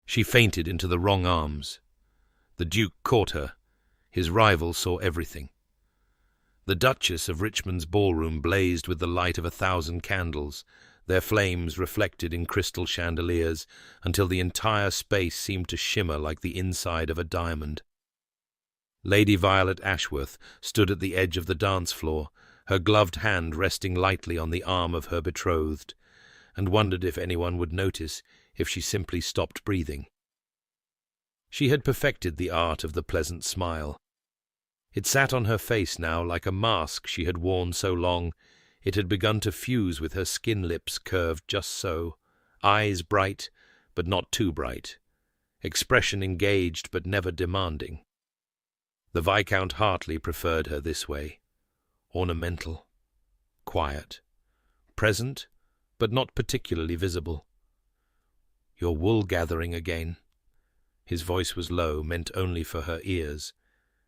She fainted into the wrong arms. The Duke caught her. His rival saw everything. The Duchess of Richmond's ballroom blazed with the light of 1,000 candles, their flames reflected in crystal chandeliers, until the entire space seemed to shimmer like the inside of a diamond. Lady Violet Ashworth stood at the edge of the dance floor, her gloved hand resting lightly on the arm of her betrothed, and wondered if anyone would notice if she simply stopped breathing. She had perfected the art of the pleasant smile. It sat on her face now like a mask she had worn so long. It had begun to fuse with her skin, lips curved just so, eyes bright but not too bright, expression engaged but never demanding. The Viscount Hartley preferred her this way, ornamental, quiet, present but not particularly visible. "You're wool-gathering again." His voice was low, meant only for her ears,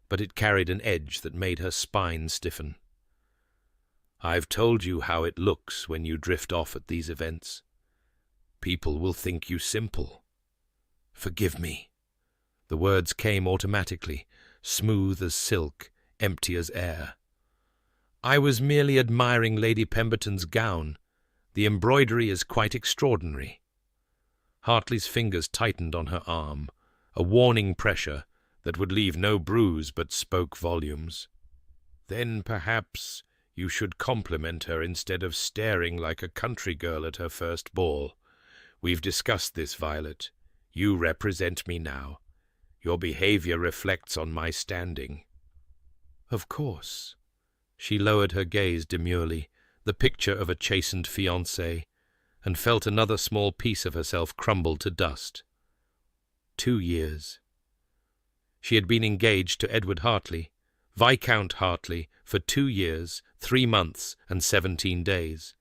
but it carried an edge that made her spine stiffen. "I've told you how it looks when you drift off at these events. People will think you simple. Forgive me." The words came automatically, smooth as silk, empty as air. "I was merely admiring Lady Pemberton's gown. The embroidery is quite extraordinary." Hartley's fingers tightened on her arm, a warning pressure that would leave no bruise but spoke volumes. "Then perhaps you should compliment her instead of staring like a country girl at her first ball. We've discussed this, Violet. You represent me now. Your behavior reflects on my standing." "Of course." She lowered her gaze demurely, the picture of a chastened fiancé, and felt another small piece of herself crumble to dust. 2 years. She had been engaged to Edward Hartley, Viscount Hartley, for 2 years, 3 months, and 17 days.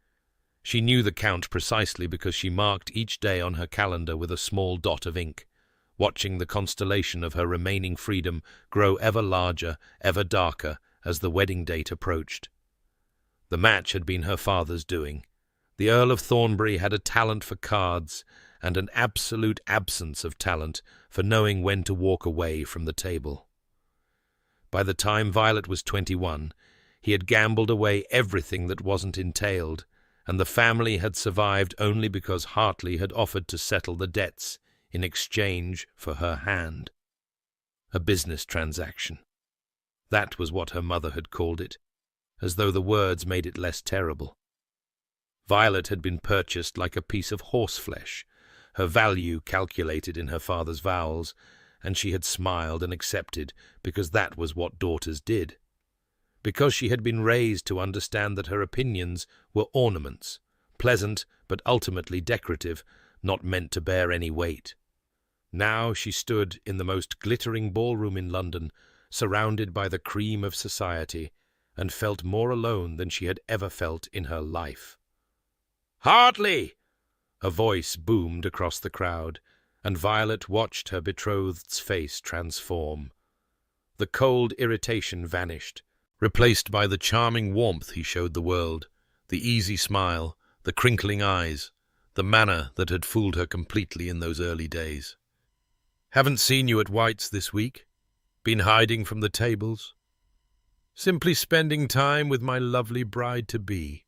She knew the Count precisely because she marked each day on her calendar with a small dot of ink, watching the constellation of her remaining freedom grow ever larger, ever darker, as the wedding date approached. The match had been her father's doing. The Earl of Thornbury had a talent for cards, and an absolute absence of talent for knowing when to walk away from the table. By the time Violet was 21, he had gambled away everything that wasn't entailed, and the family had survived only because Hartley had offered to settle the debts in exchange for her hand. A business transaction. That was what her mother had called it, as though the words made it less terrible. Violet had been purchased like a piece of horseflesh, her value calculated in her father's vowels, and she had smiled and accepted because that was what daughters did. Because she had been raised to understand that her opinions were ornaments, pleasant but ultimately decorative, not meant to bear any weight. Now she stood in the most glittering ballroom in London, surrounded by the cream of society, and felt more alone than she had ever felt in her life. "Hartley!" A voice boomed across the crowd, and Violet watched her betrothed's face transform. The cold irritation vanished, replaced by the charming warmth he showed the world, the easy smile, the crinkling eyes, the manner that had fooled her completely in those early days. "Haven't seen you at White's this week? Been hiding from the tables?" "Simply spending time with my lovely bride-to-be."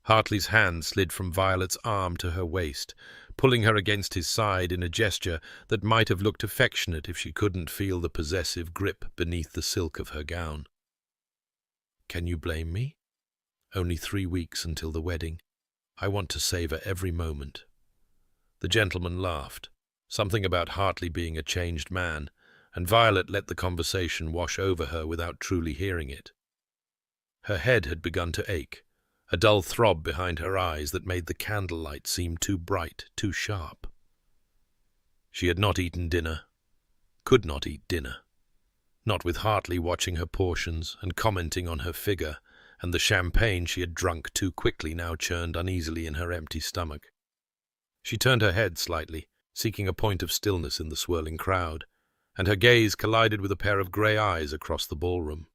Hartley's hand slid from Violet's arm to her waist, pulling her against his side in a gesture that might have looked affectionate if she couldn't feel the possessive grip beneath the silk of her gown. "Can you blame me? Only 3 weeks until the wedding. I want to savor every moment." The gentleman laughed, something about Hartley being a changed man, and Violet let the conversation wash over her without truly hearing it. Her head had begun to ache, a dull throb behind her eyes that made the candlelight seem too bright, too sharp. She had not eaten dinner, could not eat dinner, not with Hartley watching her portions and commenting on her figure, and the champagne she had drunk too quickly now churned uneasily in her empty stomach. She turned her head slightly, seeking a point of stillness in the swirling crowd, and her gaze collided with a pair of grey eyes across the ballroom.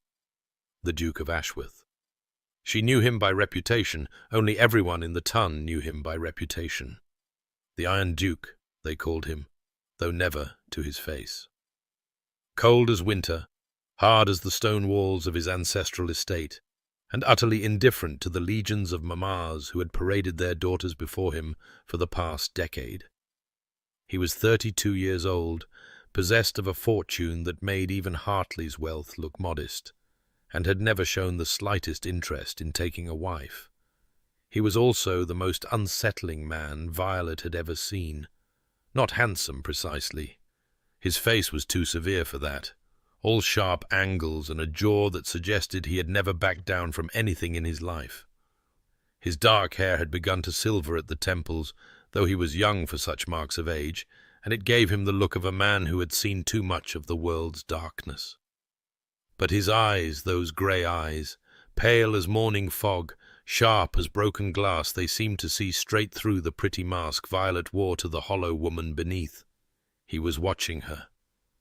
The Duke of Ashworth. She knew him by reputation, only everyone in the ton knew him by reputation. The Iron Duke, they called him, though never to his face. Cold as winter, hard as the stone walls of his ancestral estate, and utterly indifferent to the legions of mammas who had paraded their daughters before him for the past decade. He was 32 years old, possessed of a fortune that made even Hartley's wealth look modest, and had never shown the slightest interest in taking a wife. He was also the most unsettling man Violet had ever seen. Not handsome, precisely. His face was too severe for that, all sharp angles and a jaw that suggested he had never backed down from anything in his life. His dark hair had begun to silver at the temples, though he was young for such marks of age, and it gave him the look of a man who had seen too much of the world's darkness. But his eyes, those grey eyes, pale as morning fog, sharp as broken glass, they seemed to see straight through the pretty mask Violet wore to the hollow woman beneath. He was watching her.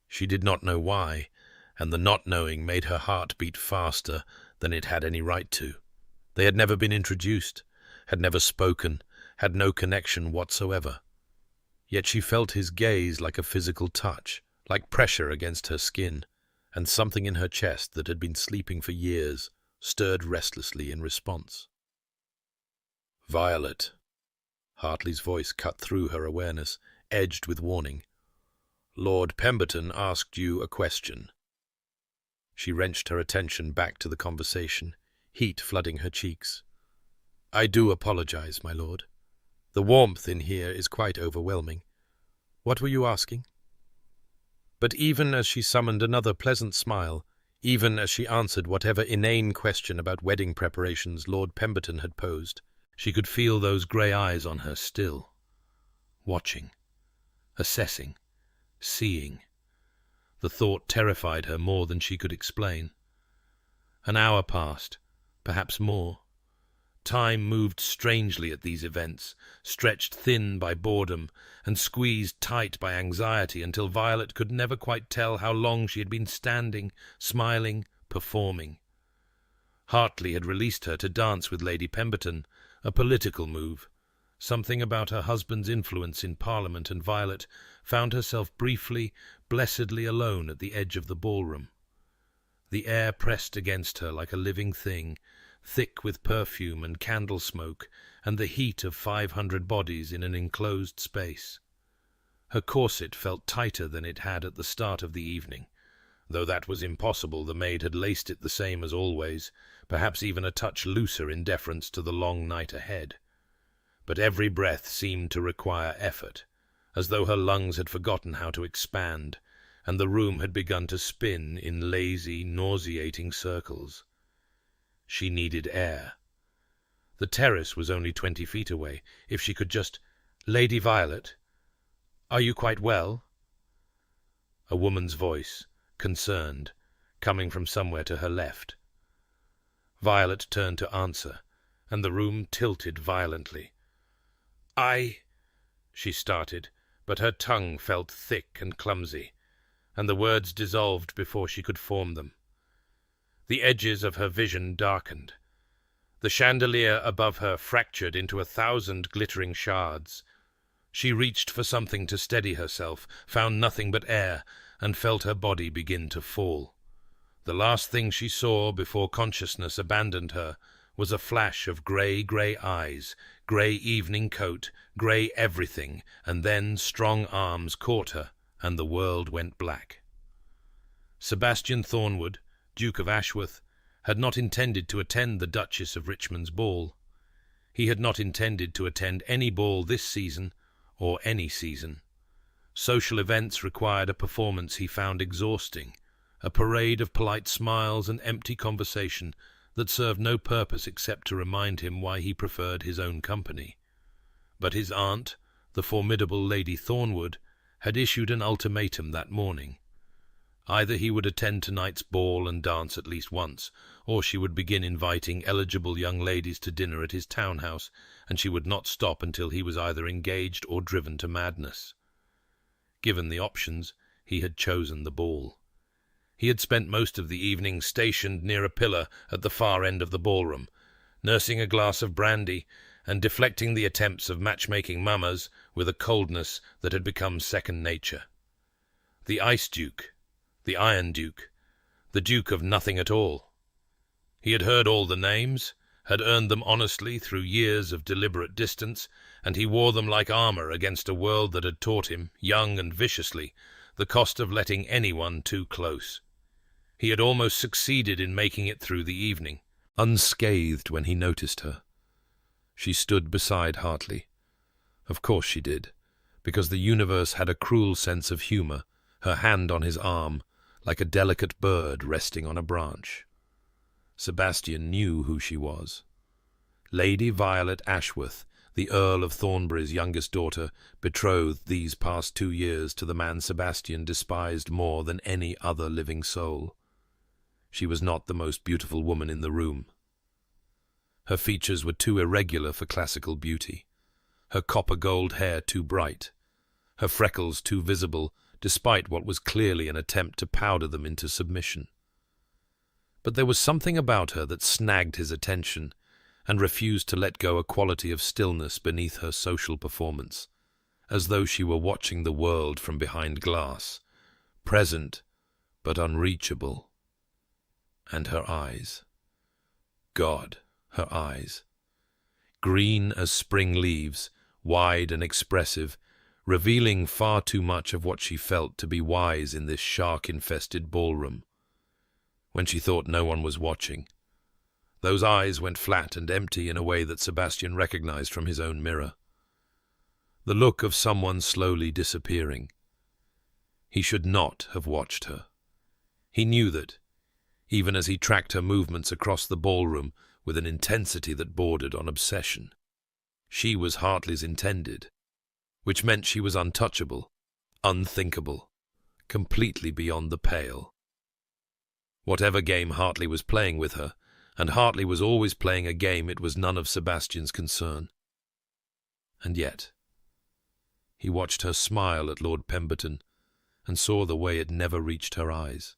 She did not know why, and the not knowing made her heart beat faster than it had any right to. They had never been introduced, had never spoken, had no connection whatsoever. Yet she felt his gaze like a physical touch, like pressure against her skin, and something in her chest that had been sleeping for years stirred restlessly in response. "Violet." Hartley's voice cut through her awareness, edged with warning. "Lord Pemberton asked you a question." She wrenched her attention back to the conversation, heat flooding her cheeks. "I do apologize, my lord. The warmth in here is quite overwhelming. What were you asking?" But even as she summoned another pleasant smile, even as she answered whatever inane question about wedding preparations Lord Pemberton had posed, she could feel those grey eyes on her still, watching, assessing, seeing. The thought terrified her more than she could explain. An hour passed, perhaps more. Time moved strangely at these events, stretched thin by boredom and squeezed tight by anxiety until Violet could never quite tell how long she had been standing, smiling, performing. Hartley had released her to dance with Lady Pemberton, a political move. Something about her husband's influence in Parliament, and Violet found herself briefly, blessedly alone at the edge of the ballroom. The air pressed against her like a living thing, thick with perfume and candle smoke and the heat of 500 bodies in an enclosed space. Her corset felt tighter than it had at the start of the evening. Though that was impossible, the maid had laced it the same as always, perhaps even a touch looser in deference to the long night ahead. But every breath seemed to require effort, as though her lungs had forgotten how to expand, and the room had begun to spin in lazy, nauseating circles. She needed air. The terrace was only 20 feet away. If she could just— "Lady Violet, are you quite well?" A woman's voice, concerned, coming from somewhere to her left. Violet turned to answer, and the room tilted violently. She started, but her tongue felt thick and clumsy, and the words dissolved before she could form them. The edges of her vision darkened. The chandelier above her fractured into 1,000 glittering shards. She reached for something to steady herself, found nothing but air, and felt her body begin to fall. The last thing she saw before consciousness abandoned her was a flash of grey eyes, grey evening coat, grey everything, and then strong arms caught her, and the world went black. Sebastian Thornwood, Duke of Ashworth, had not intended to attend the Duchess of Richmond's ball. He had not intended to attend any ball this season, or any season. Social events required a performance he found exhausting, a parade of polite smiles and empty conversation that served no purpose except to remind him why he preferred his own company. But his aunt, the formidable Lady Thornwood, had issued an ultimatum that morning. Either he would attend tonight's ball and dance at least once, or she would begin inviting eligible young ladies to dinner at his townhouse, and she would not stop until he was either engaged or driven to madness. Given the options, he had chosen the ball. He had spent most of the evening stationed near a pillar at the far end of the ballroom, nursing a glass of brandy and deflecting the attempts of matchmaking mammas with a coldness that had become second nature. The Ice Duke, the Iron Duke, the Duke of nothing at all. He had heard all the names, had earned them honestly through years of deliberate distance, and he wore them like armor against a world that had taught him, young and viciously, the cost of letting anyone too close. He had almost succeeded in making it through the evening, unscathed when he noticed her. She stood beside Hartley. Of course she did, because the universe had a cruel sense of humor, her hand on his arm, like a delicate bird resting on a branch. Sebastian knew who she was. Lady Violet Ashworth, the Earl of Thornbury's youngest daughter, betrothed these past 2 years to the man Sebastian despised more than any other living soul. She was not the most beautiful woman in the room. Her features were too irregular for classical beauty, her copper-gold hair too bright, her freckles too visible, despite what was clearly an attempt to powder them into submission. But there was something about her that snagged his attention and refused to let go a quality of stillness beneath her social performance, as though she were watching the world from behind glass, present but unreachable. And her eyes. God, her eyes. Green as spring leaves, wide and expressive, revealing far too much of what she felt to be wise in this shark-infested ballroom. When she thought no one was watching, those eyes went flat and empty in a way that Sebastian recognized from his own mirror. The look of someone slowly disappearing. He should not have watched her. He knew that, even as he tracked her movements across the ballroom with an intensity that bordered on obsession. She was Hartley's intended, which meant she was untouchable, unthinkable, completely beyond the pale. Whatever game Hartley was playing with her, and Hartley was always playing a game, it was none of Sebastian's concern. And yet, he watched her smile at Lord Pemberton and saw the way it never reached her eyes.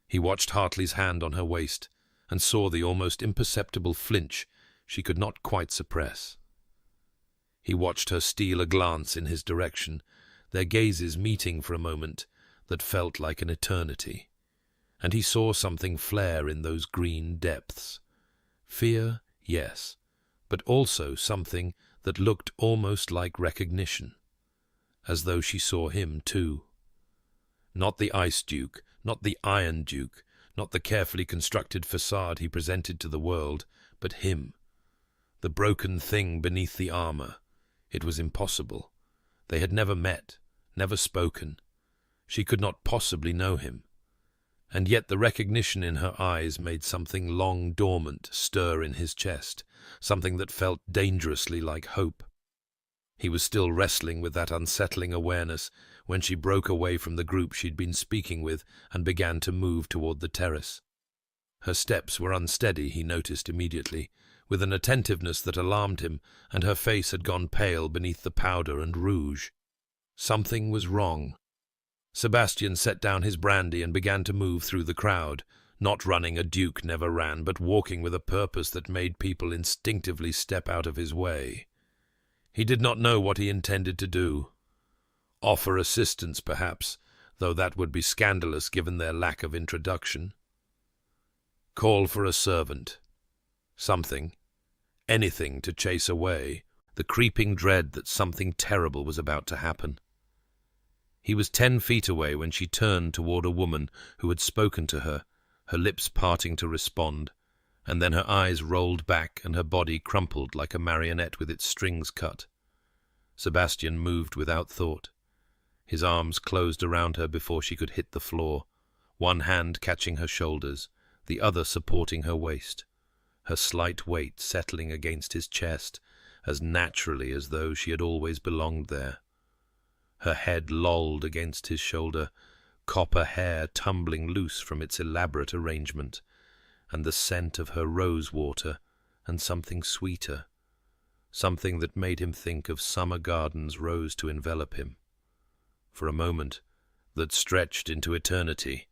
He watched Hartley's hand on her waist and saw the almost imperceptible flinch she could not quite suppress. He watched her steal a glance in his direction, their gazes meeting for a moment that felt like an eternity, and he saw something flare in those green depths. Fear, yes, but also something that looked almost like recognition, as though she saw him too. Not the Ice Duke, not the Iron Duke, not the carefully constructed facade he presented to the world, but him, the broken thing beneath the armor. It was impossible. They had never met, never spoken. She could not possibly know him. And yet the recognition in her eyes made something long dormant stir in his chest, something that felt dangerously like hope. He was still wrestling with that unsettling awareness when she broke away from the group she'd been speaking with and began to move toward the terrace. Her steps were unsteady, he noticed immediately, with an attentiveness that alarmed him, and her face had gone pale beneath the powder and rouge. Something was wrong. Sebastian set down his brandy and began to move through the crowd, not running a duke never ran, but walking with a purpose that made people instinctively step out of his way. He did not know what he intended to do. Offer assistance, perhaps, though that would be scandalous given their lack of introduction. Call for a servant. Something, anything to chase away the creeping dread that something terrible was about to happen. He was 10 feet away when she turned toward a woman who had spoken to her, her lips parting to respond, and then her eyes rolled back and her body crumpled like a marionette with its strings cut. Sebastian moved without thought. His arms closed around her before she could hit the floor, one hand catching her shoulders, the other supporting her waist, her slight weight settling against his chest as naturally as though she had always belonged there. Her head lolled against his shoulder, copper hair tumbling loose from its elaborate arrangement, and the scent of her rose water and something sweeter, something that made him think of summer gardens rose to envelop him. For a moment, that stretched into eternity,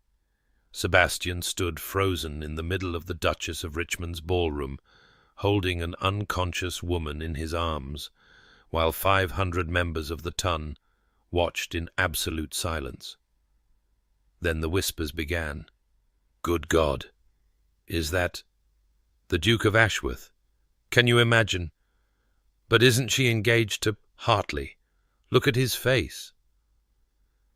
Sebastian stood frozen in the middle of the Duchess of Richmond's ballroom, holding an unconscious woman in his arms, while 500 members of the Ton watched in absolute silence. Then the whispers began. "Good God! Is that the Duke of Ashworth? Can you imagine? But isn't she engaged to Hartley? Look at his face."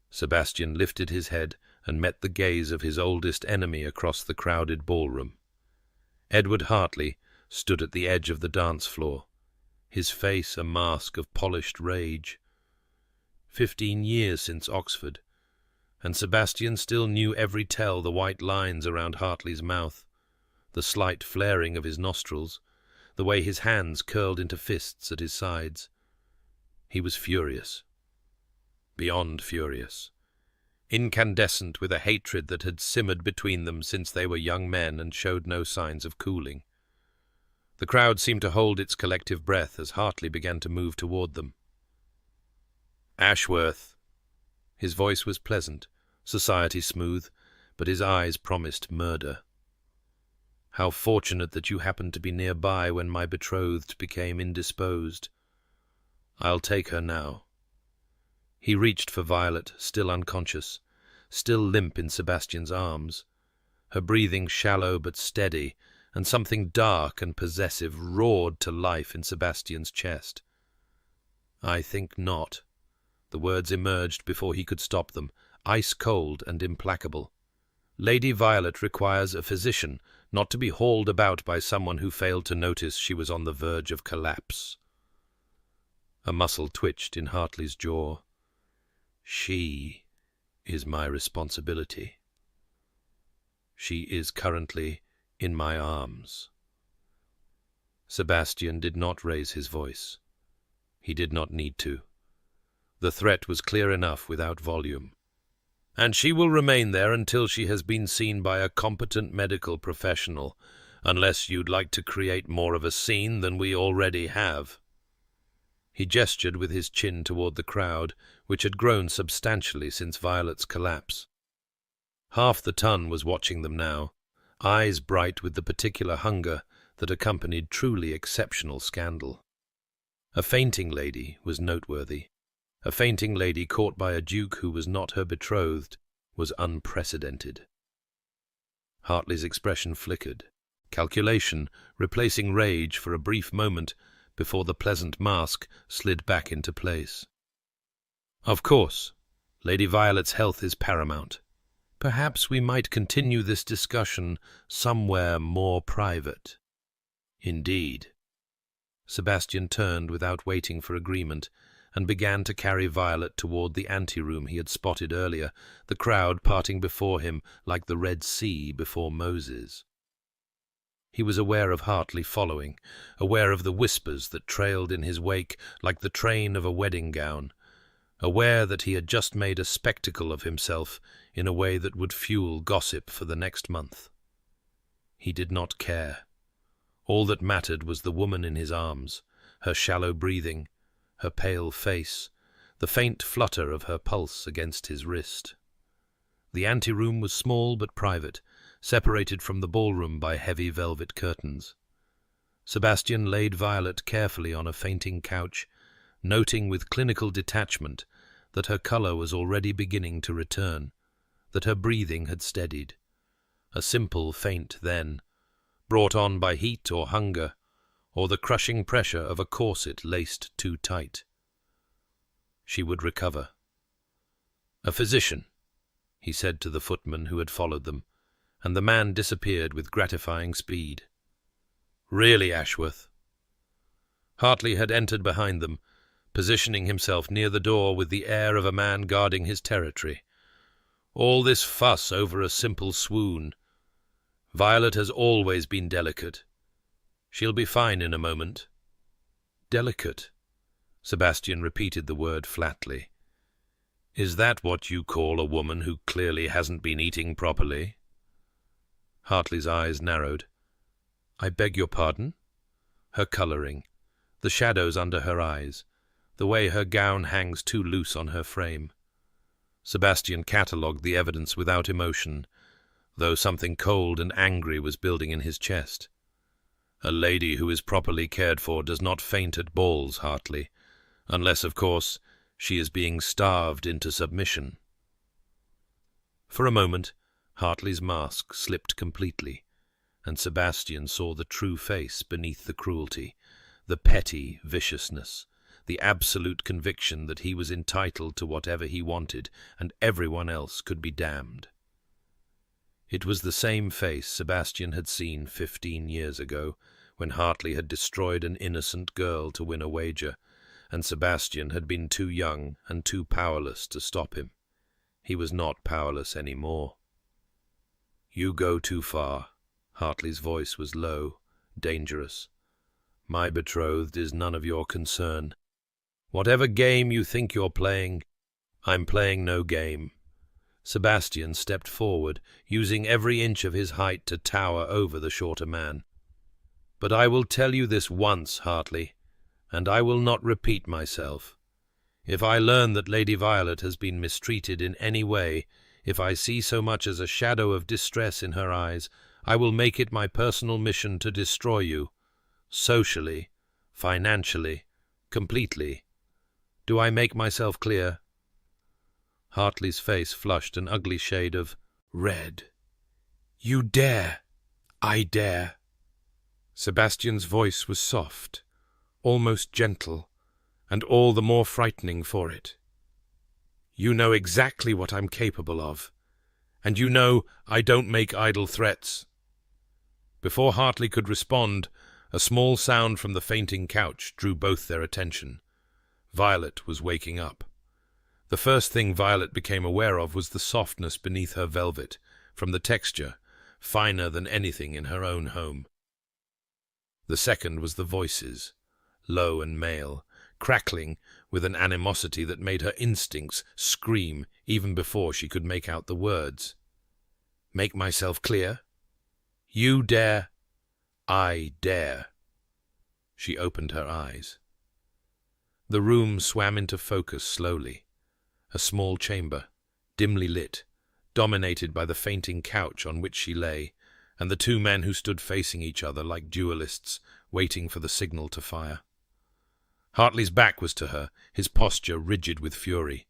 Sebastian lifted his head and met the gaze of his oldest enemy across the crowded ballroom. Edward Hartley stood at the edge of the dance floor, his face a mask of polished rage. 15 years since Oxford, and Sebastian still knew every tell the white lines around Hartley's mouth, the slight flaring of his nostrils, the way his hands curled into fists at his sides. He was furious. Beyond furious. Incandescent with a hatred that had simmered between them since they were young men and showed no signs of cooling. The crowd seemed to hold its collective breath as Hartley began to move toward them. "Ashworth." His voice was pleasant, society smooth, but his eyes promised murder. "How fortunate that you happened to be nearby when my betrothed became indisposed. I'll take her now." He reached for Violet, still unconscious, still limp in Sebastian's arms. Her breathing shallow but steady, and something dark and possessive roared to life in Sebastian's chest. "I think not." The words emerged before he could stop them, ice-cold and implacable. "Lady Violet requires a physician, not to be hauled about by someone who failed to notice she was on the verge of collapse." A muscle twitched in Hartley's jaw. "She is my responsibility. She is currently in my arms." Sebastian did not raise his voice. He did not need to. The threat was clear enough without volume. "And she will remain there until she has been seen by a competent medical professional, unless you'd like to create more of a scene than we already have." He gestured with his chin toward the crowd, which had grown substantially since Violet's collapse. Half the ton was watching them now, eyes bright with the particular hunger that accompanied truly exceptional scandal. A fainting lady was noteworthy. A fainting lady caught by a duke who was not her betrothed was unprecedented. Hartley's expression flickered, calculation replacing rage for a brief moment before the pleasant mask slid back into place. "Of course, Lady Violet's health is paramount. Perhaps we might continue this discussion somewhere more private." "Indeed." Sebastian turned without waiting for agreement and began to carry Violet toward the anteroom he had spotted earlier, the crowd parting before him like the Red Sea before Moses. He was aware of Hartley following, aware of the whispers that trailed in his wake like the train of a wedding gown, aware that he had just made a spectacle of himself in a way that would fuel gossip for the next month. He did not care. All that mattered was the woman in his arms, her shallow breathing, her pale face, the faint flutter of her pulse against his wrist. The anteroom was small but private, separated from the ballroom by heavy velvet curtains. Sebastian laid Violet carefully on a fainting couch, noting with clinical detachment that her colour was already beginning to return, that her breathing had steadied. A simple faint then, brought on by heat or hunger, or the crushing pressure of a corset laced too tight. She would recover. "A physician," he said to the footman who had followed them, and the man disappeared with gratifying speed. "Really, Ashworth?" Hartley had entered behind them, positioning himself near the door with the air of a man guarding his territory. "All this fuss over a simple swoon. Violet has always been delicate. She'll be fine in a moment." "Delicate?" Sebastian repeated the word flatly. "Is that what you call a woman who clearly hasn't been eating properly?" Hartley's eyes narrowed. "I beg your pardon?" Her colouring, the shadows under her eyes, the way her gown hangs too loose on her frame. Sebastian catalogued the evidence without emotion, though something cold and angry was building in his chest. "A lady who is properly cared for does not faint at balls, Hartley, unless, of course, she is being starved into submission." For a moment, Hartley's mask slipped completely, and Sebastian saw the true face beneath the cruelty, the petty viciousness, the absolute conviction that he was entitled to whatever he wanted and everyone else could be damned. It was the same face Sebastian had seen 15 years ago, when Hartley had destroyed an innocent girl to win a wager, and Sebastian had been too young and too powerless to stop him. He was not powerless any more. "You go too far." Hartley's voice was low, dangerous. "My betrothed is none of your concern. Whatever game you think you're playing, I'm playing no game." Sebastian stepped forward, using every inch of his height to tower over the shorter man. "But I will tell you this once, Hartley, and I will not repeat myself. If I learn that Lady Violet has been mistreated in any way, if I see so much as a shadow of distress in her eyes, I will make it my personal mission to destroy you. Socially, financially, completely. Do I make myself clear?" Hartley's face flushed an ugly shade of red. "You dare! I dare!" Sebastian's voice was soft, almost gentle, and all the more frightening for it. "You know exactly what I'm capable of, and you know I don't make idle threats." Before Hartley could respond, a small sound from the fainting couch drew both their attention. Violet was waking up. The first thing Violet became aware of was the softness beneath her velvet, from the texture, finer than anything in her own home. The second was the voices, low and male, crackling with an animosity that made her instincts scream even before she could make out the words. "Make myself clear? You dare? I dare." She opened her eyes. The room swam into focus slowly. A small chamber, dimly lit, dominated by the fainting couch on which she lay, and the two men who stood facing each other like duelists, waiting for the signal to fire. Hartley's back was to her, his posture rigid with fury,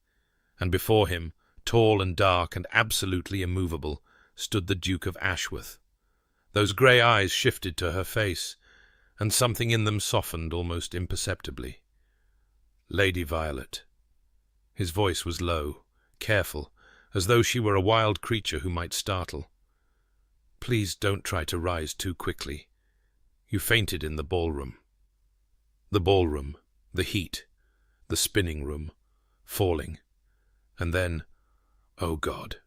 and before him, tall and dark and absolutely immovable, stood the Duke of Ashworth. Those grey eyes shifted to her face, and something in them softened almost imperceptibly. "Lady Violet." His voice was low, careful, as though she were a wild creature who might startle. "Please don't try to rise too quickly. You fainted in the ballroom." The ballroom, the heat, the spinning room, falling. And then, oh God,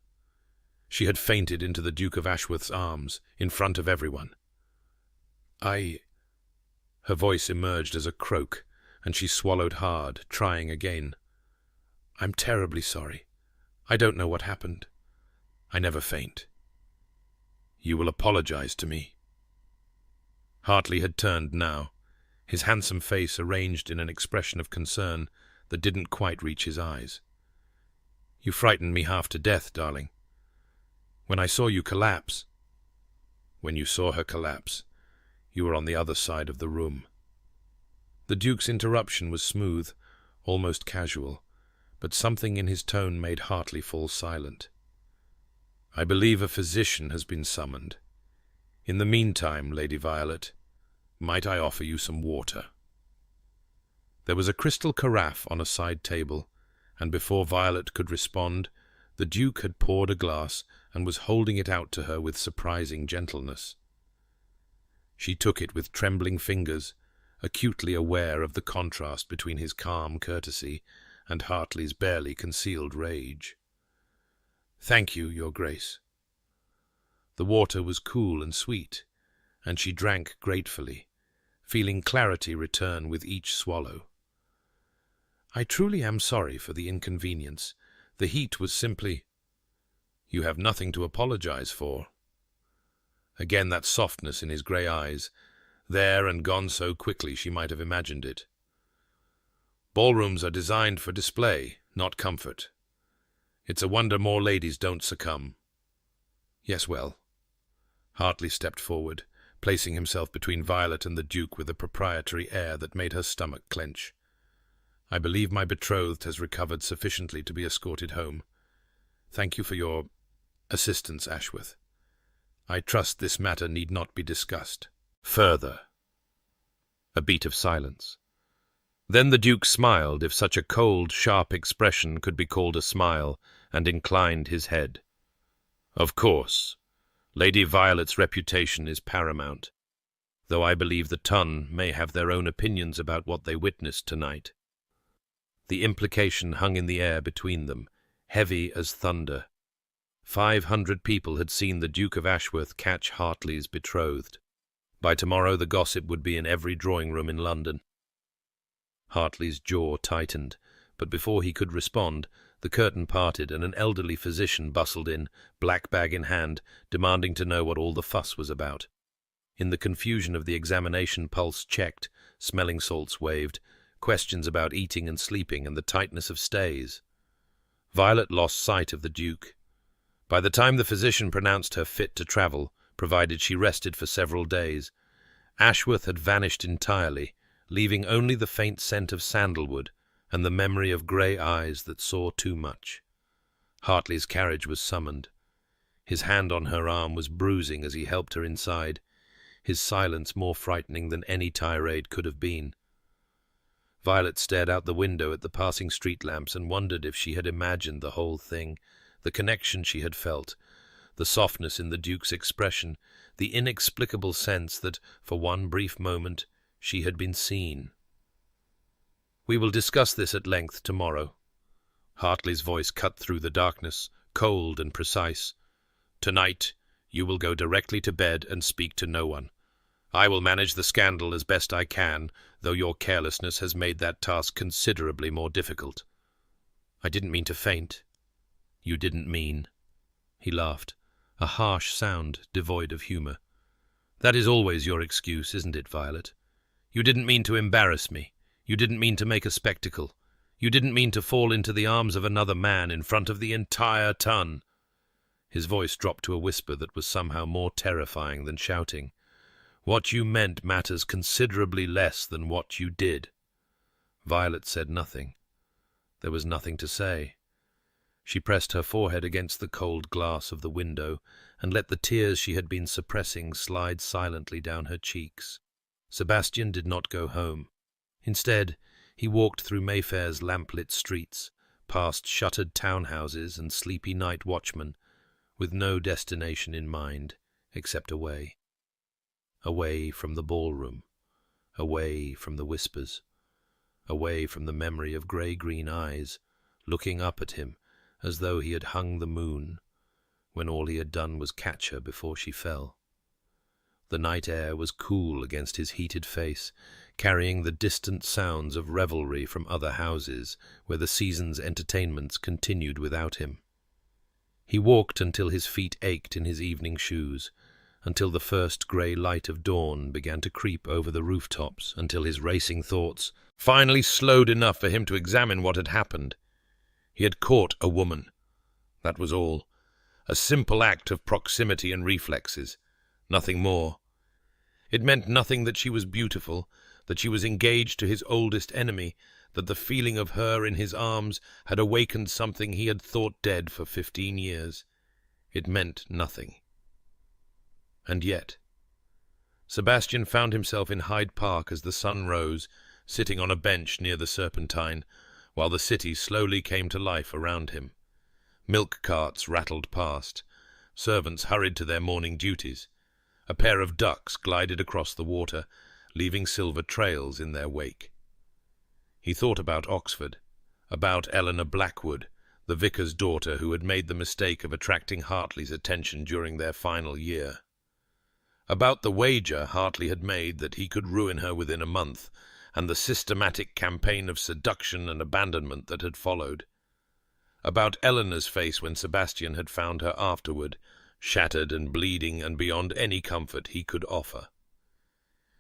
she had fainted into the Duke of Ashworth's arms, in front of everyone. Her voice emerged as a croak, and she swallowed hard, trying again. "I'm terribly sorry. I don't know what happened. I never faint." "You will apologize to me." Hartley had turned now, his handsome face arranged in an expression of concern that didn't quite reach his eyes. "You frightened me half to death, darling. When I saw you collapse—" "When you saw her collapse, you were on the other side of the room." The Duke's interruption was smooth, almost casual, but something in his tone made Hartley fall silent. "I believe a physician has been summoned. In the meantime, Lady Violet, might I offer you some water?" There was a crystal carafe on a side table, and before Violet could respond, the Duke had poured a glass and was holding it out to her with surprising gentleness. She took it with trembling fingers, acutely aware of the contrast between his calm courtesy and Hartley's barely concealed rage. "Thank you, Your Grace." The water was cool and sweet, and she drank gratefully, feeling clarity return with each swallow. "I truly am sorry for the inconvenience. The heat was simply—" "You have nothing to apologize for." Again that softness in his grey eyes, there and gone so quickly she might have imagined it. "Ballrooms are designed for display, not comfort. It's a wonder more ladies don't succumb." "Yes, well." Hartley stepped forward, placing himself between Violet and the Duke with a proprietary air that made her stomach clench. "I believe my betrothed has recovered sufficiently to be escorted home. Thank you for your Assistance, Ashworth. I trust this matter need not be discussed further. A beat of silence. Then the Duke smiled, if such a cold, sharp expression could be called a smile, and inclined his head. Of course, Lady Violet's reputation is paramount, though I believe the Ton may have their own opinions about what they witnessed tonight. The implication hung in the air between them, heavy as thunder. 500 people had seen the Duke of Ashworth catch Hartley's betrothed. By tomorrow the gossip would be in every drawing-room in London. Hartley's jaw tightened, but before he could respond, the curtain parted and an elderly physician bustled in, black bag in hand, demanding to know what all the fuss was about. In the confusion of the examination, pulse checked, smelling salts waved, questions about eating and sleeping and the tightness of stays. Violet lost sight of the Duke. By the time the physician pronounced her fit to travel, provided she rested for several days, Ashworth had vanished entirely, leaving only the faint scent of sandalwood and the memory of grey eyes that saw too much. Hartley's carriage was summoned. His hand on her arm was bruising as he helped her inside, his silence more frightening than any tirade could have been. Violet stared out the window at the passing street lamps and wondered if she had imagined the whole thing, the connection she had felt, the softness in the Duke's expression, the inexplicable sense that, for one brief moment, she had been seen. "We will discuss this at length tomorrow." Hartley's voice cut through the darkness, cold and precise. "Tonight, you will go directly to bed and speak to no one. I will manage the scandal as best I can, though your carelessness has made that task considerably more difficult." "I didn't mean to faint." "You didn't mean." He laughed, a harsh sound devoid of humour. "That is always your excuse, isn't it, Violet? You didn't mean to embarrass me. You didn't mean to make a spectacle. You didn't mean to fall into the arms of another man in front of the entire Ton." His voice dropped to a whisper that was somehow more terrifying than shouting. "What you meant matters considerably less than what you did." Violet said nothing. There was nothing to say. She pressed her forehead against the cold glass of the window and let the tears she had been suppressing slide silently down her cheeks. Sebastian did not go home. Instead, he walked through Mayfair's lamplit streets, past shuttered townhouses and sleepy night watchmen, with no destination in mind except away. Away from the ballroom, away from the whispers, away from the memory of grey-green eyes looking up at him as though he had hung the moon, when all he had done was catch her before she fell. The night air was cool against his heated face, carrying the distant sounds of revelry from other houses where the season's entertainments continued without him. He walked until his feet ached in his evening shoes, until the first grey light of dawn began to creep over the rooftops, until his racing thoughts finally slowed enough for him to examine what had happened. He had caught a woman. That was all. A simple act of proximity and reflexes. Nothing more. It meant nothing that she was beautiful, that she was engaged to his oldest enemy, that the feeling of her in his arms had awakened something he had thought dead for 15 years. It meant nothing. And yet, Sebastian found himself in Hyde Park as the sun rose, sitting on a bench near the Serpentine, while the city slowly came to life around him. Milk carts rattled past. Servants hurried to their morning duties. A pair of ducks glided across the water, leaving silver trails in their wake. He thought about Oxford, about Eleanor Blackwood, the vicar's daughter who had made the mistake of attracting Hartley's attention during their final year. About the wager Hartley had made that he could ruin her within a month, and the systematic campaign of seduction and abandonment that had followed. About Eleanor's face when Sebastian had found her afterward, shattered and bleeding and beyond any comfort he could offer.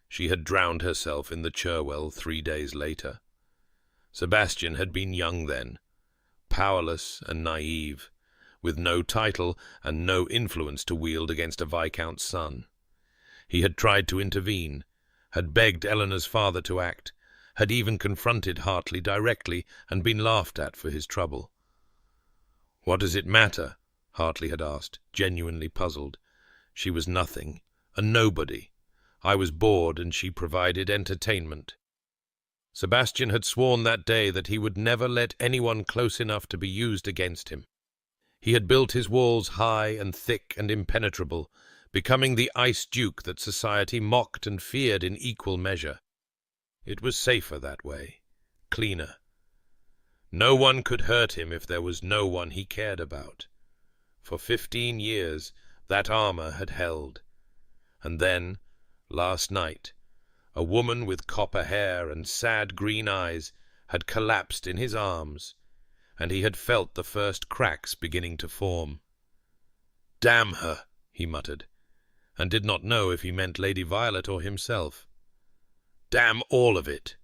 She had drowned herself in the Cherwell 3 days later. Sebastian had been young then, powerless and naive, with no title and no influence to wield against a viscount's son. He had tried to intervene, had begged Eleanor's father to act, had even confronted Hartley directly and been laughed at for his trouble. "What does it matter?" Hartley had asked, genuinely puzzled. She was nothing, a nobody. I was bored, and she provided entertainment. Sebastian had sworn that day that he would never let anyone close enough to be used against him. He had built his walls high and thick and impenetrable, becoming the ice duke that society mocked and feared in equal measure. It was safer that way, cleaner. No one could hurt him if there was no one he cared about. For 15 years that armor had held. And then, last night, a woman with copper hair and sad green eyes had collapsed in his arms, and he had felt the first cracks beginning to form. "Damn her," he muttered, and did not know if he meant Lady Violet or himself. "Damn all of it."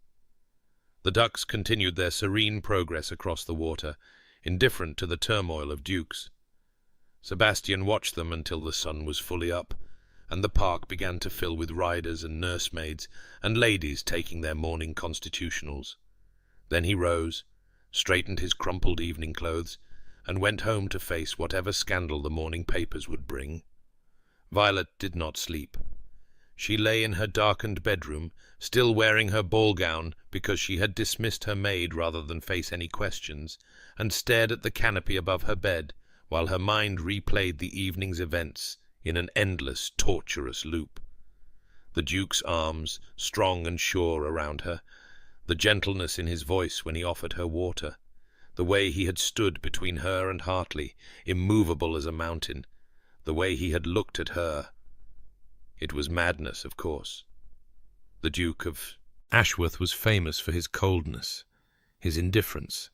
The ducks continued their serene progress across the water, indifferent to the turmoil of dukes. Sebastian watched them until the sun was fully up, and the park began to fill with riders and nursemaids and ladies taking their morning constitutionals. Then he rose, straightened his crumpled evening clothes, and went home to face whatever scandal the morning papers would bring. Violet did not sleep. She lay in her darkened bedroom, still wearing her ball gown because she had dismissed her maid rather than face any questions, and stared at the canopy above her bed, while her mind replayed the evening's events in an endless, torturous loop. The Duke's arms, strong and sure around her, the gentleness in his voice when he offered her water, the way he had stood between her and Hartley, immovable as a mountain, the way he had looked at her. It was madness, of course. The Duke of Ashworth was famous for his coldness, his indifference,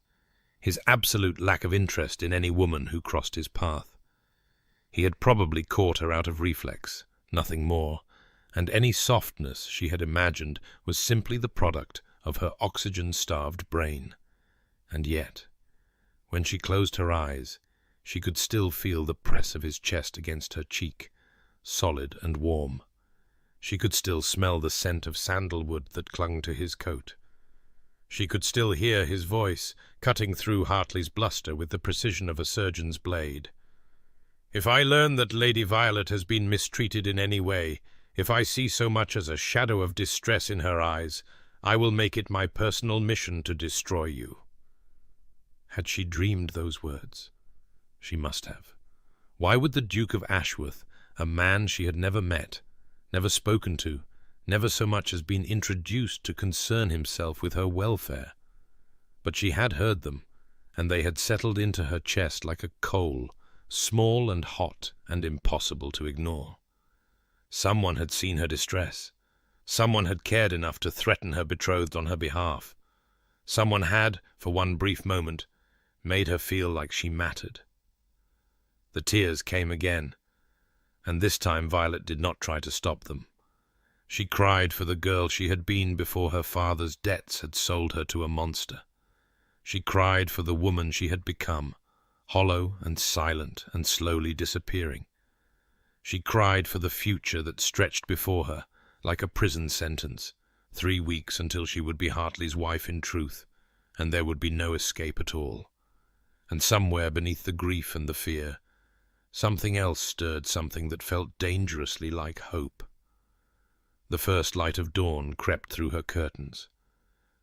his absolute lack of interest in any woman who crossed his path. He had probably caught her out of reflex, nothing more, and any softness she had imagined was simply the product of her oxygen-starved brain. And yet, when she closed her eyes, she could still feel the press of his chest against her cheek, solid and warm. She could still smell the scent of sandalwood that clung to his coat. She could still hear his voice, cutting through Hartley's bluster with the precision of a surgeon's blade. "If I learn that Lady Violet has been mistreated in any way, if I see so much as a shadow of distress in her eyes, I will make it my personal mission to destroy you." Had she dreamed those words? She must have. Why would the Duke of Ashworth, a man she had never met, never spoken to, never so much as been introduced to concern himself with her welfare? But she had heard them, and they had settled into her chest like a coal, small and hot and impossible to ignore. Someone had seen her distress. Someone had cared enough to threaten her betrothed on her behalf. Someone had, for one brief moment, made her feel like she mattered. The tears came again, and this time Violet did not try to stop them. She cried for the girl she had been before her father's debts had sold her to a monster. She cried for the woman she had become, hollow and silent and slowly disappearing. She cried for the future that stretched before her, like a prison sentence, 3 weeks until she would be Hartley's wife in truth, and there would be no escape at all. And somewhere beneath the grief and the fear, something else stirred, something that felt dangerously like hope. The first light of dawn crept through her curtains.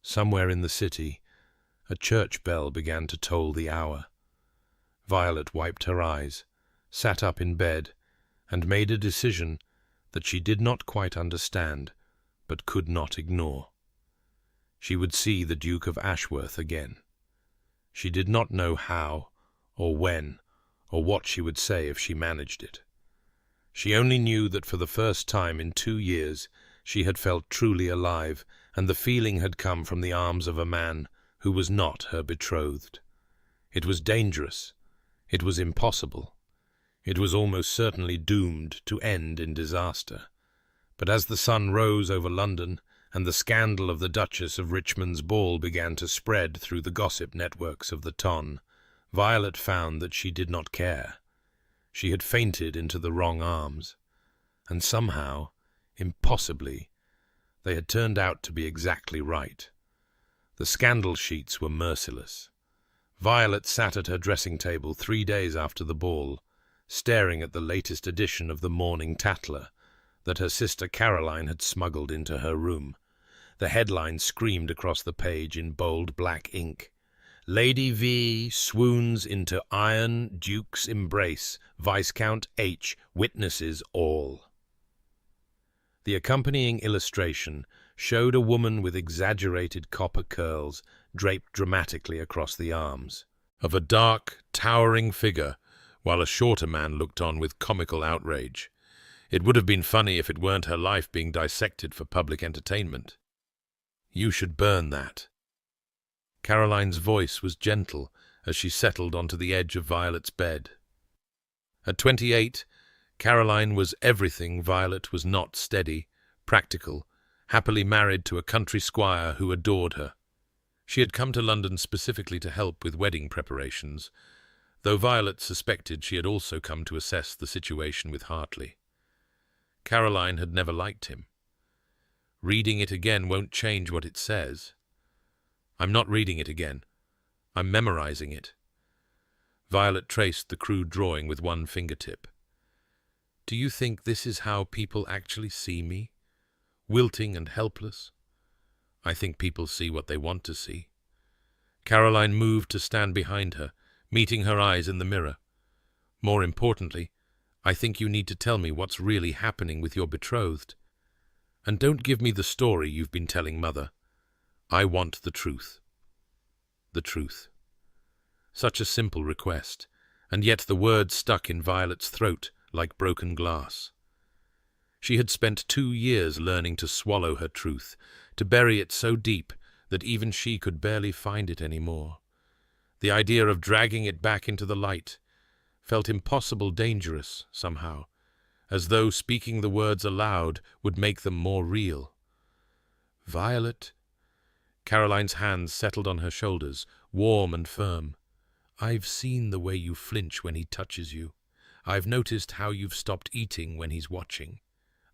Somewhere in the city, a church bell began to toll the hour. Violet wiped her eyes, sat up in bed, and made a decision that she did not quite understand, but could not ignore. She would see the Duke of Ashworth again. She did not know how, or when, or what she would say if she managed it. She only knew that for the first time in 2 years she had felt truly alive, and the feeling had come from the arms of a man who was not her betrothed. It was dangerous. It was impossible. It was almost certainly doomed to end in disaster. But as the sun rose over London, and the scandal of the Duchess of Richmond's ball began to spread through the gossip networks of the Ton, Violet found that she did not care. She had fainted into the wrong arms, and somehow, impossibly, they had turned out to be exactly right. The scandal sheets were merciless. Violet sat at her dressing table 3 days after the ball, staring at the latest edition of the Morning Tatler that her sister Caroline had smuggled into her room. The headline screamed across the page in bold black ink: "Lady V swoons into Iron Duke's embrace. Viscount H witnesses all." The accompanying illustration showed a woman with exaggerated copper curls draped dramatically across the arms of a dark, towering figure, while a shorter man looked on with comical outrage. It would have been funny if it weren't her life being dissected for public entertainment. "You should burn that." Caroline's voice was gentle as she settled onto the edge of Violet's bed. At 28, Caroline was everything Violet was not: steady, practical, happily married to a country squire who adored her. She had come to London specifically to help with wedding preparations, though Violet suspected she had also come to assess the situation with Hartley. Caroline had never liked him. Reading it again won't change what it says. I'm not reading it again. I'm memorizing it. Violet traced the crude drawing with one fingertip. Do you think this is how people actually see me? Wilting and helpless? I think people see what they want to see. Caroline moved to stand behind her, meeting her eyes in the mirror. More importantly, I think you need to tell me what's really happening with your betrothed. And don't give me the story you've been telling Mother. I want the truth. The truth. Such a simple request, and yet the words stuck in Violet's throat like broken glass. She had spent 2 years learning to swallow her truth, to bury it so deep that even she could barely find it anymore. The idea of dragging it back into the light felt impossible, dangerous, somehow, as though speaking the words aloud would make them more real. Violet. Caroline's hands settled on her shoulders, warm and firm. I've seen the way you flinch when he touches you. I've noticed how you've stopped eating when he's watching.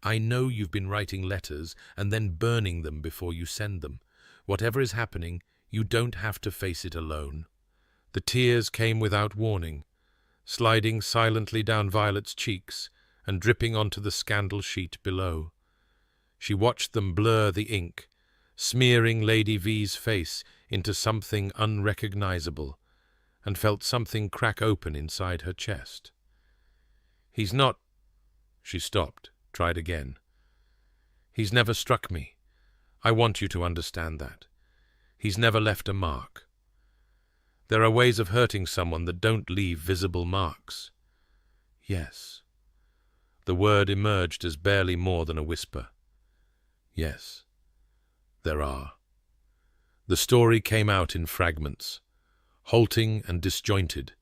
I know you've been writing letters and then burning them before you send them. Whatever is happening, you don't have to face it alone. The tears came without warning, sliding silently down Violet's cheeks and dripping onto the scandal sheet below. She watched them blur the ink, smearing Lady V's face into something unrecognizable, and felt something crack open inside her chest. He's not... She stopped, tried again. He's never struck me. I want you to understand that. He's never left a mark. There are ways of hurting someone that don't leave visible marks. Yes. The word emerged as barely more than a whisper. Yes, there are. The story came out in fragments, halting and disjointed,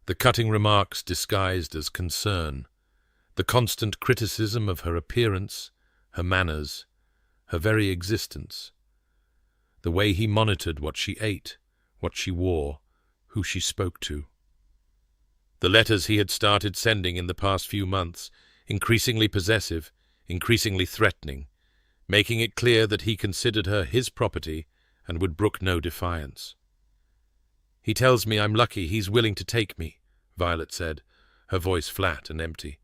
the cutting remarks disguised as concern, the constant criticism of her appearance, her manners, her very existence, the way he monitored what she ate, what she wore, who she spoke to. The letters he had started sending in the past few months, increasingly possessive, increasingly threatening, making it clear that he considered her his property and would brook no defiance. He tells me I'm lucky he's willing to take me, Violet said, her voice flat and empty.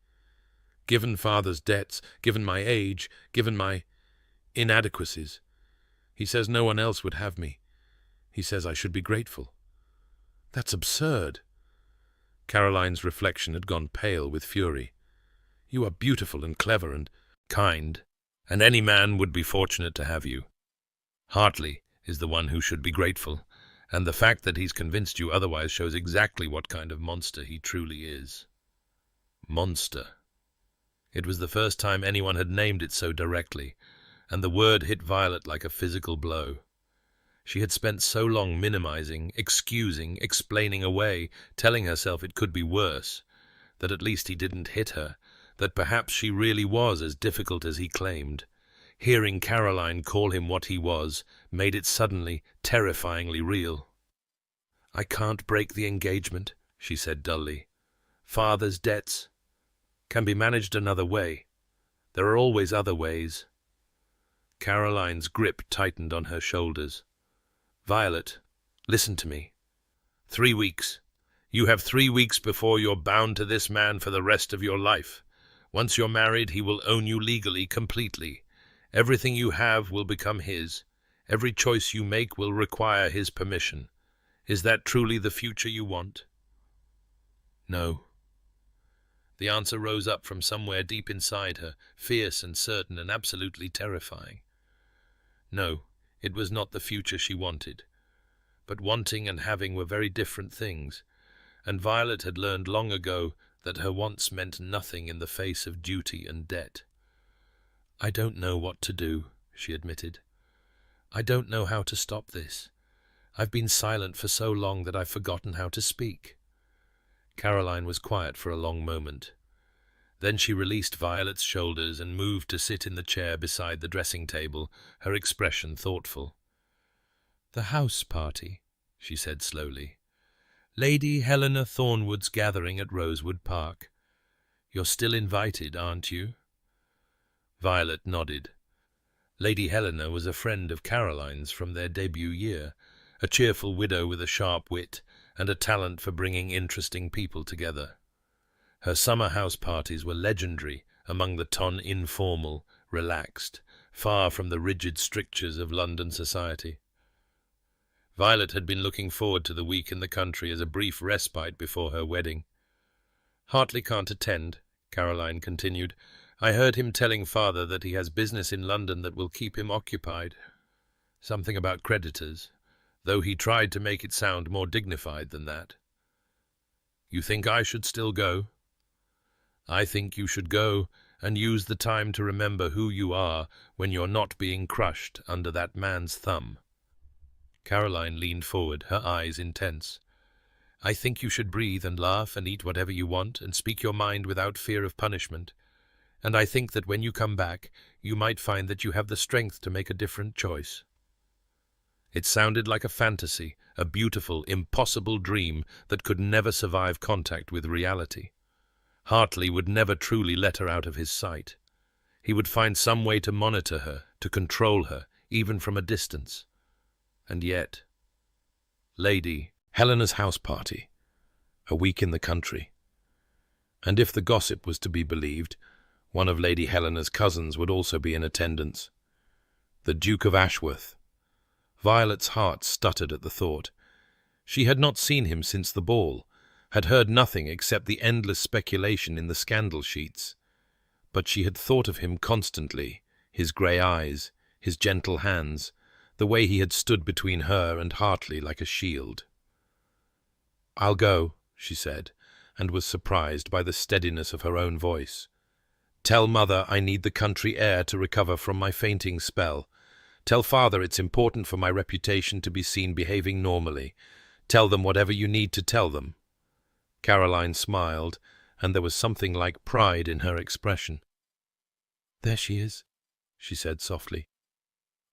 Given Father's debts, given my age, given my inadequacies, he says no one else would have me. He says I should be grateful. That's absurd. Caroline's reflection had gone pale with fury. You are beautiful and clever and kind, and any man would be fortunate to have you. Hartley is the one who should be grateful, and the fact that he's convinced you otherwise shows exactly what kind of monster he truly is. Monster. It was the first time anyone had named it so directly, and the word hit Violet like a physical blow. She had spent so long minimizing, excusing, explaining away, telling herself it could be worse, that at least he didn't hit her, that perhaps she really was as difficult as he claimed. Hearing Caroline call him what he was made it suddenly, terrifyingly real. I can't break the engagement, she said dully. Father's debts can be managed another way. There are always other ways. Caroline's grip tightened on her shoulders. Violet, listen to me. 3 weeks. You have 3 weeks before you're bound to this man for the rest of your life. Once you're married, he will own you legally, completely. Everything you have will become his. Every choice you make will require his permission. Is that truly the future you want? No. The answer rose up from somewhere deep inside her, fierce and certain and absolutely terrifying. No, it was not the future she wanted. But wanting and having were very different things, and Violet had learned long ago that her wants meant nothing in the face of duty and debt. "I don't know what to do," she admitted. "I don't know how to stop this. I've been silent for so long that I've forgotten how to speak." Caroline was quiet for a long moment. Then she released Violet's shoulders and moved to sit in the chair beside the dressing table, her expression thoughtful. "The house party," she said slowly. "Lady Helena Thornwood's gathering at Rosewood Park. You're still invited, aren't you?" Violet nodded. Lady Helena was a friend of Caroline's from their debut year, a cheerful widow with a sharp wit and a talent for bringing interesting people together. Her summer house parties were legendary among the ton informal, relaxed, far from the rigid strictures of London society. Violet had been looking forward to the week in the country as a brief respite before her wedding. "Hartley can't attend," Caroline continued. "I heard him telling father that he has business in London that will keep him occupied. Something about creditors, though he tried to make it sound more dignified than that." "You think I should still go?" "I think you should go and use the time to remember who you are when you're not being crushed under that man's thumb." Caroline leaned forward, her eyes intense. "I think you should breathe and laugh and eat whatever you want and speak your mind without fear of punishment. And I think that when you come back, you might find that you have the strength to make a different choice." It sounded like a fantasy, a beautiful, impossible dream that could never survive contact with reality. Hartley would never truly let her out of his sight. He would find some way to monitor her, to control her, even from a distance. And yet, Lady Helena's house party, a week in the country. And if the gossip was to be believed, one of Lady Helena's cousins would also be in attendance. The Duke of Ashworth. Violet's heart stuttered at the thought. She had not seen him since the ball, had heard nothing except the endless speculation in the scandal sheets. But she had thought of him constantly, his grey eyes, his gentle hands, the way he had stood between her and Hartley like a shield. "I'll go," she said, and was surprised by the steadiness of her own voice. "Tell Mother I need the country air to recover from my fainting spell. Tell Father it's important for my reputation to be seen behaving normally. Tell them whatever you need to tell them." Caroline smiled, and there was something like pride in her expression. "There she is," she said softly.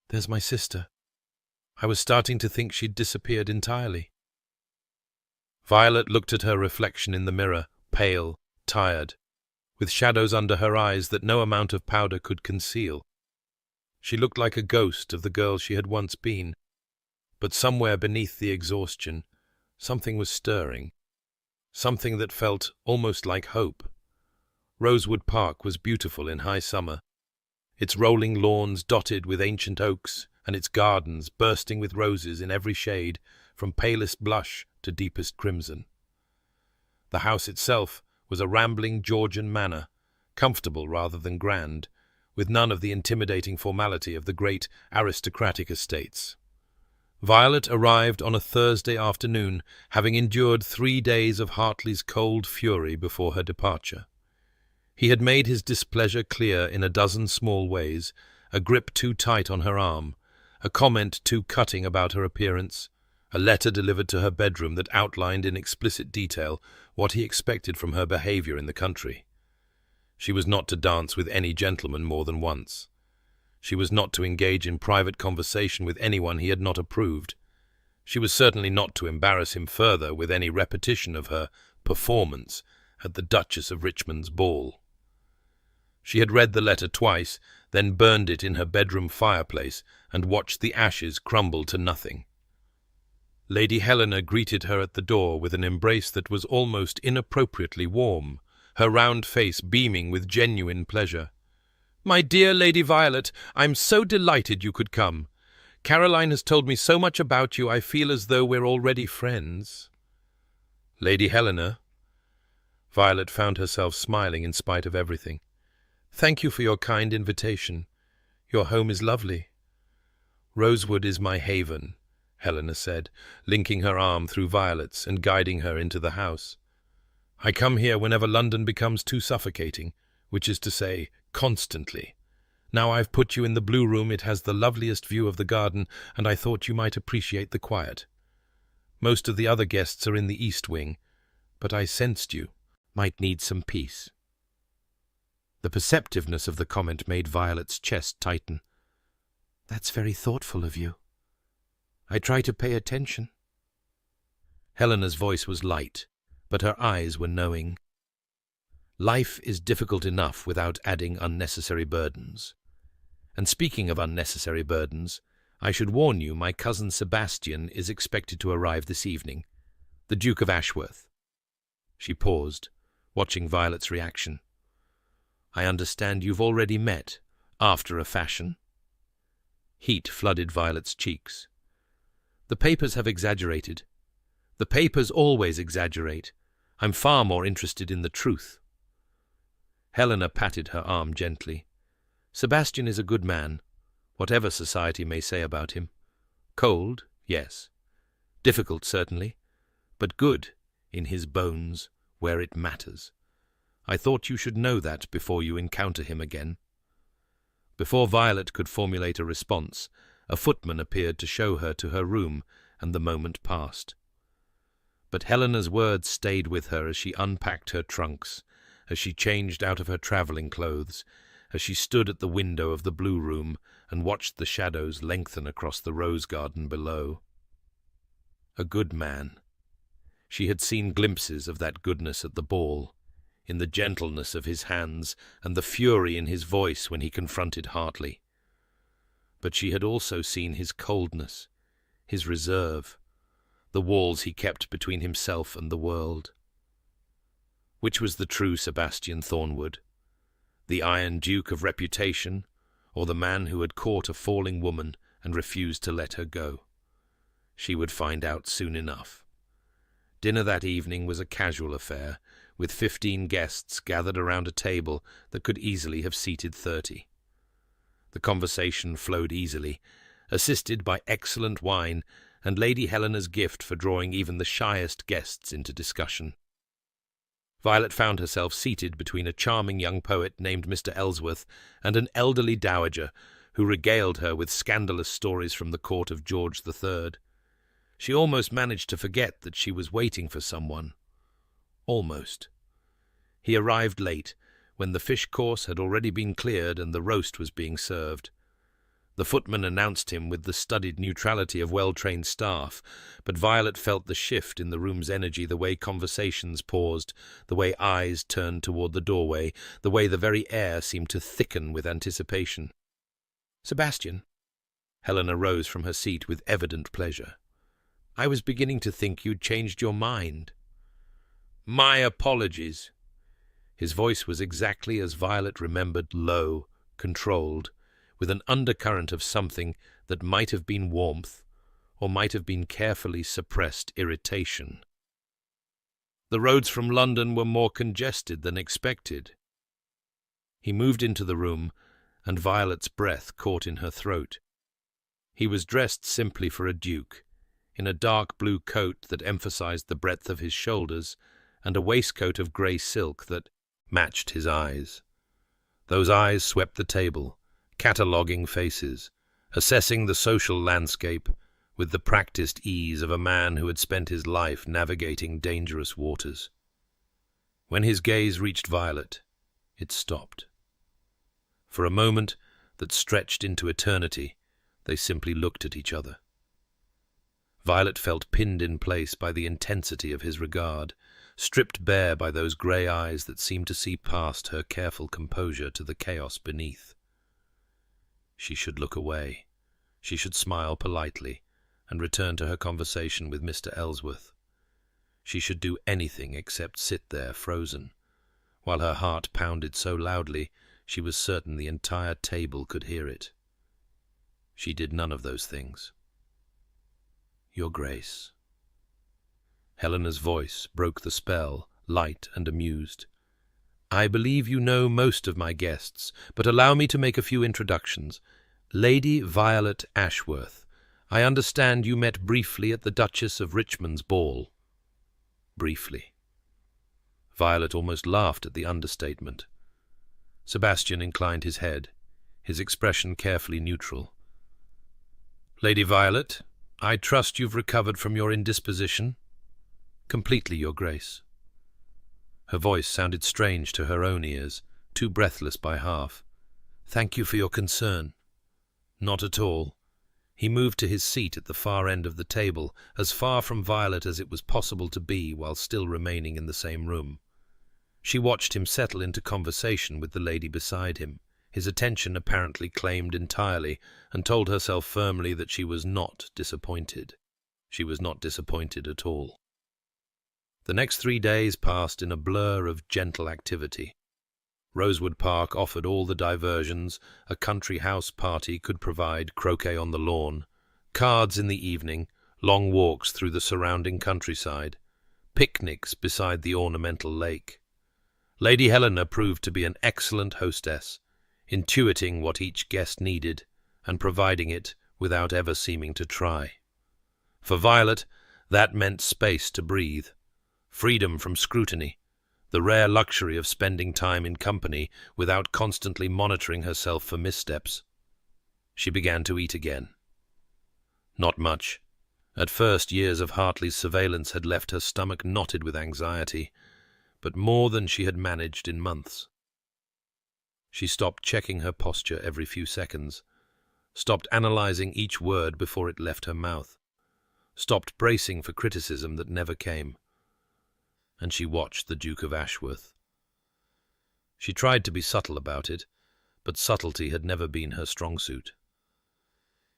"There's my sister. I was starting to think she'd disappeared entirely." Violet looked at her reflection in the mirror, pale, tired, with shadows under her eyes that no amount of powder could conceal. She looked like a ghost of the girl she had once been. But somewhere beneath the exhaustion, something was stirring, something that felt almost like hope. Rosewood Park was beautiful in high summer, its rolling lawns dotted with ancient oaks, and its gardens bursting with roses in every shade, from palest blush to deepest crimson. The house itself was a rambling Georgian manor, comfortable rather than grand, with none of the intimidating formality of the great aristocratic estates. Violet arrived on a Thursday afternoon, having endured 3 days of Hartley's cold fury before her departure. He had made his displeasure clear in a dozen small ways, a grip too tight on her arm, a comment too cutting about her appearance, a letter delivered to her bedroom that outlined in explicit detail what he expected from her behaviour in the country. She was not to dance with any gentleman more than once. She was not to engage in private conversation with anyone he had not approved. She was certainly not to embarrass him further with any repetition of her performance at the Duchess of Richmond's ball. She had read the letter twice, then burned it in her bedroom fireplace and watched the ashes crumble to nothing. Lady Helena greeted her at the door with an embrace that was almost inappropriately warm, her round face beaming with genuine pleasure. "My dear Lady Violet, I'm so delighted you could come. Caroline has told me so much about you, I feel as though we're already friends." "Lady Helena?" Violet found herself smiling in spite of everything. "Thank you for your kind invitation. Your home is lovely." "Rosewood is my haven," Helena said, linking her arm through Violet's and guiding her into the house. "I come here whenever London becomes too suffocating, which is to say, constantly. Now I've put you in the blue room, it has the loveliest view of the garden, and I thought you might appreciate the quiet. Most of the other guests are in the east wing, but I sensed you might need some peace." The perceptiveness of the comment made Violet's chest tighten. "That's very thoughtful of you. I try to pay attention." Helena's voice was light, but her eyes were knowing. Life is difficult enough without adding unnecessary burdens. And speaking of unnecessary burdens, I should warn you my cousin Sebastian is expected to arrive this evening, the Duke of Ashworth. She paused, watching Violet's reaction. "I understand you've already met, after a fashion?" Heat flooded Violet's cheeks. "The papers have exaggerated. The papers always exaggerate. I'm far more interested in the truth." Helena patted her arm gently. "Sebastian is a good man, whatever society may say about him. Cold, yes. Difficult, certainly, but good in his bones, where it matters. I thought you should know that before you encounter him again." Before Violet could formulate a response, a footman appeared to show her to her room, and the moment passed. But Helena's words stayed with her as she unpacked her trunks, as she changed out of her travelling clothes, as she stood at the window of the blue room and watched the shadows lengthen across the rose garden below. A good man. She had seen glimpses of that goodness at the ball, in the gentleness of his hands and the fury in his voice when he confronted Hartley. But she had also seen his coldness, his reserve, the walls he kept between himself and the world. Which was the true Sebastian Thornwood? The Iron Duke of reputation, or the man who had caught a falling woman and refused to let her go? She would find out soon enough. Dinner that evening was a casual affair, with 15 guests gathered around a table that could easily have seated 30. The conversation flowed easily, assisted by excellent wine and Lady Helena's gift for drawing even the shyest guests into discussion. Violet found herself seated between a charming young poet named Mr. Ellsworth and an elderly dowager who regaled her with scandalous stories from the court of George III. She almost managed to forget that she was waiting for someone. Almost. He arrived late, when the fish course had already been cleared and the roast was being served. The footman announced him with the studied neutrality of well-trained staff, but Violet felt the shift in the room's energy, the way conversations paused, the way eyes turned toward the doorway, the way the very air seemed to thicken with anticipation. "Sebastian." Helena rose from her seat with evident pleasure. "I was beginning to think you'd changed your mind." "My apologies." His voice was exactly as Violet remembered, low, controlled, with an undercurrent of something that might have been warmth, or might have been carefully suppressed irritation. The roads from London were more congested than expected. He moved into the room, and Violet's breath caught in her throat. He was dressed simply for a duke, in a dark blue coat that emphasized the breadth of his shoulders, and a waistcoat of grey silk that matched his eyes. Those eyes swept the table, cataloguing faces, assessing the social landscape with the practiced ease of a man who had spent his life navigating dangerous waters. When his gaze reached Violet, it stopped. For a moment that stretched into eternity, they simply looked at each other. Violet felt pinned in place by the intensity of his regard, stripped bare by those grey eyes that seemed to see past her careful composure to the chaos beneath. She should look away. She should smile politely, and return to her conversation with Mr. Ellsworth. She should do anything except sit there frozen, while her heart pounded so loudly she was certain the entire table could hear it. She did none of those things. "Your Grace." Helena's voice broke the spell, light and amused. "I believe you know most of my guests, but allow me to make a few introductions. Lady Violet Ashworth. I understand you met briefly at the Duchess of Richmond's ball." Briefly. Violet almost laughed at the understatement. Sebastian inclined his head, his expression carefully neutral. "Lady Violet, I trust you've recovered from your indisposition?" "Completely, Your Grace." Her voice sounded strange to her own ears, too breathless by half. "Thank you for your concern." "Not at all." He moved to his seat at the far end of the table, as far from Violet as it was possible to be while still remaining in the same room. She watched him settle into conversation with the lady beside him, his attention apparently claimed entirely, and told herself firmly that she was not disappointed. She was not disappointed at all. The next 3 days passed in a blur of gentle activity. Rosewood Park offered all the diversions a country house party could provide: croquet on the lawn, cards in the evening, long walks through the surrounding countryside, picnics beside the ornamental lake. Lady Helena proved to be an excellent hostess, intuiting what each guest needed and providing it without ever seeming to try. For Violet, that meant space to breathe, freedom from scrutiny, the rare luxury of spending time in company without constantly monitoring herself for missteps. She began to eat again. Not much. At first, years of Hartley's surveillance had left her stomach knotted with anxiety, but more than she had managed in months. She stopped checking her posture every few seconds, stopped analyzing each word before it left her mouth, stopped bracing for criticism that never came. And she watched the Duke of Ashworth. She tried to be subtle about it, but subtlety had never been her strong suit.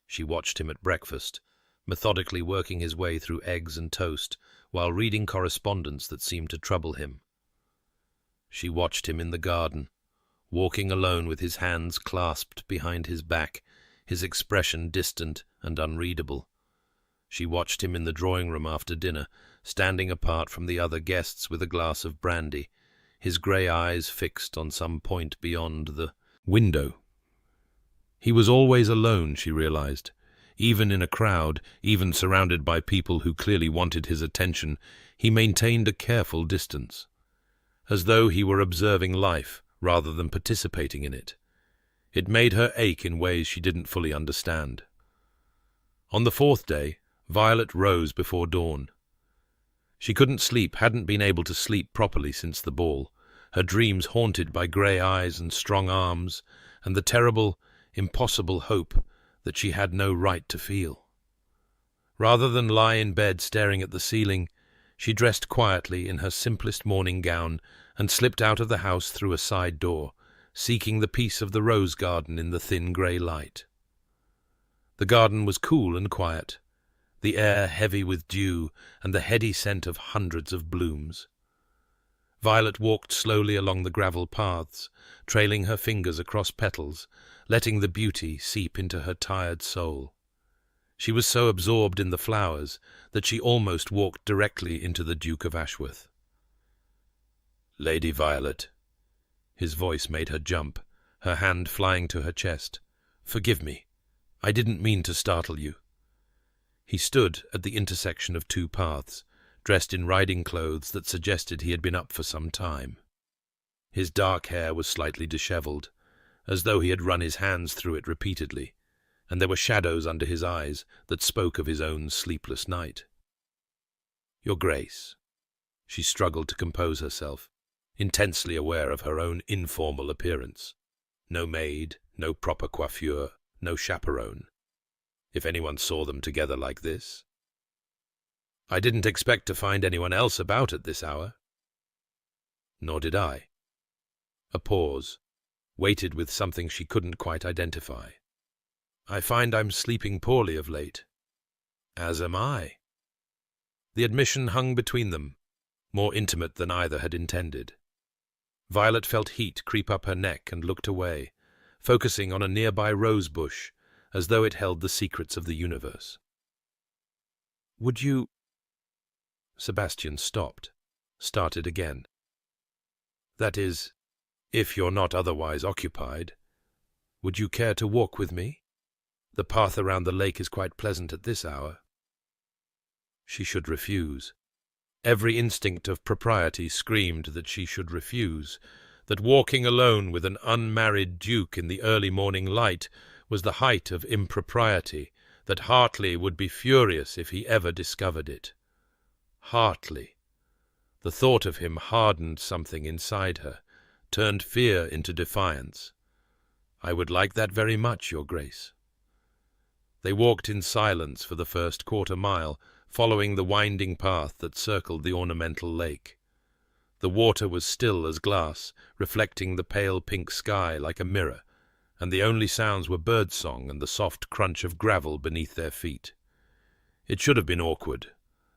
She watched him at breakfast, methodically working his way through eggs and toast, while reading correspondence that seemed to trouble him. She watched him in the garden, walking alone with his hands clasped behind his back, his expression distant and unreadable. She watched him in the drawing-room after dinner, standing apart from the other guests with a glass of brandy, his grey eyes fixed on some point beyond the window. He was always alone, she realized. Even in a crowd, even surrounded by people who clearly wanted his attention, he maintained a careful distance, as though he were observing life rather than participating in it. It made her ache in ways she didn't fully understand. On the 4th day, Violet rose before dawn. She couldn't sleep, hadn't been able to sleep properly since the ball, her dreams haunted by grey eyes and strong arms, and the terrible, impossible hope that she had no right to feel. Rather than lie in bed staring at the ceiling, she dressed quietly in her simplest morning gown and slipped out of the house through a side door, seeking the peace of the rose garden in the thin grey light. The garden was cool and quiet, the air heavy with dew and the heady scent of hundreds of blooms. Violet walked slowly along the gravel paths, trailing her fingers across petals, letting the beauty seep into her tired soul. She was so absorbed in the flowers that she almost walked directly into the Duke of Ashworth. "Lady Violet." His voice made her jump, her hand flying to her chest. "Forgive me. I didn't mean to startle you." He stood at the intersection of 2 paths, dressed in riding clothes that suggested he had been up for some time. His dark hair was slightly dishevelled, as though he had run his hands through it repeatedly, and there were shadows under his eyes that spoke of his own sleepless night. "Your Grace." She struggled to compose herself, intensely aware of her own informal appearance. No maid, no proper coiffure, no chaperone. If anyone saw them together like this. "I didn't expect to find anyone else about at this hour." "Nor did I." A pause, weighted with something she couldn't quite identify. "I find I'm sleeping poorly of late." As am I. The admission hung between them, more intimate than either had intended. Violet felt heat creep up her neck and looked away, focusing on a nearby rose bush, as though it held the secrets of the universe. "Would you—" Sebastian stopped, started again. "That is, if you're not otherwise occupied, would you care to walk with me? The path around the lake is quite pleasant at this hour." She should refuse. Every instinct of propriety screamed that she should refuse, that walking alone with an unmarried duke in the early morning light was the height of impropriety, that Hartley would be furious if he ever discovered it. Hartley! The thought of him hardened something inside her, turned fear into defiance. "I would like that very much, Your Grace." They walked in silence for the first quarter-mile, following the winding path that circled the ornamental lake. The water was still as glass, reflecting the pale pink sky like a mirror, and the only sounds were birdsong and the soft crunch of gravel beneath their feet. It should have been awkward.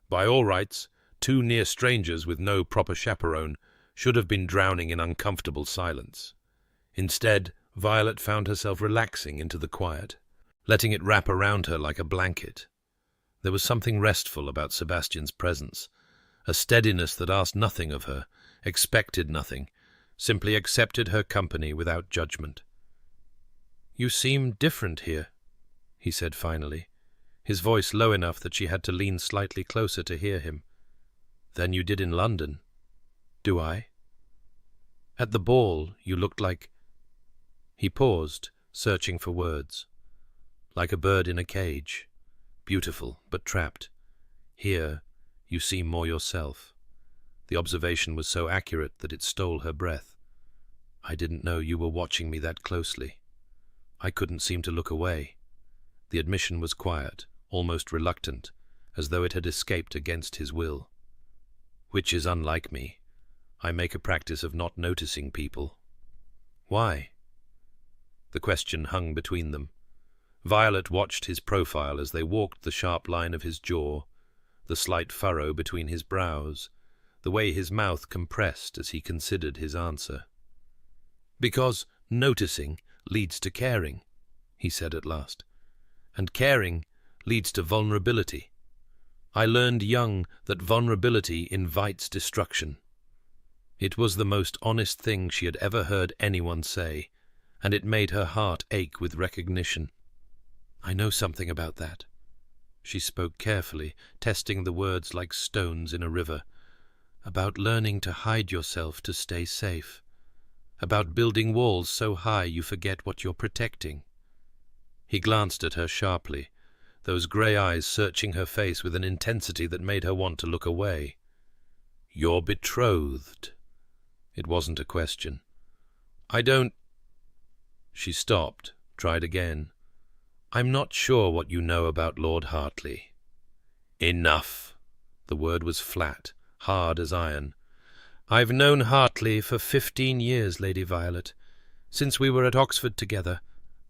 By all rights, two near strangers with no proper chaperone should have been drowning in uncomfortable silence. Instead, Violet found herself relaxing into the quiet, letting it wrap around her like a blanket. There was something restful about Sebastian's presence, a steadiness that asked nothing of her, expected nothing, simply accepted her company without judgment. "You seem different here," he said finally, his voice low enough that she had to lean slightly closer to hear him. "Than you did in London." "Do I?" "At the ball you looked like—" He paused, searching for words. "Like a bird in a cage. Beautiful, but trapped. Here, you seem more yourself." The observation was so accurate that it stole her breath. "I didn't know you were watching me that closely. I couldn't seem to look away." The admission was quiet, almost reluctant, as though it had escaped against his will. "Which is unlike me. I make a practice of not noticing people." "Why?" The question hung between them. Violet watched his profile as they walked, the sharp line of his jaw, the slight furrow between his brows, the way his mouth compressed as he considered his answer. "Because noticing leads to caring," he said at last, "and caring leads to vulnerability. I learned young that vulnerability invites destruction." It was the most honest thing she had ever heard anyone say, and it made her heart ache with recognition. "I know something about that." She spoke carefully, testing the words like stones in a river. "About learning to hide yourself to stay safe. About building walls so high you forget what you're protecting." He glanced at her sharply, those grey eyes searching her face with an intensity that made her want to look away. "You're betrothed." It wasn't a question. "I don't—" She stopped, tried again. "I'm not sure what you know about Lord Hartley." "Enough." The word was flat, hard as iron. "I've known Hartley for 15 years, Lady Violet. Since we were at Oxford together,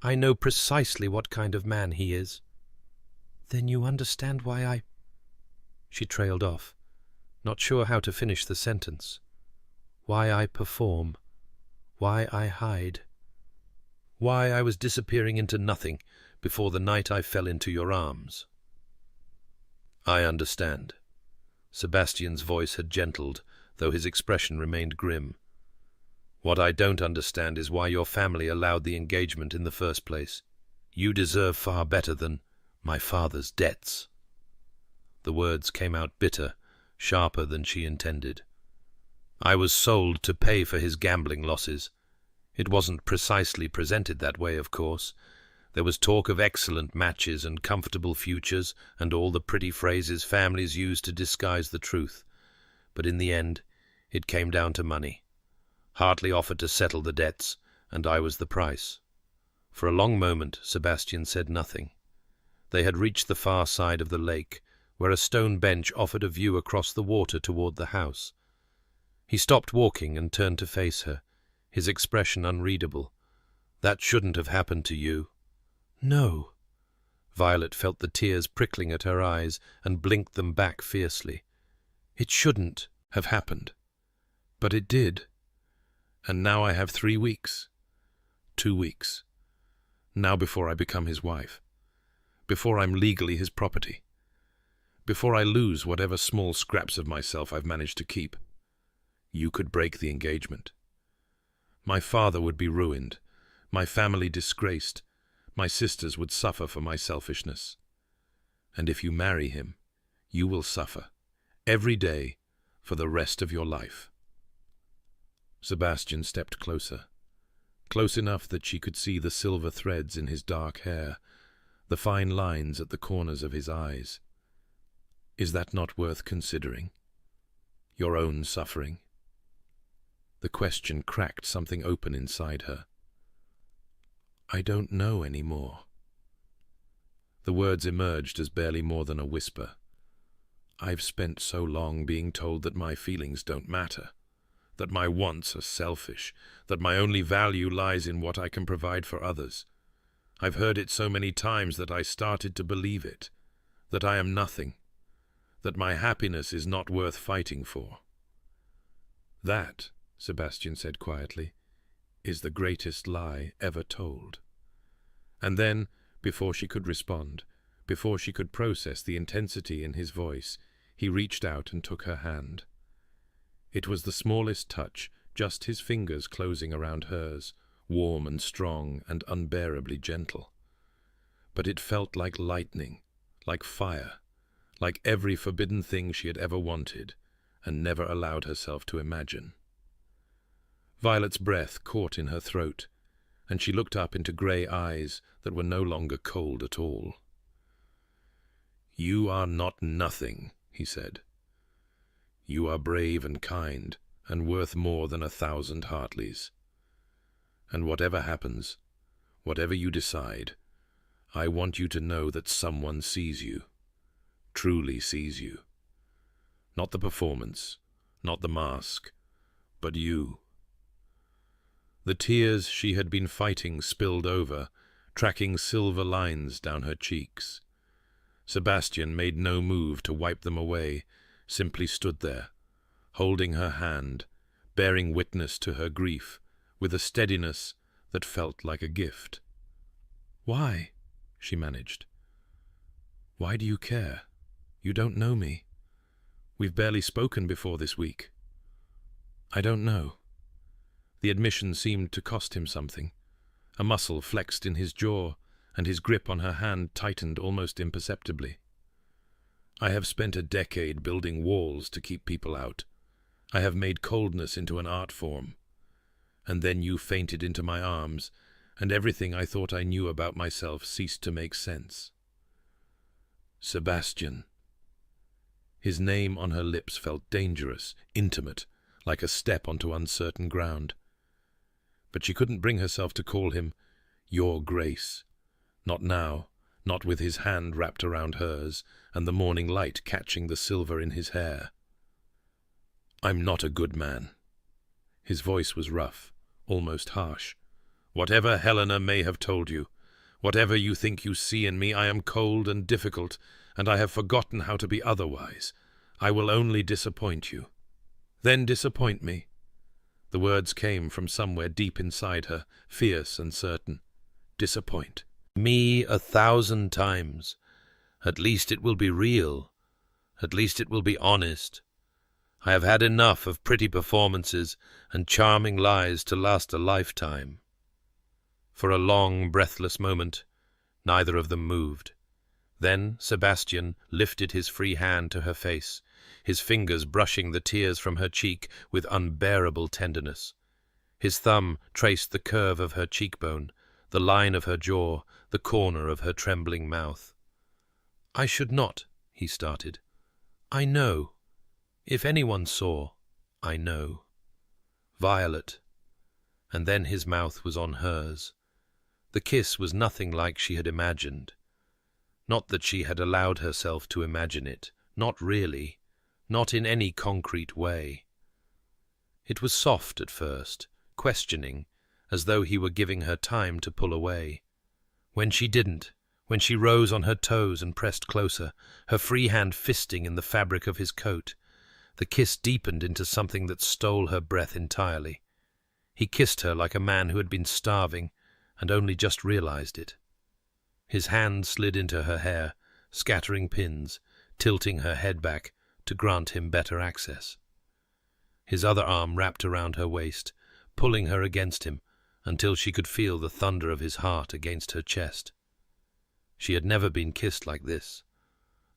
I know precisely what kind of man he is." "Then you understand why I—" She trailed off, not sure how to finish the sentence. "Why I perform. Why I hide. Why I was disappearing into nothing before the night I fell into your arms." "I understand." Sebastian's voice had gentled, though his expression remained grim. "What I don't understand is why your family allowed the engagement in the first place. You deserve far better than my father's debts." The words came out bitter, sharper than she intended. "I was sold to pay for his gambling losses. It wasn't precisely presented that way, of course. There was talk of excellent matches and comfortable futures and all the pretty phrases families use to disguise the truth. But in the end, it came down to money. Hartley offered to settle the debts, and I was the price." For a long moment Sebastian said nothing. They had reached the far side of the lake, where a stone bench offered a view across the water toward the house. He stopped walking and turned to face her, his expression unreadable. "That shouldn't have happened to you." "No." Violet felt the tears prickling at her eyes and blinked them back fiercely. It shouldn't have happened. But it did. And now I have 3 weeks. 2 weeks. Now before I become his wife. Before I'm legally his property. Before I lose whatever small scraps of myself I've managed to keep. You could break the engagement. My father would be ruined, my family disgraced, my sisters would suffer for my selfishness. And if you marry him, you will suffer, every day, for the rest of your life. Sebastian stepped closer, close enough that she could see the silver threads in his dark hair, the fine lines at the corners of his eyes. Is that not worth considering? Your own suffering? The question cracked something open inside her. I don't know any more. The words emerged as barely more than a whisper. I've spent so long being told that my feelings don't matter, that my wants are selfish, that my only value lies in what I can provide for others. I've heard it so many times that I started to believe it, that I am nothing, that my happiness is not worth fighting for. That, Sebastian said quietly, is the greatest lie ever told. And then, before she could respond, before she could process the intensity in his voice, he reached out and took her hand. It was the smallest touch, just his fingers closing around hers, warm and strong and unbearably gentle. But it felt like lightning, like fire, like every forbidden thing she had ever wanted and never allowed herself to imagine. Violet's breath caught in her throat, and she looked up into grey eyes that were no longer cold at all. You are not nothing, he said. You are brave and kind, and worth more than 1,000 Hartleys. And whatever happens, whatever you decide, I want you to know that someone sees you, truly sees you. Not the performance, not the mask, but you. The tears she had been fighting spilled over, tracking silver lines down her cheeks. Sebastian made no move to wipe them away, simply stood there, holding her hand, bearing witness to her grief, with a steadiness that felt like a gift. Why? She managed. Why do you care? You don't know me. We've barely spoken before this week. I don't know. The admission seemed to cost him something. A muscle flexed in his jaw, and his grip on her hand tightened almost imperceptibly. I have spent a decade building walls to keep people out. I have made coldness into an art form. And then you fainted into my arms, and everything I thought I knew about myself ceased to make sense. Sebastian. His name on her lips felt dangerous, intimate, like a step onto uncertain ground. But she couldn't bring herself to call him Your Grace. Not now, not with his hand wrapped around hers, and the morning light catching the silver in his hair. I'm not a good man. His voice was rough, almost harsh. Whatever Helena may have told you, whatever you think you see in me, I am cold and difficult, and I have forgotten how to be otherwise. I will only disappoint you. Then disappoint me. The words came from somewhere deep inside her, fierce and certain. Disappoint me 1,000 times. At least it will be real. At least it will be honest. I have had enough of pretty performances and charming lies to last a lifetime. For a long, breathless moment, neither of them moved. Then Sebastian lifted his free hand to her face, his fingers brushing the tears from her cheek with unbearable tenderness. His thumb traced the curve of her cheekbone, the line of her jaw, the corner of her trembling mouth. I should not, he started. I know. If anyone saw, I know. Violet. And then his mouth was on hers. The kiss was nothing like she had imagined. Not that she had allowed herself to imagine it, not really, not in any concrete way. It was soft at first, questioning, as though he were giving her time to pull away. When she didn't, When she rose on her toes and pressed closer, her free hand fisting in the fabric of his coat, the kiss deepened into something that stole her breath entirely. He kissed her like a man who had been starving and only just realized it. His hand slid into her hair, scattering pins, tilting her head back to grant him better access. His other arm wrapped around her waist, pulling her against him until she could feel the thunder of his heart against her chest. She had never been kissed like this.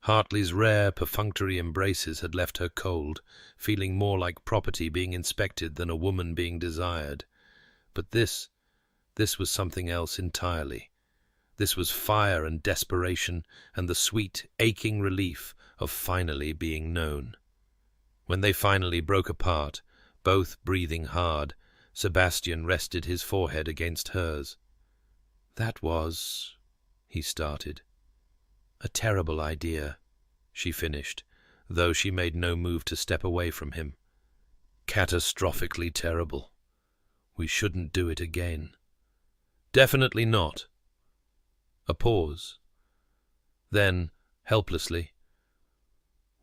Hartley's rare, perfunctory embraces had left her cold, feeling more like property being inspected than a woman being desired. But this was something else entirely. This was fire and desperation and the sweet, aching relief of finally being known. When they finally broke apart, both breathing hard, Sebastian rested his forehead against hers. "That was," he started. "A terrible idea," she finished, though she made no move to step away from him. "Catastrophically terrible. We shouldn't do it again." "Definitely not." A pause. Then, helplessly,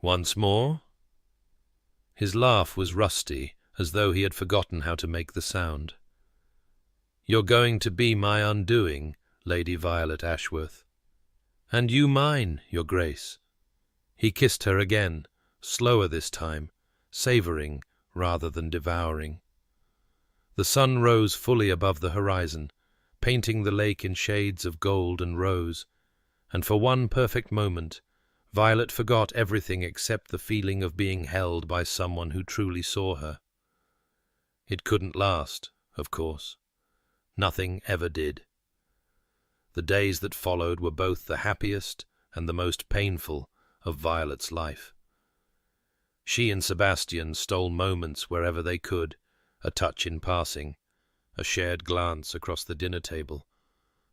"Once more?" His laugh was rusty, as though he had forgotten how to make the sound. "You're going to be my undoing, Lady Violet Ashworth." "And you mine, Your Grace." He kissed her again, slower this time, savouring rather than devouring. The sun rose fully above the horizon, painting the lake in shades of gold and rose, and for one perfect moment Violet forgot everything except the feeling of being held by someone who truly saw her. It couldn't last, of course. Nothing ever did. The days that followed were both the happiest and the most painful of Violet's life. She and Sebastian stole moments wherever they could, a touch in passing, a shared glance across the dinner table,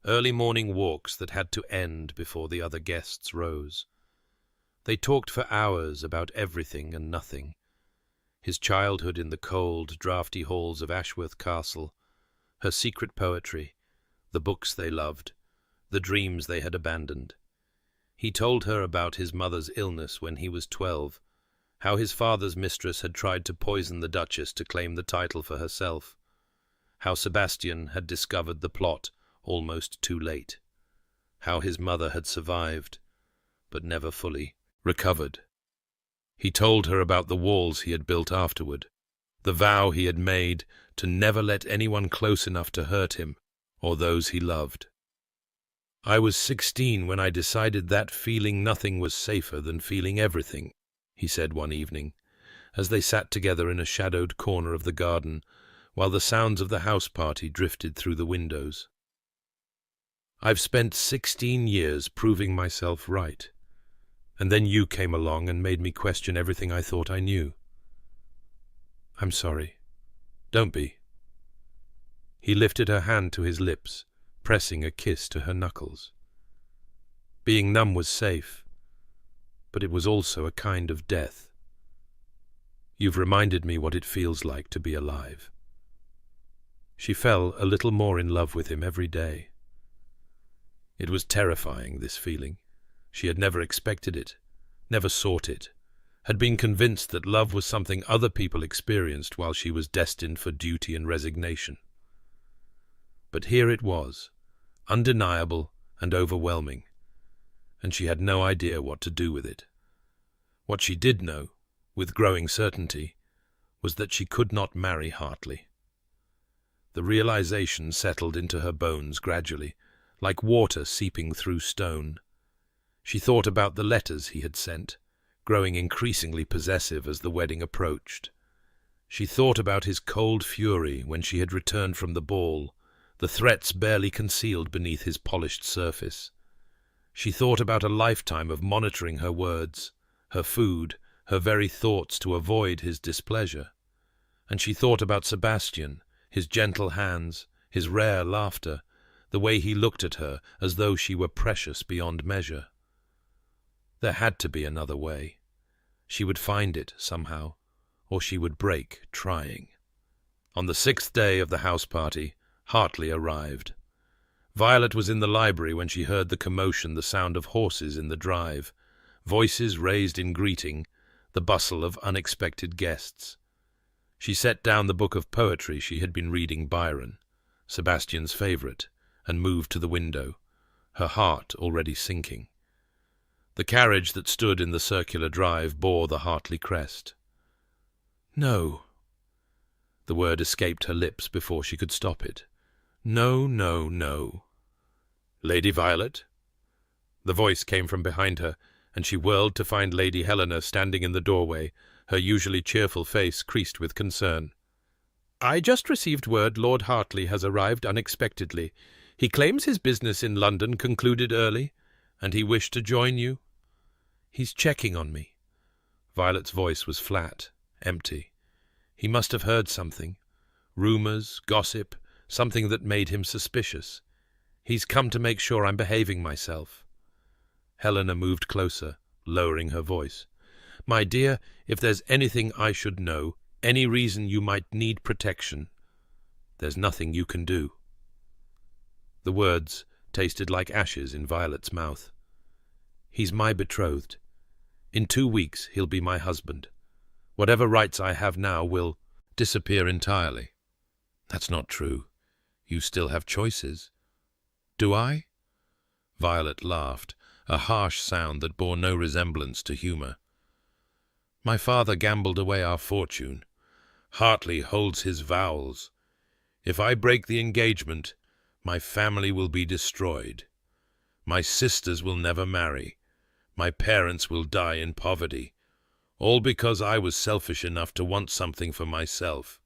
early morning walks that had to end before the other guests rose. They talked for hours about everything and nothing. His childhood in the cold, draughty halls of Ashworth Castle, her secret poetry, the books they loved, the dreams they had abandoned. He told her about his mother's illness when he was 12, how his father's mistress had tried to poison the Duchess to claim the title for herself, how Sebastian had discovered the plot almost too late, how his mother had survived, but never fully recovered. He told her about the walls he had built afterward, the vow he had made to never let anyone close enough to hurt him or those he loved. "I was 16 when I decided that feeling nothing was safer than feeling everything," he said one evening, as they sat together in a shadowed corner of the garden, while the sounds of the house party drifted through the windows. "I've spent 16 years proving myself right, and then you came along and made me question everything I thought I knew. I'm sorry. Don't be." He lifted her hand to his lips, pressing a kiss to her knuckles. Being numb was safe, but it was also a kind of death. "You've reminded me what it feels like to be alive." She fell a little more in love with him every day. It was terrifying, this feeling. She had never expected it, never sought it, had been convinced that love was something other people experienced while she was destined for duty and resignation. But here it was, undeniable and overwhelming, and she had no idea what to do with it. What she did know, with growing certainty, was that she could not marry Hartley. The realization settled into her bones gradually, like water seeping through stone. She thought about the letters he had sent, growing increasingly possessive as the wedding approached. She thought about his cold fury when she had returned from the ball, the threats barely concealed beneath his polished surface. She thought about a lifetime of monitoring her words, her food, her very thoughts to avoid his displeasure. And she thought about Sebastian, his gentle hands, his rare laughter, the way he looked at her as though she were precious beyond measure. There had to be another way. She would find it somehow, or she would break trying. On the 6th day of the house party, Hartley arrived. Violet was in the library when she heard the commotion, the sound of horses in the drive, voices raised in greeting, the bustle of unexpected guests. She set down the book of poetry she had been reading, Byron, Sebastian's favourite, and moved to the window, her heart already sinking. The carriage that stood in the circular drive bore the Hartley crest. "No." The word escaped her lips before she could stop it. "No, no, no." "Lady Violet?" The voice came from behind her, and she whirled to find Lady Helena standing in the doorway, her usually cheerful face creased with concern. "I just received word Lord Hartley has arrived unexpectedly. He claims his business in London concluded early, and he wished to join you. He's checking on me." Violet's voice was flat, empty. He must have heard something. Rumours, gossip, something that made him suspicious. "He's come to make sure I'm behaving myself." Helena moved closer, lowering her voice. "My dear, if there's anything I should know, any reason you might need protection, there's nothing you can do." The words tasted like ashes in Violet's mouth. "He's my betrothed. In 2 weeks he'll be my husband. Whatever rights I have now will disappear entirely." "That's not true. You still have choices." "Do I?" Violet laughed, a harsh sound that bore no resemblance to humour. "My father gambled away our fortune. Hartley holds his vows. If I break the engagement, my family will be destroyed. My sisters will never marry. My parents will die in poverty, all because I was selfish enough to want something for myself.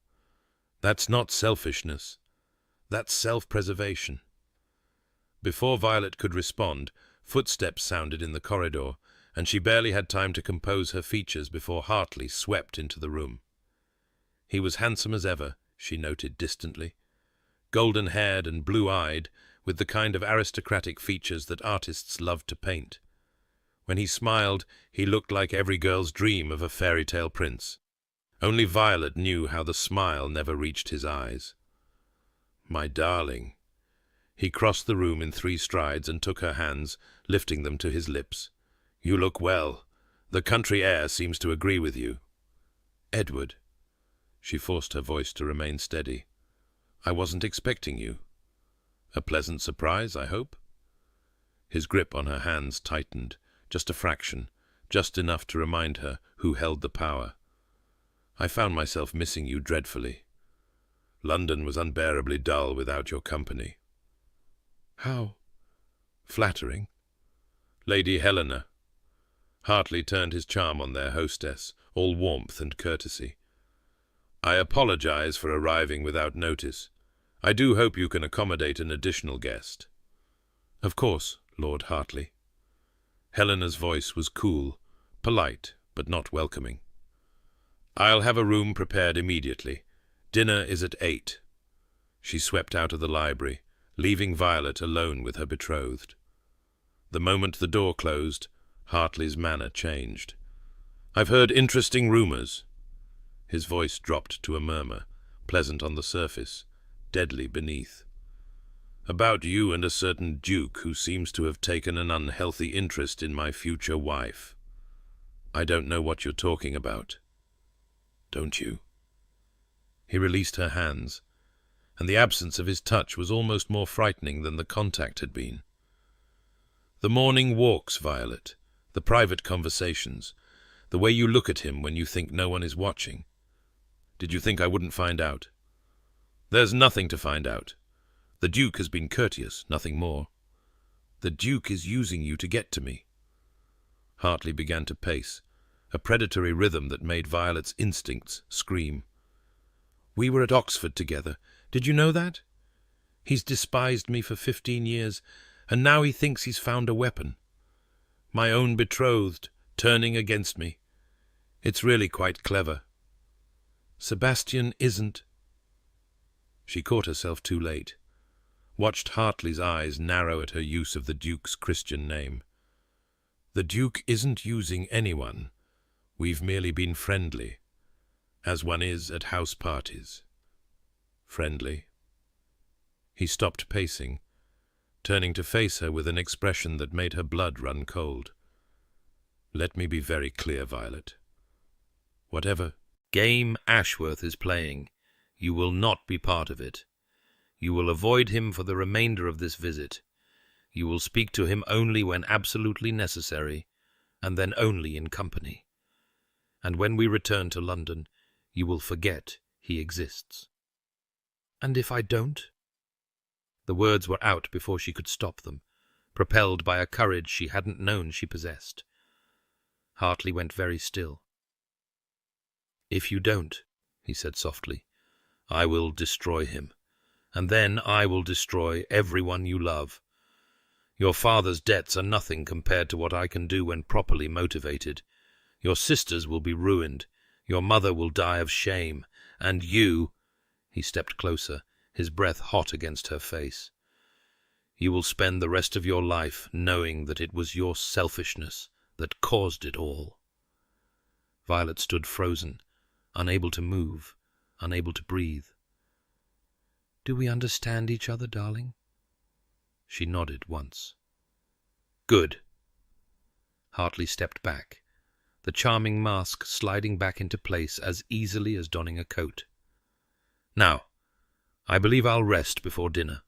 That's not selfishness. That's self-preservation." Before Violet could respond, footsteps sounded in the corridor, and she barely had time to compose her features before Hartley swept into the room. He was handsome as ever, she noted distantly, golden-haired and blue-eyed, with the kind of aristocratic features that artists love to paint. When he smiled, he looked like every girl's dream of a fairy-tale prince. Only Violet knew how the smile never reached his eyes. "My darling." He crossed the room in 3 strides and took her hands, lifting them to his lips. "You look well. The country air seems to agree with you." "Edward." She forced her voice to remain steady. "I wasn't expecting you. A pleasant surprise, I hope?" His grip on her hands tightened, just a fraction, just enough to remind her who held the power. "I found myself missing you dreadfully. London was unbearably dull without your company." "How?" "Flattering. Lady Helena." Hartley turned his charm on their hostess, all warmth and courtesy. "I apologize for arriving without notice. I do hope you can accommodate an additional guest." "Of course, Lord Hartley." Helena's voice was cool, polite, but not welcoming. "I'll have a room prepared immediately. Dinner is at 8. She swept out of the library, leaving Violet alone with her betrothed. The moment the door closed, Hartley's manner changed. "I've heard interesting rumours." His voice dropped to a murmur, pleasant on the surface, deadly beneath. "About you and a certain duke who seems to have taken an unhealthy interest in my future wife." "I don't know what you're talking about." "Don't you?" He released her hands, and the absence of his touch was almost more frightening than the contact had been. "The morning walks, Violet, the private conversations, the way you look at him when you think no one is watching. Did you think I wouldn't find out?" "There's nothing to find out. The Duke has been courteous, nothing more." "The Duke is using you to get to me." Hartley began to pace, a predatory rhythm that made Violet's instincts scream. "We were at Oxford together. Did you know that? He's despised me for 15 years, and now he thinks he's found a weapon. My own betrothed, turning against me. It's really quite clever." "Sebastian isn't—" She caught herself too late, watched Hartley's eyes narrow at her use of the Duke's Christian name. "The Duke isn't using anyone. We've merely been friendly, as one is at house parties." "Friendly?" He stopped pacing, turning to face her with an expression that made her blood run cold. "Let me be very clear, Violet. Whatever game Ashworth is playing, you will not be part of it. You will avoid him for the remainder of this visit. You will speak to him only when absolutely necessary, and then only in company. And when we return to London, you will forget he exists." "And if I don't?" The words were out before she could stop them, propelled by a courage she hadn't known she possessed. Hartley went very still. "If you don't," he said softly, "I will destroy him, and then I will destroy everyone you love. Your father's debts are nothing compared to what I can do when properly motivated. Your sisters will be ruined, your mother will die of shame, and you—" he stepped closer, his breath hot against her face. "You will spend the rest of your life knowing that it was your selfishness that caused it all." Violet stood frozen, unable to move, unable to breathe. "Do we understand each other, darling?" She nodded once. "Good." Hartley stepped back, the charming mask sliding back into place as easily as donning a coat. "Now, I believe I'll rest before dinner.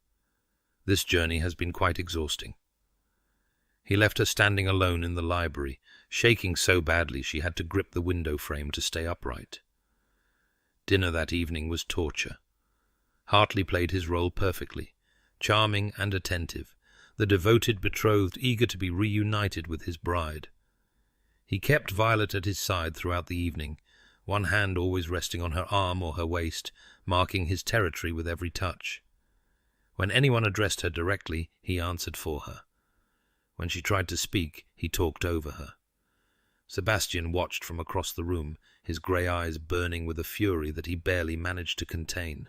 This journey has been quite exhausting." He left her standing alone in the library, shaking so badly she had to grip the window frame to stay upright. Dinner that evening was torture. Hartley played his role perfectly, charming and attentive, the devoted betrothed eager to be reunited with his bride. He kept Violet at his side throughout the evening, one hand always resting on her arm or her waist, marking his territory with every touch. When anyone addressed her directly, he answered for her. When she tried to speak, he talked over her. Sebastian watched from across the room, his grey eyes burning with a fury that he barely managed to contain.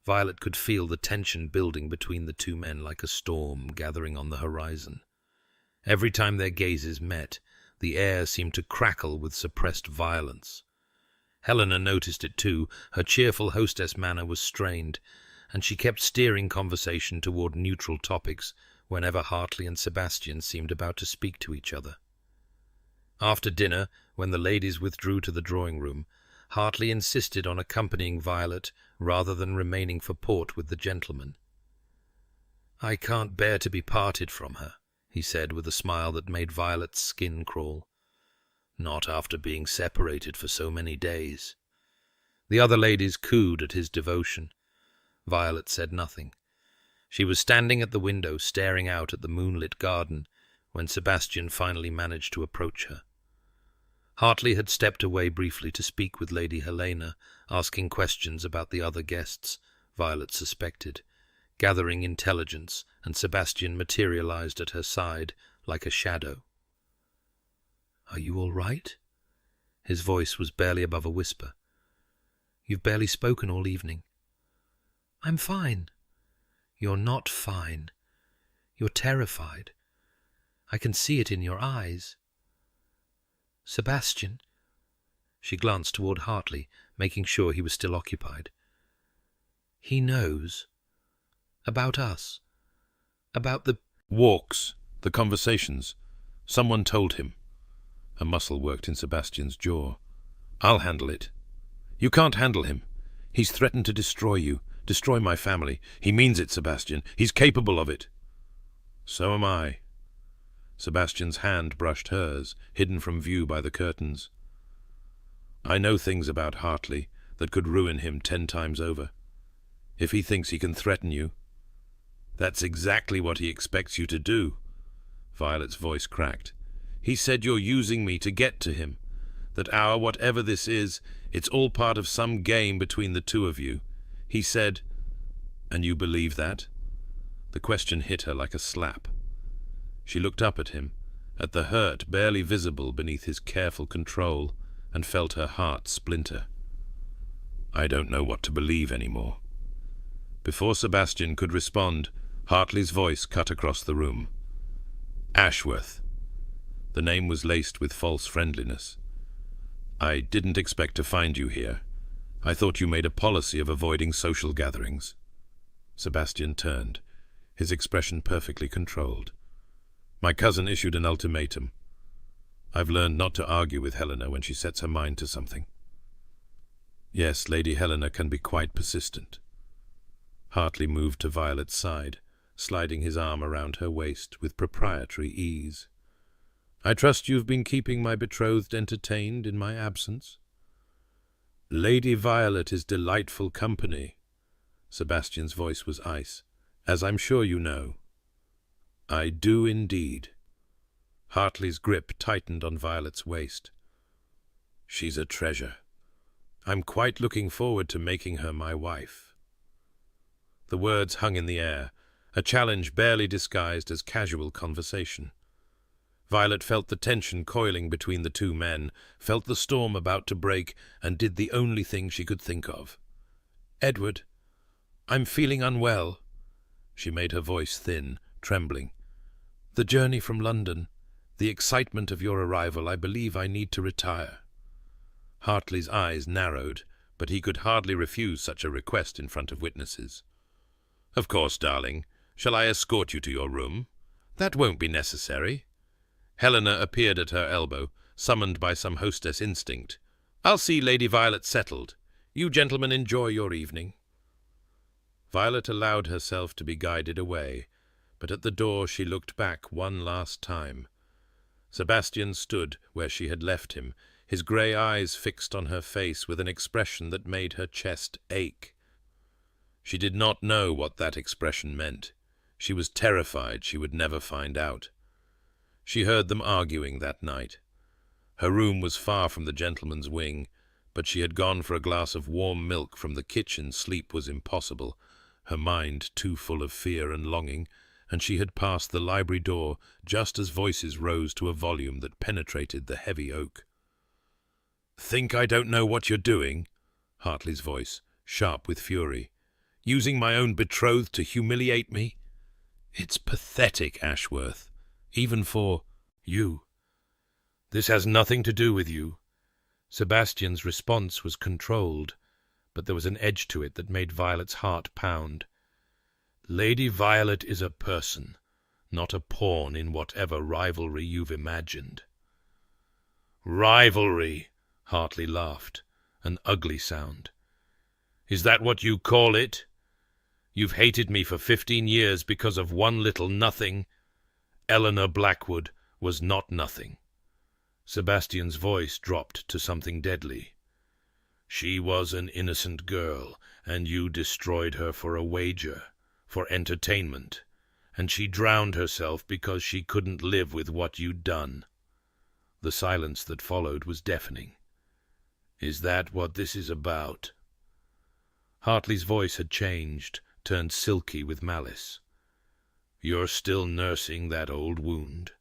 Violet could feel the tension building between the two men like a storm gathering on the horizon. Every time their gazes met, the air seemed to crackle with suppressed violence. Helena noticed it too. Her cheerful hostess manner was strained, and she kept steering conversation toward neutral topics whenever Hartley and Sebastian seemed about to speak to each other. After dinner, when the ladies withdrew to the drawing-room, Hartley insisted on accompanying Violet rather than remaining for port with the gentlemen. "I can't bear to be parted from her," he said with a smile that made Violet's skin crawl. "Not after being separated for so many days." The other ladies cooed at his devotion. Violet said nothing. She was standing at the window, staring out at the moonlit garden, when Sebastian finally managed to approach her. Hartley had stepped away briefly to speak with Lady Helena, asking questions about the other guests, Violet suspected, gathering intelligence, and Sebastian materialized at her side like a shadow. "Are you all right?" His voice was barely above a whisper. "You've barely spoken all evening." "I'm fine." "You're not fine. You're terrified. I can see it in your eyes." "Sebastian." She glanced toward Hartley, making sure he was still occupied. "He knows. About us. About the walks, the conversations. Someone told him." A muscle worked in Sebastian's jaw. "I'll handle it." "You can't handle him. He's threatened to destroy you, destroy my family. He means it, Sebastian. He's capable of it." "So am I." Sebastian's hand brushed hers, hidden from view by the curtains. "I know things about Hartley that could ruin him 10 times over. If he thinks he can threaten you—" "That's exactly what he expects you to do." Violet's voice cracked. "He said you're using me to get to him, that our whatever this is, it's all part of some game between the two of you. He said—" "And you believe that?" The question hit her like a slap. She looked up at him, at the hurt barely visible beneath his careful control, and felt her heart splinter. "I don't know what to believe anymore." Before Sebastian could respond, Hartley's voice cut across the room. "Ashworth." The name was laced with false friendliness. "I didn't expect to find you here. I thought you made a policy of avoiding social gatherings." Sebastian turned. his expression perfectly controlled. My cousin issued an ultimatum. I've learned not to argue with Helena when she sets her mind to something. Yes, Lady Helena can be quite persistent. Hartley moved to Violet's side, sliding his arm around her waist with proprietary ease. I trust you've been keeping my betrothed entertained in my absence? Lady Violet is delightful company. Sebastian's voice was ice, as I'm sure you know. I do indeed. Hartley's grip tightened on Violet's waist. She's a treasure. I'm quite looking forward to making her my wife. The words hung in the air, a challenge barely disguised as casual conversation. Violet felt the tension coiling between the two men, felt the storm about to break, and did the only thing she could think of. Edward, I'm feeling unwell. She made her voice thin, trembling. The journey from London, the excitement of your arrival, I believe I need to retire. Hartley's eyes narrowed, but he could hardly refuse such a request in front of witnesses. Of course, darling. Shall I escort you to your room? That won't be necessary. Helena appeared at her elbow, summoned by some hostess instinct. I'll see Lady Violet settled. You gentlemen enjoy your evening. Violet allowed herself to be guided away, but at the door she looked back one last time. Sebastian stood where she had left him, his grey eyes fixed on her face with an expression that made her chest ache. She did not know what that expression meant. She was terrified she would never find out. She heard them arguing that night. Her room was far from the gentleman's wing, but she had gone for a glass of warm milk from the kitchen. Sleep was impossible, her mind too full of fear and longing, and she had passed the library door just as voices rose to a volume that penetrated the heavy oak. Think I don't know what you're doing? Hartley's voice, sharp with fury. Using my own betrothed to humiliate me? It's pathetic, Ashworth. Even for you. This has nothing to do with you. Sebastian's response was controlled, but there was an edge to it that made Violet's heart pound. Lady Violet is a person, not a pawn in whatever rivalry you've imagined. Rivalry, Hartley laughed, an ugly sound. Is that what you call it? You've hated me for 15 years because of one little nothing. Eleanor Blackwood was not nothing. Sebastian's voice dropped to something deadly. She was an innocent girl, and you destroyed her for a wager, for entertainment, and she drowned herself because she couldn't live with what you'd done. The silence that followed was deafening. Is that what this is about? Hartley's voice had changed, turned silky with malice. You're still nursing that old wound.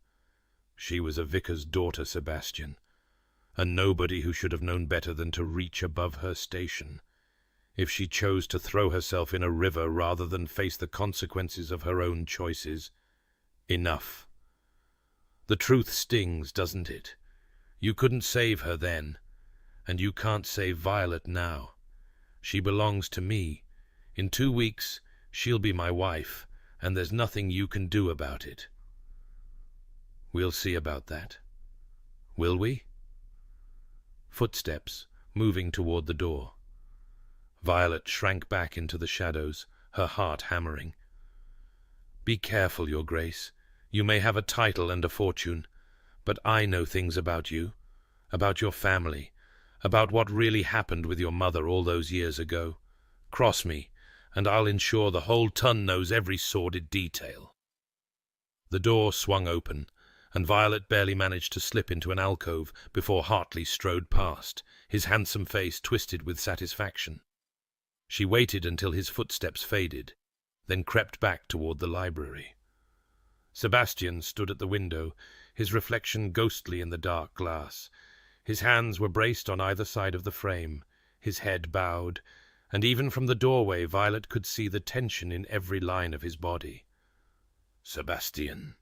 She was a vicar's daughter, Sebastian, a nobody who should have known better than to reach above her station. If she chose to throw herself in a river rather than face the consequences of her own choices, enough. The truth stings, doesn't it? You couldn't save her then, and you can't save Violet now. She belongs to me. In 2 weeks, she'll be my wife, and there's nothing you can do about it. We'll see about that. Will we? Footsteps, moving toward the door. Violet shrank back into the shadows, her heart hammering. Be careful, Your Grace. You may have a title and a fortune, but I know things about you, about your family, about what really happened with your mother all those years ago. Cross me, and I'll ensure the whole ton knows every sordid detail. The door swung open, and Violet barely managed to slip into an alcove before Hartley strode past, his handsome face twisted with satisfaction. She waited until his footsteps faded, then crept back toward the library. Sebastian stood at the window, his reflection ghostly in the dark glass. His hands were braced on either side of the frame, his head bowed, and even from the doorway Violet could see the tension in every line of his body. Sebastian.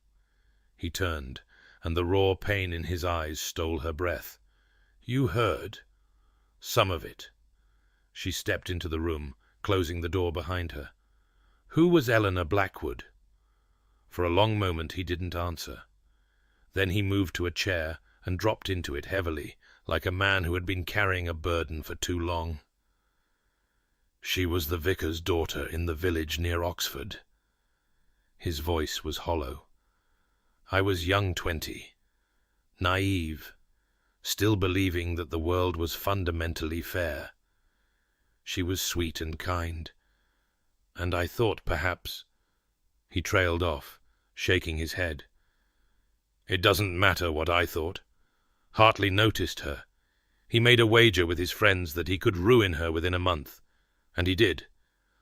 He turned, and the raw pain in his eyes stole her breath. You heard? Some of it. She stepped into the room, closing the door behind her. Who was Eleanor Blackwood? For a long moment he didn't answer. Then he moved to a chair and dropped into it heavily, like a man who had been carrying a burden for too long. She was the vicar's daughter in the village near Oxford. His voice was hollow. I was young 20, naive, still believing that the world was fundamentally fair. She was sweet and kind, and I thought perhaps... He trailed off, shaking his head. It doesn't matter what I thought. Hartley noticed her. He made a wager with his friends that he could ruin her within a month. And he did.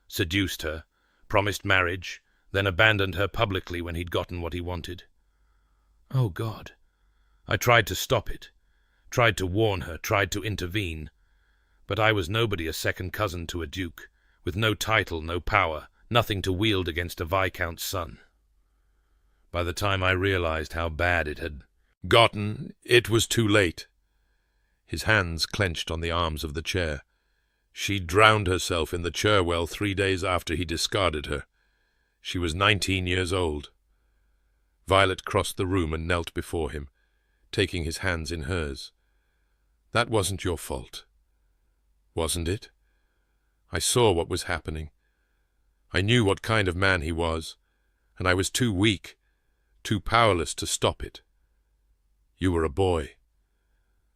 Seduced her, promised marriage, then abandoned her publicly when he'd gotten what he wanted. Oh, God. I tried to stop it. Tried to warn her, tried to intervene. But I was nobody, a second cousin to a duke, with no title, no power, nothing to wield against a viscount's son. By the time I realized how bad it had gotten, it was too late. His hands clenched on the arms of the chair. She drowned herself in the Cherwell 3 days after he discarded her. She was 19 years old. Violet crossed the room and knelt before him, taking his hands in hers. That wasn't your fault. Wasn't it? I saw what was happening. I knew what kind of man he was, and I was too weak, too powerless to stop it. You were a boy.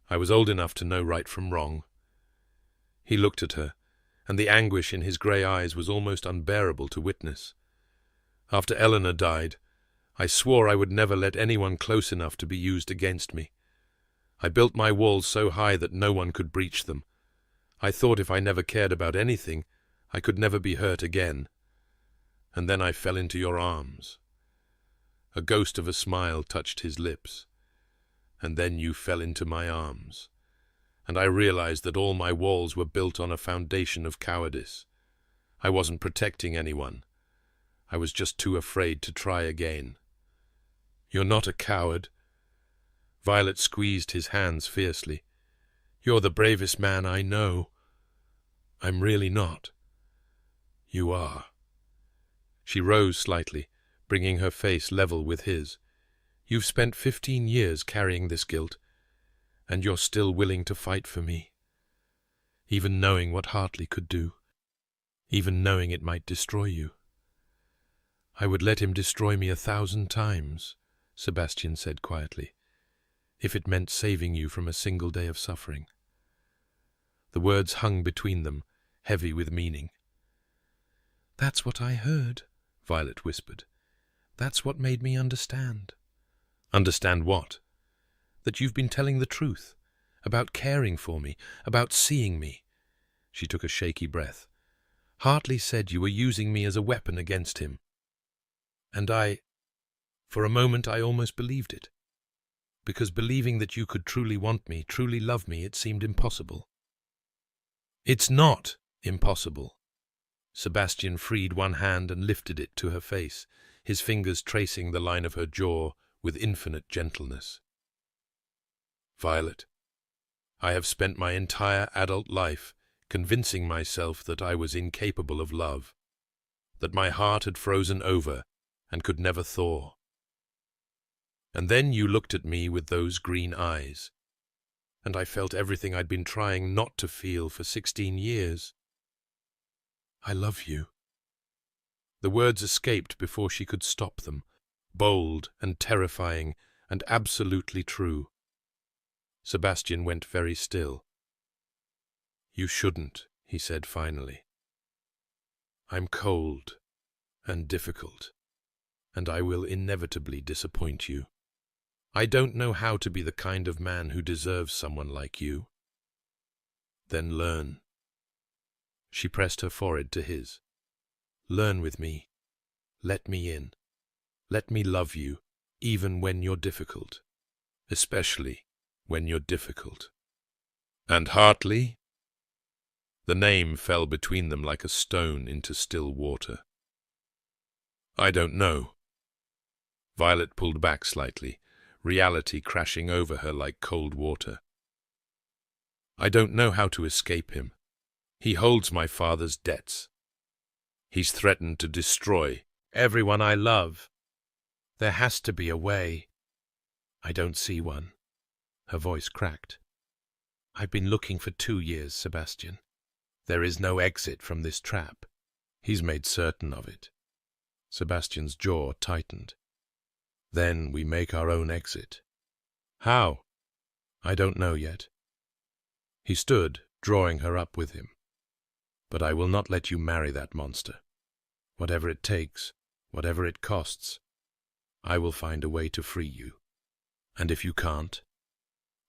I was old enough to know right from wrong. He looked at her, and the anguish in his grey eyes was almost unbearable to witness. After Eleanor died, I swore I would never let anyone close enough to be used against me. I built my walls so high that no one could breach them. I thought if I never cared about anything, I could never be hurt again. And then I fell into your arms. A ghost of a smile touched his lips. And then you fell into my arms. And I realized that all my walls were built on a foundation of cowardice. I wasn't protecting anyone. I was just too afraid to try again. You're not a coward. Violet squeezed his hands fiercely. You're the bravest man I know. I'm really not. You are. She rose slightly, bringing her face level with his. You've spent 15 years carrying this guilt, and you're still willing to fight for me. Even knowing what Hartley could do. Even knowing it might destroy you. I would let him destroy me 1,000 times, Sebastian said quietly, if it meant saving you from a single day of suffering. The words hung between them, heavy with meaning. That's what I heard, Violet whispered. That's what made me understand. Understand what? That you've been telling the truth, about caring for me, about seeing me. She took a shaky breath. Hartley said you were using me as a weapon against him. And for a moment I almost believed it. Because believing that you could truly want me, truly love me, it seemed impossible. It's not impossible. Sebastian freed one hand and lifted it to her face, his fingers tracing the line of her jaw with infinite gentleness. Violet, I have spent my entire adult life convincing myself that I was incapable of love, that my heart had frozen over and could never thaw. And then you looked at me with those green eyes, and I felt everything I'd been trying not to feel for 16 years. I love you. The words escaped before she could stop them, bold and terrifying and absolutely true. Sebastian went very still. You shouldn't, he said finally. I'm cold and difficult, and I will inevitably disappoint you. I don't know how to be the kind of man who deserves someone like you. Then learn. She pressed her forehead to his. Learn with me. Let me in. Let me love you, even when you're difficult. Especially when you're difficult. And Hartley? The name fell between them like a stone into still water. I don't know. Violet pulled back slightly, reality crashing over her like cold water. I don't know how to escape him. He holds my father's debts. He's threatened to destroy everyone I love. There has to be a way. I don't see one. Her voice cracked. I've been looking for 2 years, Sebastian. There is no exit from this trap. He's made certain of it. Sebastian's jaw tightened. Then we make our own exit. How? I don't know yet. He stood, drawing her up with him. But I will not let you marry that monster. Whatever it takes, whatever it costs, I will find a way to free you. And if you can't?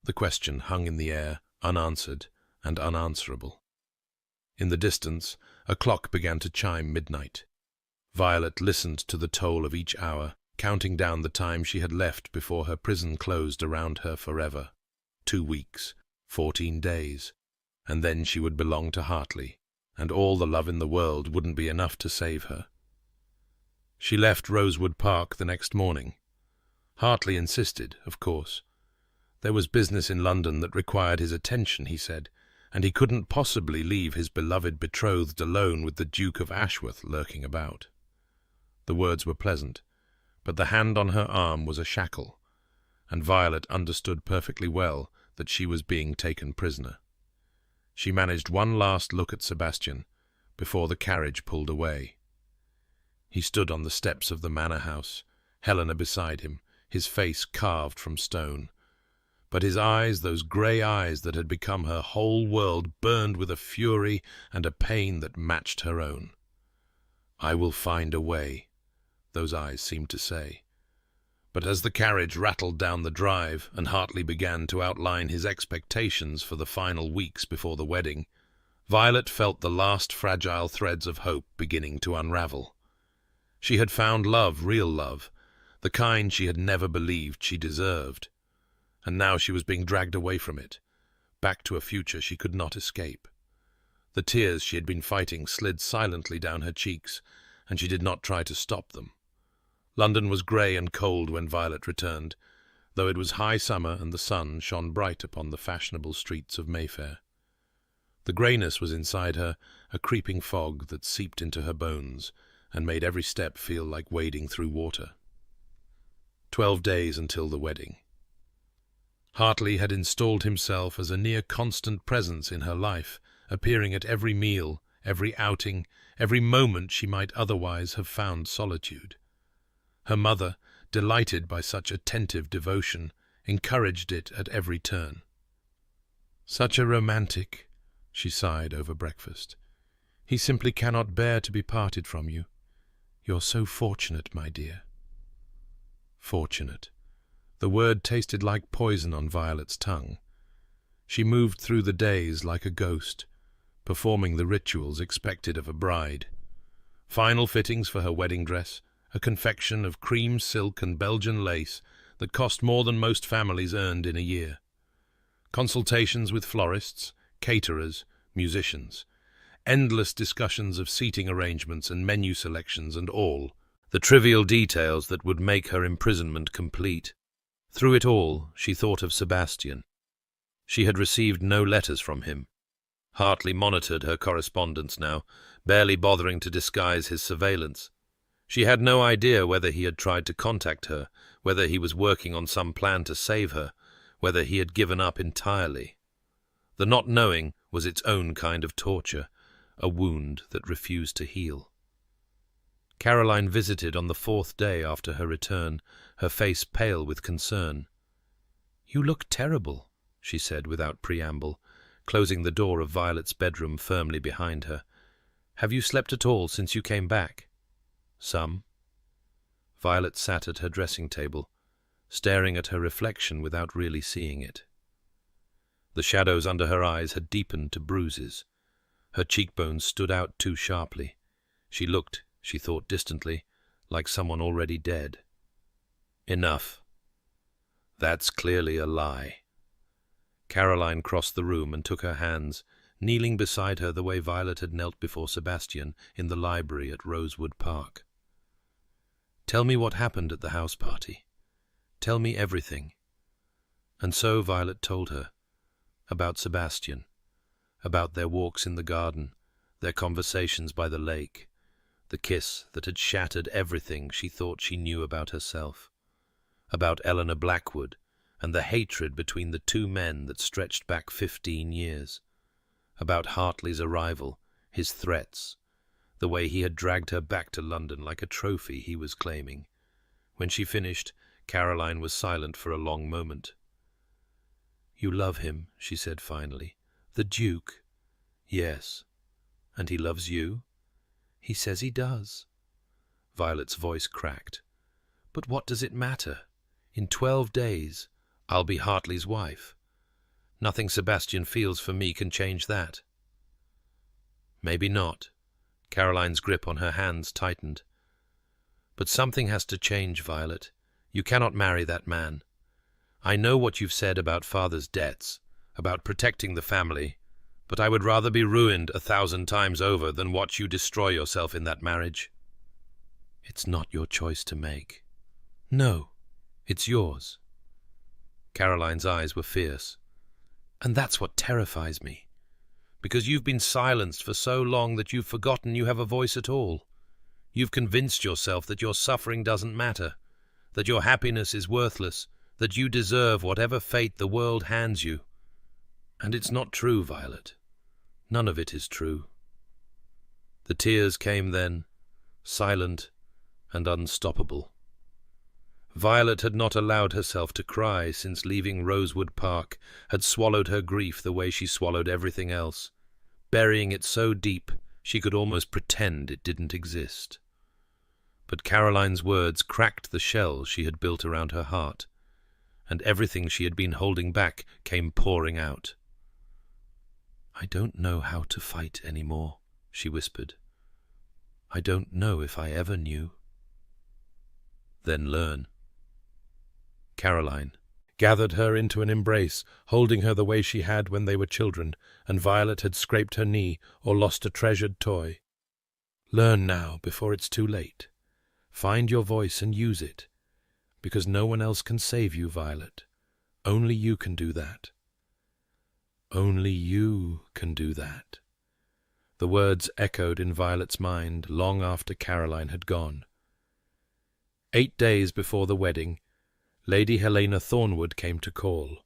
The question hung in the air, unanswered and unanswerable. In the distance, a clock began to chime midnight. Violet listened to the toll of each hour, counting down the time she had left before her prison closed around her forever. 2 weeks, 14 days, and then she would belong to Hartley, and all the love in the world wouldn't be enough to save her. She left Rosewood Park the next morning. Hartley insisted, of course. There was business in London that required his attention, he said, and he couldn't possibly leave his beloved betrothed alone with the Duke of Ashworth lurking about. The words were pleasant, but the hand on her arm was a shackle, and Violet understood perfectly well that she was being taken prisoner. She managed one last look at Sebastian before the carriage pulled away. He stood on the steps of the manor house, Helena beside him, his face carved from stone. But his eyes, those grey eyes that had become her whole world, burned with a fury and a pain that matched her own. "I will find a way," those eyes seemed to say. But as the carriage rattled down the drive and Hartley began to outline his expectations for the final weeks before the wedding, Violet felt the last fragile threads of hope beginning to unravel. She had found love, real love, the kind she had never believed she deserved. And now she was being dragged away from it, back to a future she could not escape. The tears she had been fighting slid silently down her cheeks, and she did not try to stop them. London was grey and cold when Violet returned, though it was high summer and the sun shone bright upon the fashionable streets of Mayfair. The greyness was inside her, a creeping fog that seeped into her bones and made every step feel like wading through water. 12 days until the wedding. Hartley had installed himself as a near-constant presence in her life, appearing at every meal, every outing, every moment she might otherwise have found solitude. Her mother, delighted by such attentive devotion, encouraged it at every turn. "Such a romantic," she sighed over breakfast. "He simply cannot bear to be parted from you. You're so fortunate, my dear." Fortunate. The word tasted like poison on Violet's tongue. She moved through the days like a ghost, performing the rituals expected of a bride. Final fittings for her wedding dress, a confection of cream silk and Belgian lace that cost more than most families earned in a year. Consultations with florists, caterers, musicians. Endless discussions of seating arrangements and menu selections and all, the trivial details that would make her imprisonment complete. Through it all, she thought of Sebastian. She had received no letters from him. Hartley monitored her correspondence now, barely bothering to disguise his surveillance. She had no idea whether he had tried to contact her, whether he was working on some plan to save her, whether he had given up entirely. The not knowing was its own kind of torture, a wound that refused to heal. Caroline visited on the 4th day after her return, her face pale with concern. "You look terrible," she said without preamble, closing the door of Violet's bedroom firmly behind her. "Have you slept at all since you came back?" "Some." Violet sat at her dressing table, staring at her reflection without really seeing it. The shadows under her eyes had deepened to bruises. Her cheekbones stood out too sharply. She looked, she thought distantly, like someone already dead. "Enough. That's clearly a lie." Caroline crossed the room and took her hands, kneeling beside her the way Violet had knelt before Sebastian in the library at Rosewood Park. "Tell me what happened at the house party. Tell me everything." And so Violet told her, about Sebastian, about their walks in the garden, their conversations by the lake, the kiss that had shattered everything she thought she knew about herself, about Eleanor Blackwood and the hatred between the two men that stretched back 15 years, about Hartley's arrival, his threats, the way he had dragged her back to London like a trophy he was claiming. When she finished, Caroline was silent for a long moment. "You love him," she said finally. "The Duke?" "Yes." "And he loves you?" "He says he does." Violet's voice cracked. "But what does it matter? In 12 days, I'll be Hartley's wife. Nothing Sebastian feels for me can change that." "Maybe not." Caroline's grip on her hands tightened. "But something has to change, Violet. You cannot marry that man. I know what you've said about father's debts, about protecting the family, but I would rather be ruined 1,000 times over than watch you destroy yourself in that marriage." "It's not your choice to make." "No, it's yours." Caroline's eyes were fierce. "And that's what terrifies me. Because you've been silenced for so long that you've forgotten you have a voice at all. You've convinced yourself that your suffering doesn't matter, that your happiness is worthless, that you deserve whatever fate the world hands you. And it's not true, Violet. None of it is true." The tears came then, silent and unstoppable. Violet had not allowed herself to cry since leaving Rosewood Park, had swallowed her grief the way she swallowed everything else, burying it so deep she could almost pretend it didn't exist. But Caroline's words cracked the shell she had built around her heart, and everything she had been holding back came pouring out. "I don't know how to fight any more," she whispered. "I don't know if I ever knew." "Then learn." Caroline gathered her into an embrace, holding her the way she had when they were children, and Violet had scraped her knee or lost a treasured toy. "Learn now, before it's too late. Find your voice and use it, because no one else can save you, Violet. Only you can do that. Only you can do that." The words echoed in Violet's mind long after Caroline had gone. 8 days before the wedding, Lady Helena Thornwood came to call.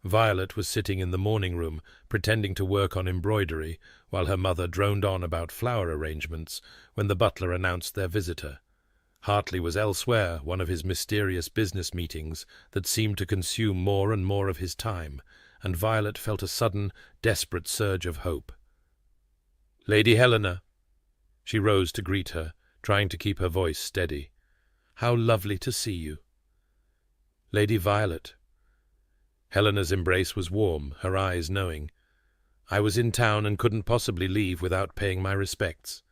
Violet was sitting in the morning room, pretending to work on embroidery, while her mother droned on about flower arrangements, when the butler announced their visitor. Hartley was elsewhere, one of his mysterious business meetings that seemed to consume more and more of his time, and Violet felt a sudden, desperate surge of hope. "Lady Helena!" She rose to greet her, trying to keep her voice steady. "How lovely to see you." "Lady Violet." Helena's embrace was warm, her eyes knowing. "I was in town and couldn't possibly leave without paying my respects.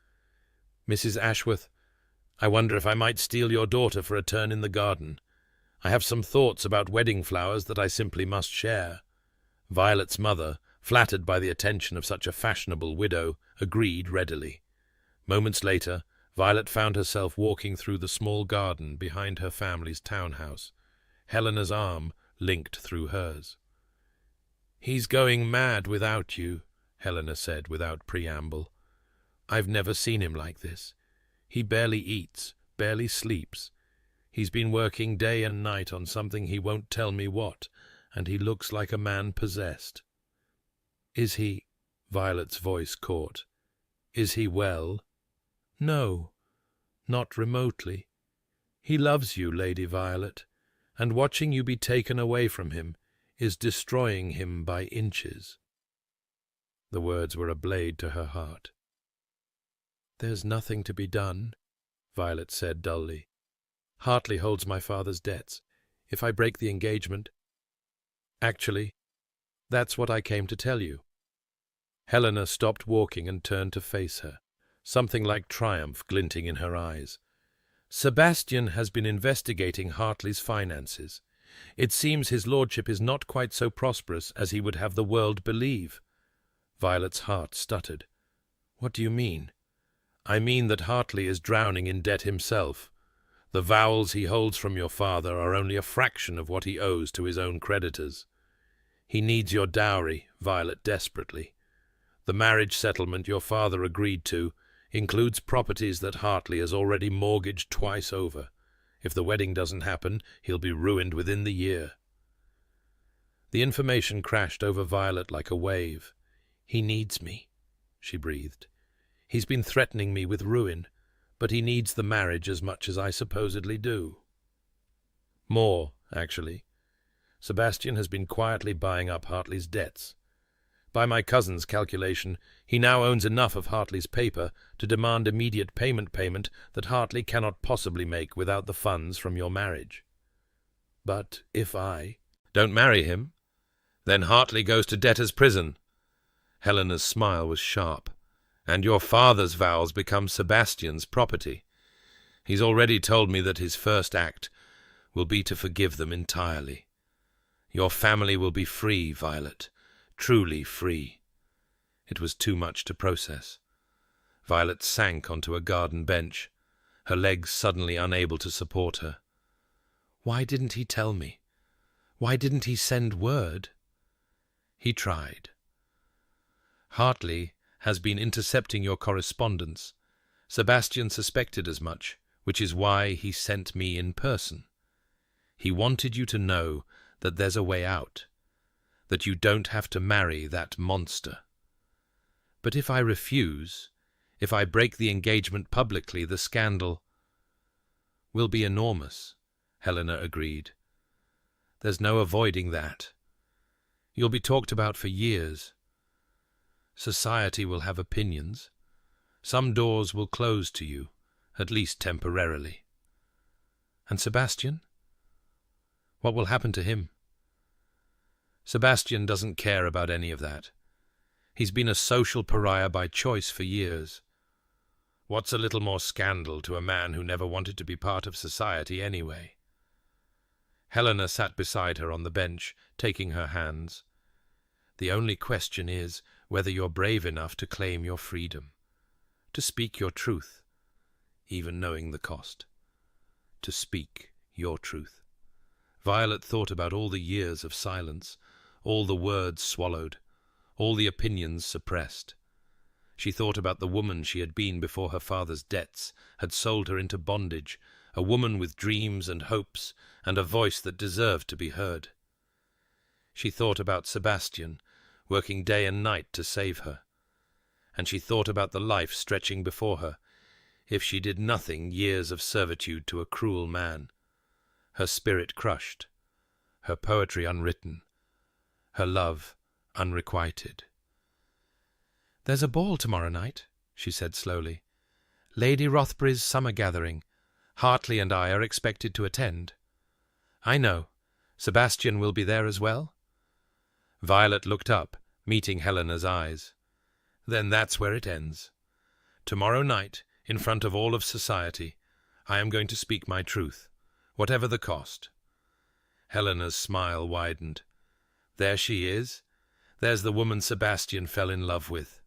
Mrs. Ashworth, I wonder if I might steal your daughter for a turn in the garden. I have some thoughts about wedding flowers that I simply must share." Violet's mother, flattered by the attention of such a fashionable widow, agreed readily. Moments later, Violet found herself walking through the small garden behind her family's townhouse, Helena's arm linked through hers. "He's going mad without you," Helena said without preamble. "I've never seen him like this. He barely eats, barely sleeps. He's been working day and night on something he won't tell me what, and he looks like a man possessed." "Is he—" Violet's voice caught. "Is he well?" "No, not remotely. He loves you, Lady Violet, and watching you be taken away from him is destroying him by inches." The words were a blade to her heart. "There's nothing to be done," Violet said dully. "Hartley holds my father's debts. If I break the engagement— Actually, that's what I came to tell you." Helena stopped walking and turned to face her, something like triumph glinting in her eyes. "Sebastian has been investigating Hartley's finances. It seems his lordship is not quite so prosperous as he would have the world believe." Violet's heart stuttered. "What do you mean?" "I mean that Hartley is drowning in debt himself. The vowels he holds from your father are only a fraction of what he owes to his own creditors. He needs your dowry, Violet, desperately. The marriage settlement your father agreed to Includes properties that Hartley has already mortgaged twice over. If the wedding doesn't happen, he'll be ruined within the year. The information crashed over Violet like a wave. He needs me, she breathed. He's been threatening me with ruin, but he needs the marriage as much as I supposedly do. More, actually. Sebastian has been quietly buying up Hartley's debts. By my cousin's calculation, he now owns enough of Hartley's paper to demand immediate payment that Hartley cannot possibly make without the funds from your marriage. But if I don't marry him, then Hartley goes to debtor's prison. Helena's smile was sharp. And your father's vows become Sebastian's property. He's already told me that his first act will be to forgive them entirely. Your family will be free, Violet, truly free. It was too much to process. Violet sank onto a garden bench, her legs suddenly unable to support her. Why didn't he tell me? Why didn't he send word? He tried. Hartley has been intercepting your correspondence. Sebastian suspected as much, which is why he sent me in person. He wanted you to know that there's a way out, that you don't have to marry that monster. But if I refuse, if I break the engagement publicly, the scandal will be enormous, Helena agreed. There's no avoiding that. You'll be talked about for years. Society will have opinions. Some doors will close to you, at least temporarily. And Sebastian? What will happen to him? Sebastian doesn't care about any of that. He's been a social pariah by choice for years. What's a little more scandal to a man who never wanted to be part of society anyway? Helena sat beside her on the bench, taking her hands. The only question is whether you're brave enough to claim your freedom, to speak your truth, even knowing the cost. To speak your truth. Violet thought about all the years of silence, all the words swallowed, all the opinions suppressed. She thought about the woman she had been before her father's debts had sold her into bondage, a woman with dreams and hopes and a voice that deserved to be heard. She thought about Sebastian, working day and night to save her. And she thought about the life stretching before her, if she did nothing, years of servitude to a cruel man. Her spirit crushed, her poetry unwritten, her love unrequited. "There's a ball tomorrow night," she said slowly. "Lady Rothbury's summer gathering. Hartley and I are expected to attend." "I know. Sebastian will be there as well?" Violet looked up, meeting Helena's eyes. "Then that's where it ends. Tomorrow night, in front of all of society, I am going to speak my truth, whatever the cost." Helena's smile widened. There she is. There's the woman Sebastian fell in love with.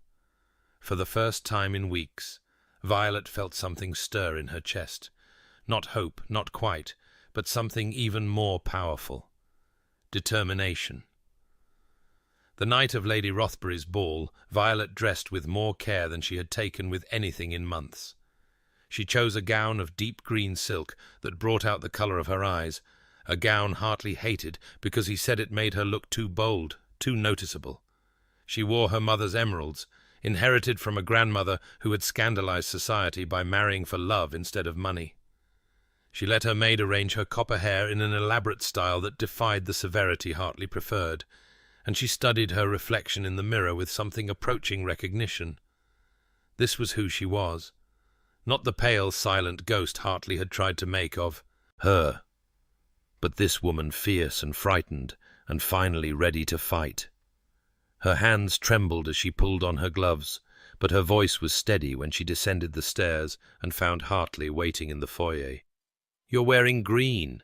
For the first time in weeks, Violet felt something stir in her chest. Not hope, not quite, but something even more powerful. Determination. The night of Lady Rothbury's ball, Violet dressed with more care than she had taken with anything in months. She chose a gown of deep green silk that brought out the colour of her eyes, a gown Hartley hated because he said it made her look too bold, too noticeable. She wore her mother's emeralds, inherited from a grandmother who had scandalized society by marrying for love instead of money. She let her maid arrange her copper hair in an elaborate style that defied the severity Hartley preferred, and she studied her reflection in the mirror with something approaching recognition. This was who she was, not the pale, silent ghost Hartley had tried to make of her, but this woman fierce and frightened, and finally ready to fight. Her hands trembled as she pulled on her gloves, but her voice was steady when she descended the stairs and found Hartley waiting in the foyer. "You're wearing green."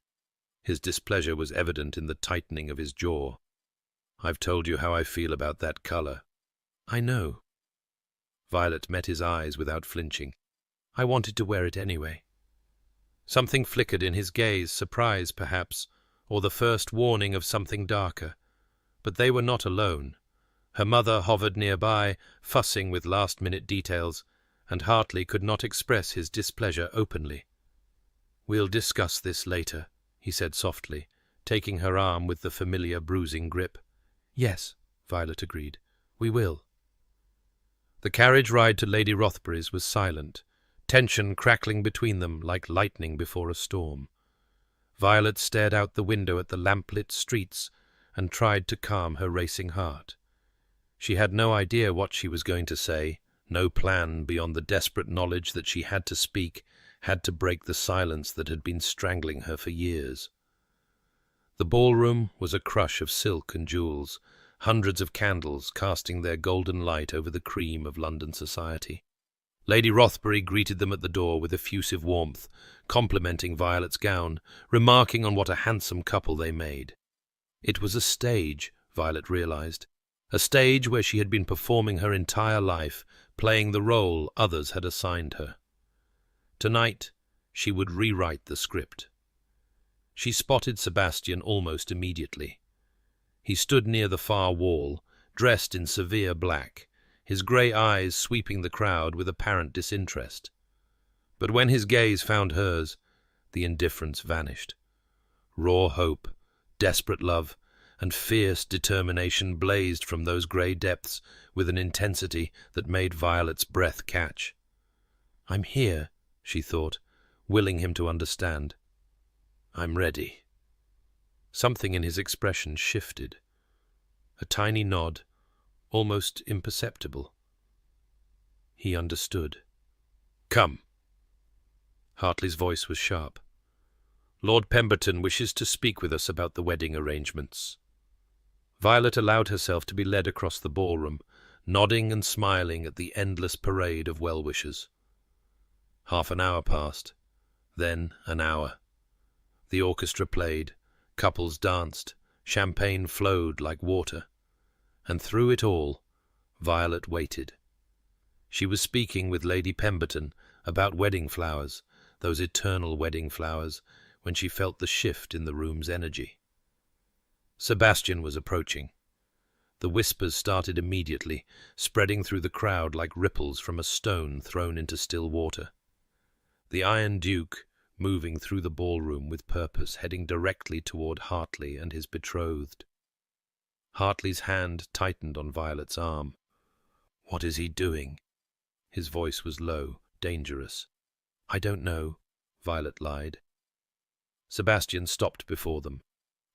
His displeasure was evident in the tightening of his jaw. "I've told you how I feel about that colour." "I know." Violet met his eyes without flinching. "I wanted to wear it anyway." Something flickered in his gaze, surprise perhaps, or the first warning of something darker. But they were not alone. Her mother hovered nearby, fussing with last-minute details, and Hartley could not express his displeasure openly. "We'll discuss this later," he said softly, taking her arm with the familiar bruising grip. "Yes," Violet agreed, "we will." The carriage ride to Lady Rothbury's was silent, tension crackling between them like lightning before a storm. Violet stared out the window at the lamplit streets and tried to calm her racing heart. She had no idea what she was going to say, no plan beyond the desperate knowledge that she had to speak, had to break the silence that had been strangling her for years. The ballroom was a crush of silk and jewels, hundreds of candles casting their golden light over the cream of London society. Lady Rothbury greeted them at the door with effusive warmth, complimenting Violet's gown, remarking on what a handsome couple they made. It was a stage, Violet realized, a stage where she had been performing her entire life, playing the role others had assigned her. Tonight, she would rewrite the script. She spotted Sebastian almost immediately. He stood near the far wall, dressed in severe black, his grey eyes sweeping the crowd with apparent disinterest. But when his gaze found hers, the indifference vanished. Raw hope, desperate love, and fierce determination blazed from those grey depths with an intensity that made Violet's breath catch. "I'm here," she thought, willing him to understand. "I'm ready." Something in his expression shifted. A tiny nod, almost imperceptible. He understood. "Come." Hartley's voice was sharp. "Lord Pemberton wishes to speak with us about the wedding arrangements." Violet allowed herself to be led across the ballroom, nodding and smiling at the endless parade of well-wishers. Half an hour passed, then an hour. The orchestra played, couples danced, champagne flowed like water. And through it all, Violet waited. She was speaking with Lady Pemberton about wedding flowers, those eternal wedding flowers, when she felt the shift in the room's energy. Sebastian was approaching. The whispers started immediately, spreading through the crowd like ripples from a stone thrown into still water. The Iron Duke, moving through the ballroom with purpose, heading directly toward Hartley and his betrothed. Hartley's hand tightened on Violet's arm. "What is he doing?" His voice was low, dangerous. "I don't know," Violet lied. Sebastian stopped before them,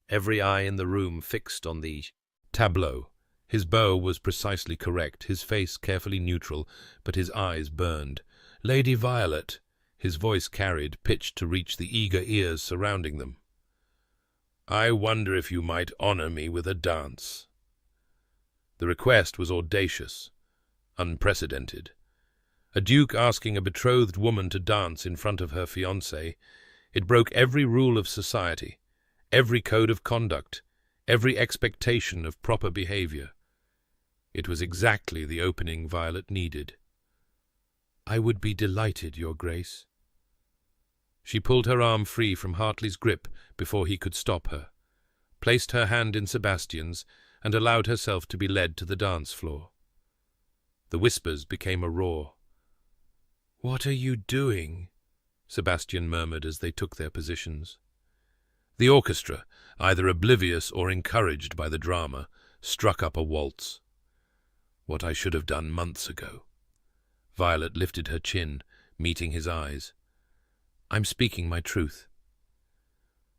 every eye in the room fixed on the tableau. His bow was precisely correct, his face carefully neutral, but his eyes burned. "Lady Violet," his voice carried, pitched to reach the eager ears surrounding them. "I wonder if you might honor me with a dance." The request was audacious, unprecedented. A duke asking a betrothed woman to dance in front of her fiancé. It broke every rule of society, every code of conduct, every expectation of proper behavior. It was exactly the opening Violet needed. "I would be delighted, Your Grace." She pulled her arm free from Hartley's grip before he could stop her, placed her hand in Sebastian's, and allowed herself to be led to the dance floor. The whispers became a roar. "What are you doing?" Sebastian murmured as they took their positions. The orchestra, either oblivious or encouraged by the drama, struck up a waltz. "What I should have done months ago." Violet lifted her chin, meeting his eyes. "I'm speaking my truth."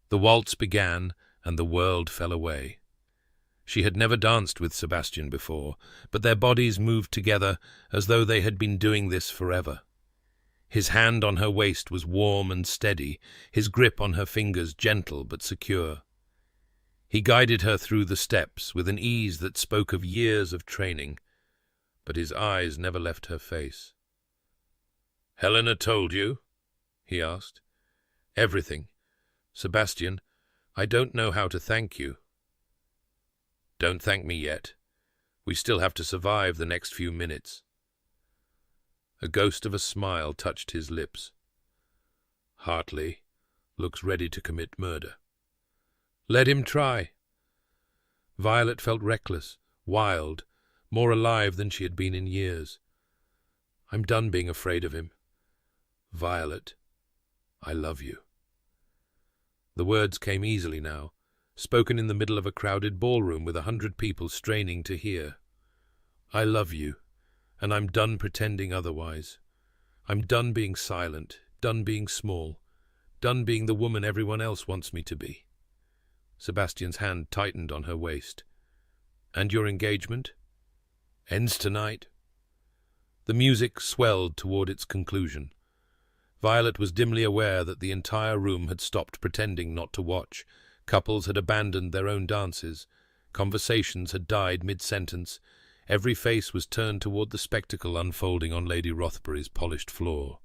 The waltz began, and the world fell away. She had never danced with Sebastian before, but their bodies moved together as though they had been doing this forever. His hand on her waist was warm and steady, his grip on her fingers gentle but secure. He guided her through the steps with an ease that spoke of years of training, but his eyes never left her face. "Helena told you?" he asked. "Everything. Sebastian, I don't know how to thank you." "Don't thank me yet. We still have to survive the next few minutes." A ghost of a smile touched his lips. "Hartley looks ready to commit murder." "Let him try." Violet felt reckless, wild, more alive than she had been in years. I'm done being afraid of him. Violet, I love you." The words came easily now, spoken in the middle of a crowded ballroom with 100 people straining to hear. "I love you, and I'm done pretending otherwise. I'm done being silent, done being small, done being the woman everyone else wants me to be." Sebastian's hand tightened on her waist. "And your engagement?" "Ends tonight." The music swelled toward its conclusion. Violet was dimly aware that the entire room had stopped pretending not to watch. Couples had abandoned their own dances. Conversations had died mid-sentence. Every face was turned toward the spectacle unfolding on Lady Rothbury's polished floor.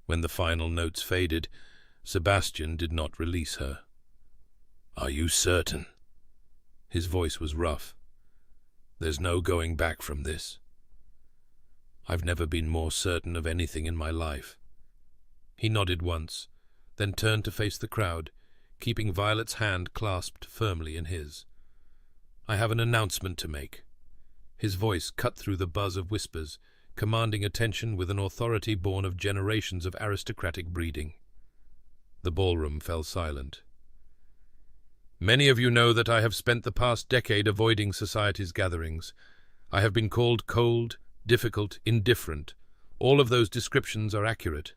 When the final notes faded, Sebastian did not release her. "Are you certain?" His voice was rough. "There's no going back from this." "I've never been more certain of anything in my life." He nodded once, then turned to face the crowd, keeping Violet's hand clasped firmly in his. "I have an announcement to make." His voice cut through the buzz of whispers, commanding attention with an authority born of generations of aristocratic breeding. The ballroom fell silent. "Many of you know that I have spent the past decade avoiding society's gatherings. I have been called cold, difficult, indifferent. All of those descriptions are accurate."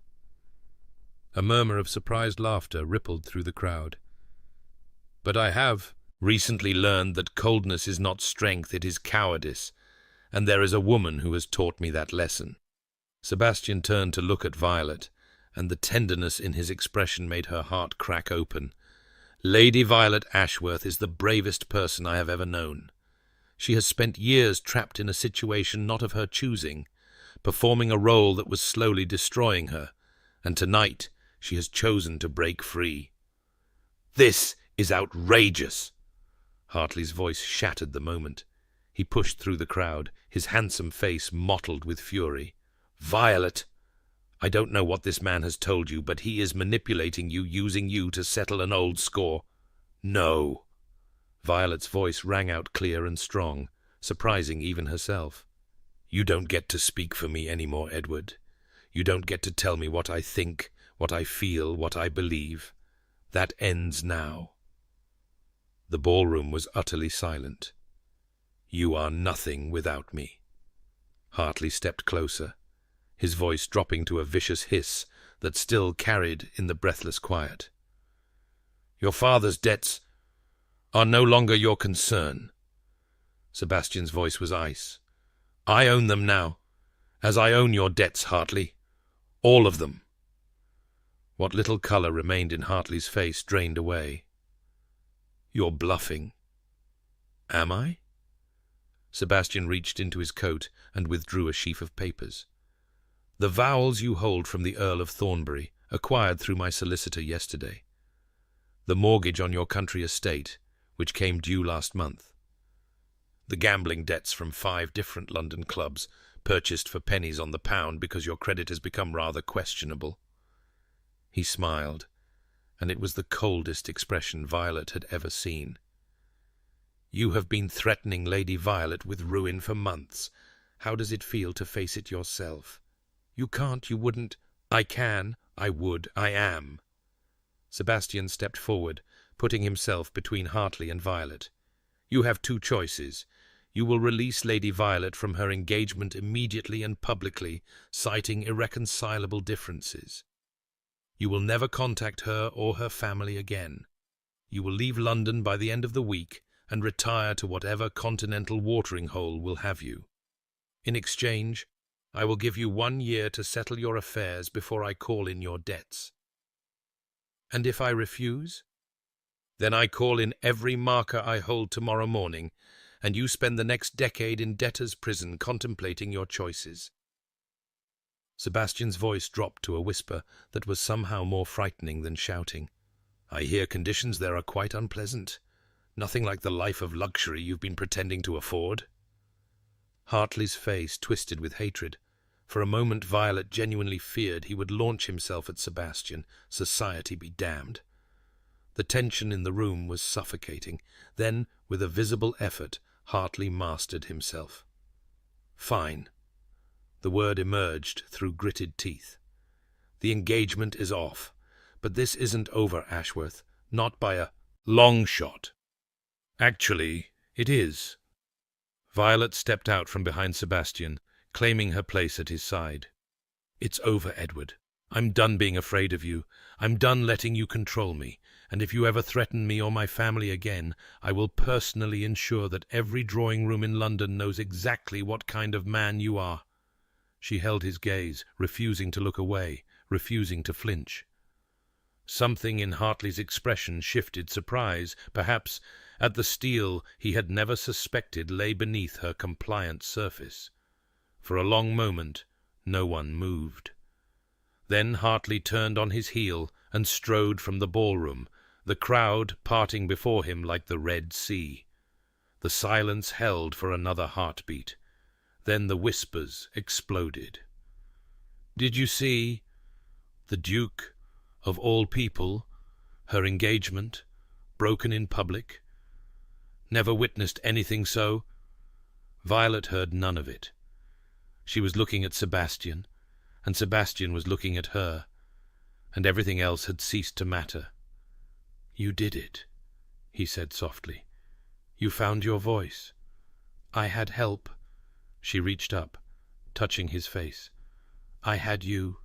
A murmur of surprised laughter rippled through the crowd. "But I have recently learned that coldness is not strength, it is cowardice, and there is a woman who has taught me that lesson." Sebastian turned to look at Violet, and the tenderness in his expression made her heart crack open. "Lady Violet Ashworth is the bravest person I have ever known. She has spent years trapped in a situation not of her choosing, performing a role that was slowly destroying her, and tonight she has chosen to break free." "This is outrageous!" Hartley's voice shattered the moment. He pushed through the crowd, his handsome face mottled with fury. "Violet, I don't know what this man has told you, but he is manipulating you, using you to settle an old score." "No." Violet's voice rang out clear and strong, surprising even herself. "You don't get to speak for me anymore, Edward. You don't get to tell me what I think, what I feel, what I believe. That ends now." The ballroom was utterly silent. "You are nothing without me." Hartley stepped closer, his voice dropping to a vicious hiss that still carried in the breathless quiet. "Your father's debts are no longer your concern." Sebastian's voice was ice. "I own them now, as I own your debts, Hartley. All of them." What little colour remained in Hartley's face drained away. "You're bluffing." "Am I?" Sebastian reached into his coat and withdrew a sheaf of papers. "The vowels you hold from the Earl of Thornbury, acquired through my solicitor yesterday. The mortgage on your country estate, which came due last month. The gambling debts from 5 different London clubs, purchased for pennies on the pound because your credit has become rather questionable." He smiled, and it was the coldest expression Violet had ever seen. "You have been threatening Lady Violet with ruin for months. How does it feel to face it yourself? You can't, you wouldn't." "I can, I would, I am." Sebastian stepped forward, putting himself between Hartley and Violet. "You have 2 choices. You will release Lady Violet from her engagement immediately and publicly, citing irreconcilable differences. You will never contact her or her family again. You will leave London by the end of the week and retire to whatever continental watering hole will have you. In exchange, I will give you 1 year to settle your affairs before I call in your debts." "And if I refuse?" "Then I call in every marker I hold tomorrow morning, and you spend the next decade in debtor's prison contemplating your choices." Sebastian's voice dropped to a whisper that was somehow more frightening than shouting. "I hear conditions there are quite unpleasant. Nothing like the life of luxury you've been pretending to afford." Hartley's face twisted with hatred. For a moment Violet genuinely feared he would launch himself at Sebastian, society be damned. The tension in the room was suffocating. Then, with a visible effort, Hartley mastered himself. "Fine. The word emerged through gritted teeth. "The engagement is off, but this isn't over, Ashworth. Not by a long shot." "Actually, it is." Violet stepped out from behind Sebastian, claiming her place at his side. "It's over, Edward. I'm done being afraid of you. I'm done letting you control me, and if you ever threaten me or my family again, I will personally ensure that every drawing-room in London knows exactly what kind of man you are." She held his gaze, refusing to look away, refusing to flinch. Something in Hartley's expression shifted surprise, perhaps, at the steel he had never suspected lay beneath her compliant surface. For a long moment no one moved. Then Hartley turned on his heel and strode from the ballroom, the crowd parting before him like the Red Sea. The silence held for another heartbeat. Then the whispers exploded. "Did you see? The Duke, of all people, her engagement, broken in public? Never witnessed anything so?" Violet heard none of it. She was looking at Sebastian, and Sebastian was looking at her, and everything else had ceased to matter. "You did it," he said softly. "You found your voice. I had help." She reached up, touching his face. "I had you,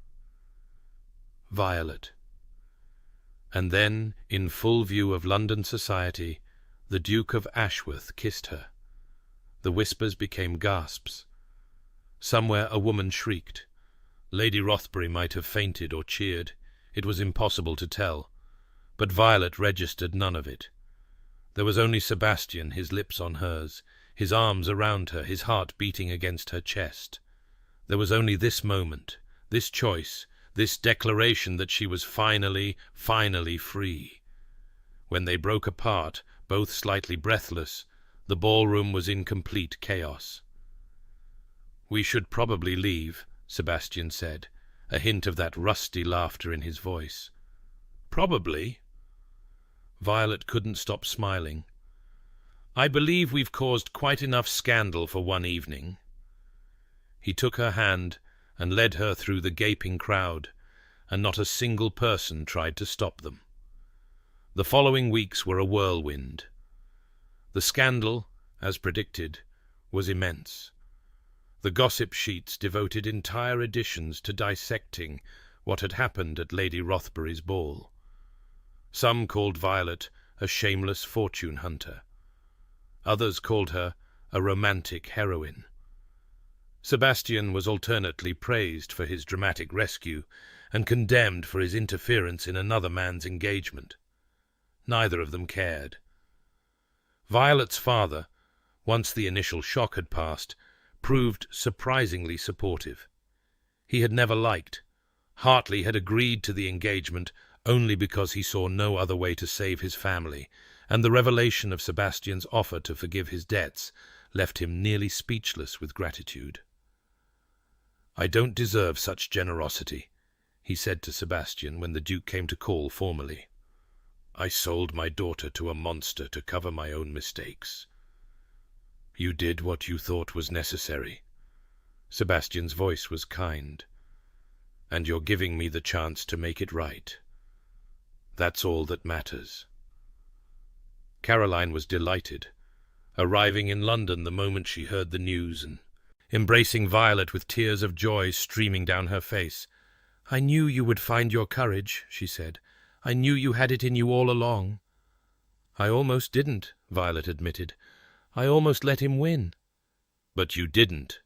Violet." And then, in full view of London society, the Duke of Ashworth kissed her. The whispers became gasps. Somewhere a woman shrieked. Lady Rothbury might have fainted or cheered. It was impossible to tell. But Violet registered none of it. There was only Sebastian, his lips on hers, his arms around her, his heart beating against her chest. There was only this moment, this choice, this declaration that she was finally free. When they broke apart, both slightly breathless, the ballroom was in complete chaos. "We should probably leave," Sebastian said, a hint of that rusty laughter in his voice. "Probably?" Violet couldn't stop smiling. "I believe we've caused quite enough scandal for one evening." He took her hand and led her through the gaping crowd, and not a single person tried to stop them. The following weeks were a whirlwind. The scandal, as predicted, was immense. The gossip sheets devoted entire editions to dissecting what had happened at Lady Rothbury's ball. Some called Violet a shameless fortune hunter. Others called her a romantic heroine. Sebastian was alternately praised for his dramatic rescue and condemned for his interference in another man's engagement. Neither of them cared. Violet's father, once the initial shock had passed, proved surprisingly supportive. He had never liked. Hartley had agreed to the engagement only because he saw no other way to save his family, and the revelation of Sebastian's offer to forgive his debts left him nearly speechless with gratitude. "I don't deserve such generosity," he said to Sebastian when the Duke came to call formally. "I sold my daughter to a monster to cover my own mistakes." "You did what you thought was necessary." Sebastian's voice was kind. "And you're giving me the chance to make it right. That's all that matters." Caroline was delighted, arriving in London the moment she heard the news and embracing Violet with tears of joy streaming down her face. "I knew you would find your courage," she said. "I knew you had it in you all along." "I almost didn't," Violet admitted. "I almost let him win." "But you didn't.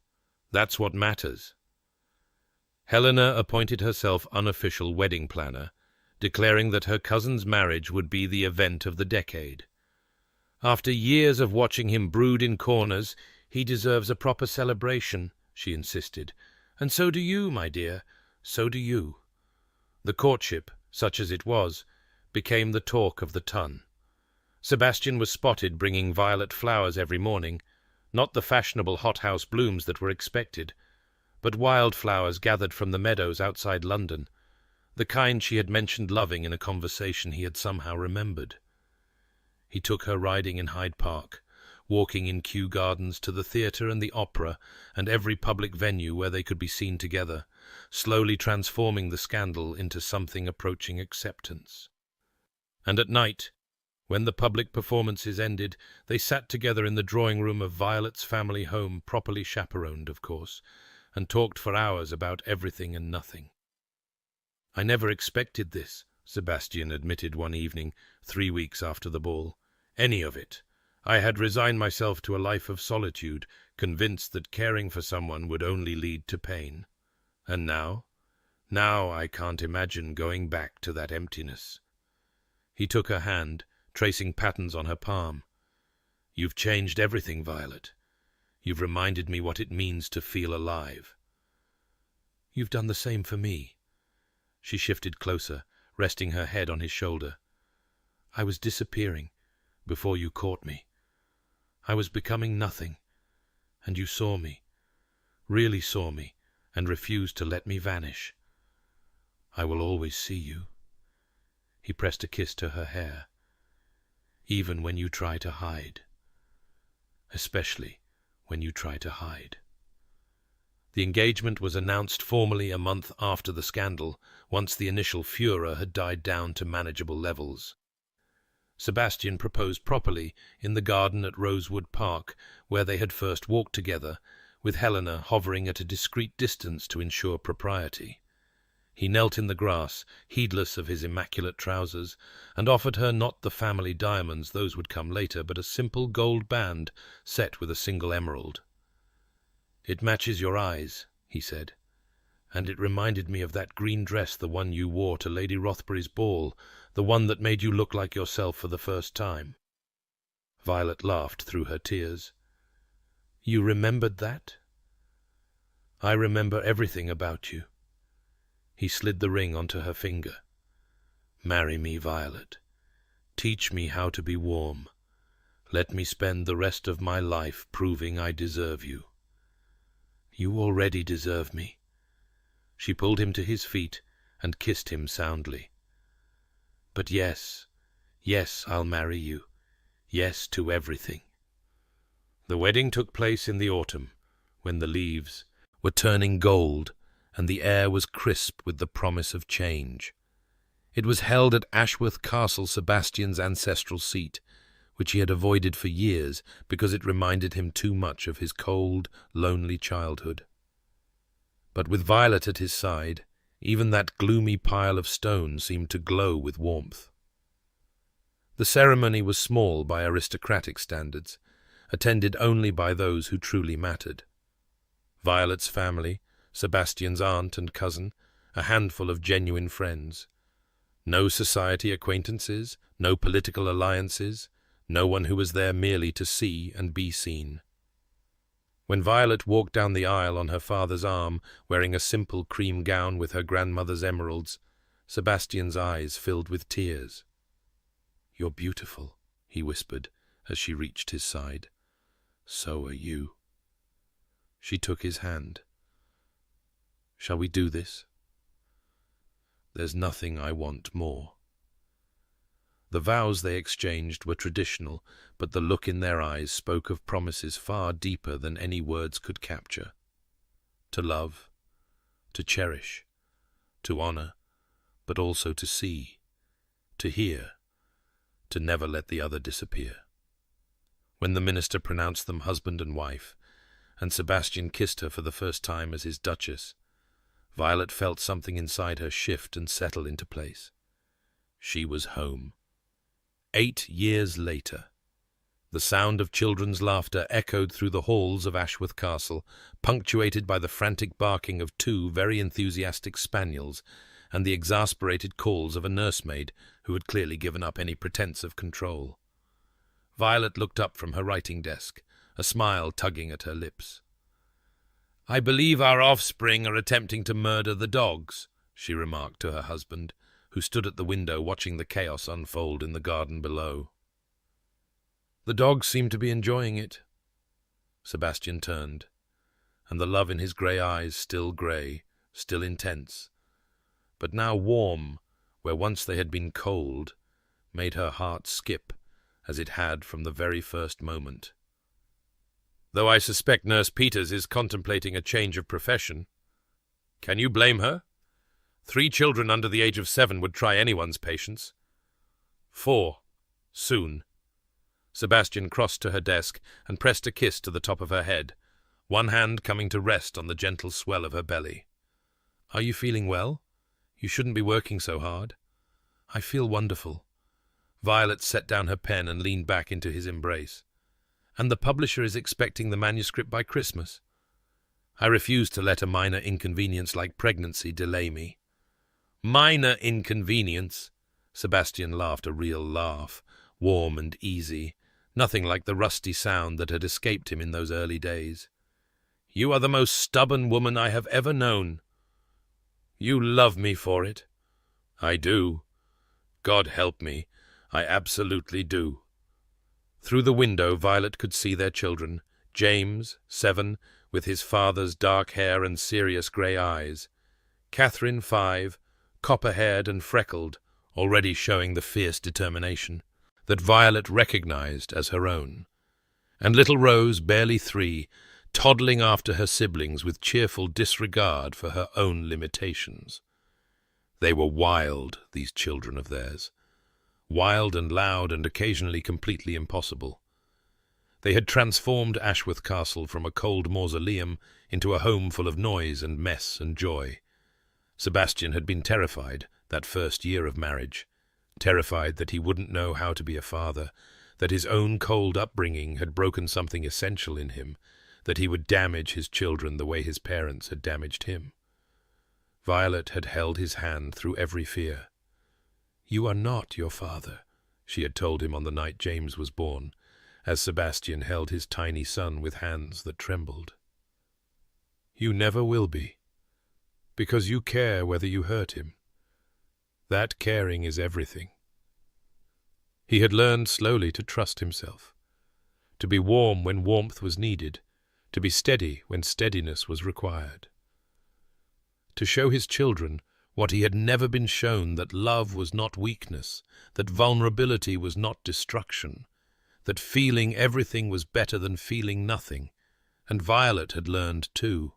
That's what matters." Helena appointed herself unofficial wedding planner, declaring that her cousin's marriage would be the event of the decade. "After years of watching him brood in corners, he deserves a proper celebration," she insisted. "And so do you, my dear, so do you." The courtship, such as it was, became the talk of the ton. Sebastian was spotted bringing Violet flowers every morning, not the fashionable hothouse blooms that were expected, but wild flowers gathered from the meadows outside London, the kind she had mentioned loving in a conversation he had somehow remembered. He took her riding in Hyde Park, walking in Kew Gardens to the theatre and the opera and every public venue where they could be seen together, slowly transforming the scandal into something approaching acceptance. And at night, when the public performances ended, they sat together in the drawing-room of Violet's family home, properly chaperoned, of course, and talked for hours about everything and nothing. "I never expected this," Sebastian admitted one evening, 3 weeks after the ball. "Any of it. I had resigned myself to a life of solitude, convinced that caring for someone would only lead to pain. And now? Now I can't imagine going back to that emptiness." He took her hand, tracing patterns on her palm. "You've changed everything, Violet. You've reminded me what it means to feel alive." "You've done the same for me." She shifted closer, resting her head on his shoulder. "I was disappearing before you caught me. I was becoming nothing, and you saw me, really saw me, and refused to let me vanish. I will always see you." He pressed a kiss to her hair. "Even when you try to hide. Especially when you try to hide." The engagement was announced formally a month after the scandal, once the initial furor had died down to manageable levels. Sebastian proposed properly in the garden at Rosewood Park, where they had first walked together, with Helena hovering at a discreet distance to ensure propriety. He knelt in the grass, heedless of his immaculate trousers, and offered her not the family diamonds, those would come later, but a simple gold band set with a single emerald. "It matches your eyes," he said, "and it reminded me of that green dress, the one you wore to Lady Rothbury's ball, the one that made you look like yourself for the first time." Violet laughed through her tears. "You remembered that?" "I remember everything about you." He slid the ring onto her finger. "Marry me, Violet. Teach me how to be warm. Let me spend the rest of my life proving I deserve you." "You already deserve me." She pulled him to his feet and kissed him soundly. "But yes, I'll marry you. Yes to everything." The wedding took place in the autumn, when the leaves were turning gold and the air was crisp with the promise of change. It was held at Ashworth Castle, Sebastian's ancestral seat, which he had avoided for years because it reminded him too much of his cold, lonely childhood. But with Violet at his side, even that gloomy pile of stone seemed to glow with warmth. The ceremony was small by aristocratic standards, attended only by those who truly mattered. Violet's family, Sebastian's aunt and cousin, a handful of genuine friends. No society acquaintances, no political alliances, no one who was there merely to see and be seen. When Violet walked down the aisle on her father's arm, wearing a simple cream gown with her grandmother's emeralds, Sebastian's eyes filled with tears. "You're beautiful," he whispered as she reached his side. "So are you." She took his hand. "Shall we do this?" "There's nothing I want more." The vows they exchanged were traditional, but the look in their eyes spoke of promises far deeper than any words could capture. To love, to cherish, to honor, but also to see, to hear, to never let the other disappear. When the minister pronounced them husband and wife, and Sebastian kissed her for the first time as his duchess, Violet felt something inside her shift and settle into place. She was home. 8 years later, the sound of children's laughter echoed through the halls of Ashworth Castle, punctuated by the frantic barking of 2 very enthusiastic spaniels and the exasperated calls of a nursemaid who had clearly given up any pretense of control. Violet looked up from her writing desk, a smile tugging at her lips. "I believe our offspring are attempting to murder the dogs," she remarked to her husband, who stood at the window watching the chaos unfold in the garden below. "The dogs seem to be enjoying it." Sebastian turned, and the love in his grey eyes, still grey, still intense, but now warm where once they had been cold, made her heart skip as it had from the very first moment. though I suspect Nurse Peters is contemplating a change of profession. Can you blame her? 3 children under the age of 7 would try anyone's patience. 4. Soon. Sebastian crossed to her desk and pressed a kiss to the top of her head, one hand coming to rest on the gentle swell of her belly. Are you feeling well? You shouldn't be working so hard. I feel wonderful. Violet set down her pen and leaned back into his embrace. And the publisher is expecting the manuscript by Christmas. I refuse to let a minor inconvenience like pregnancy delay me. Minor inconvenience? Sebastian laughed a real laugh, warm and easy, nothing like the rusty sound that had escaped him in those early days. You are the most stubborn woman I have ever known. You love me for it. I do. God help me, I absolutely do. Through the window Violet could see their children, James, 7, with his father's dark hair and serious grey eyes, Catherine, 5, copper-haired and freckled, already showing the fierce determination that Violet recognized as her own, and little Rose, barely 3, toddling after her siblings with cheerful disregard for her own limitations. They were wild, these children of theirs. Wild and loud and occasionally completely impossible. They had transformed Ashworth Castle from a cold mausoleum into a home full of noise and mess and joy. Sebastian had been terrified that first year of marriage, terrified that he wouldn't know how to be a father, that his own cold upbringing had broken something essential in him, that he would damage his children the way his parents had damaged him. Violet had held his hand through every fear. "You are not your father," she had told him on the night James was born, as Sebastian held his tiny son with hands that trembled. "You never will be, because you care whether you hurt him. That caring is everything." He had learned slowly to trust himself, to be warm when warmth was needed, to be steady when steadiness was required. To show his children what he had never been shown, that love was not weakness, that vulnerability was not destruction, that feeling everything was better than feeling nothing. And Violet had learned too.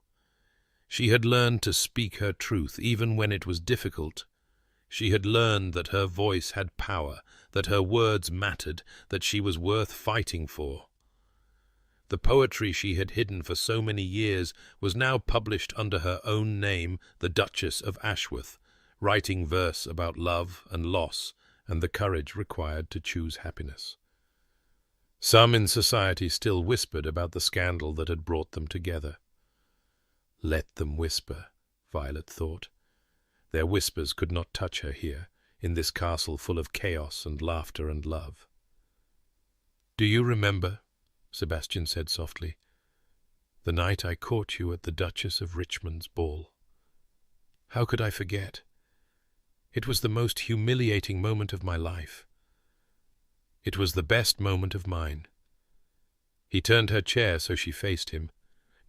She had learned to speak her truth even when it was difficult. She had learned that her voice had power, that her words mattered, that she was worth fighting for. The poetry she had hidden for so many years was now published under her own name, the Duchess of Ashworth, writing verse about love and loss and the courage required to choose happiness. Some in society still whispered about the scandal that had brought them together. Let them whisper, Violet thought. Their whispers could not touch her here, in this castle full of chaos and laughter and love. "Do you remember," Sebastian said softly, "the night I caught you at the Duchess of Richmond's ball? How could I forget? It was the most humiliating moment of my life. It was the best moment of mine." He turned her chair so she faced him,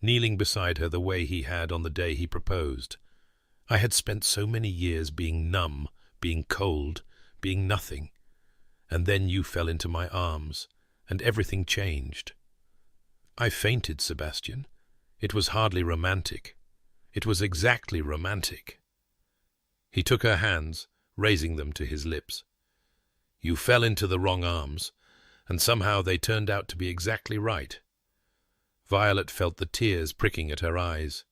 kneeling beside her the way he had on the day he proposed. "I had spent so many years being numb, being cold, being nothing, and then you fell into my arms, and everything changed. I fainted, Sebastian. It was hardly romantic. It was exactly romantic." He took her hands, raising them to his lips. "You fell into the wrong arms, and somehow they turned out to be exactly right." Violet felt the tears pricking at her eyes.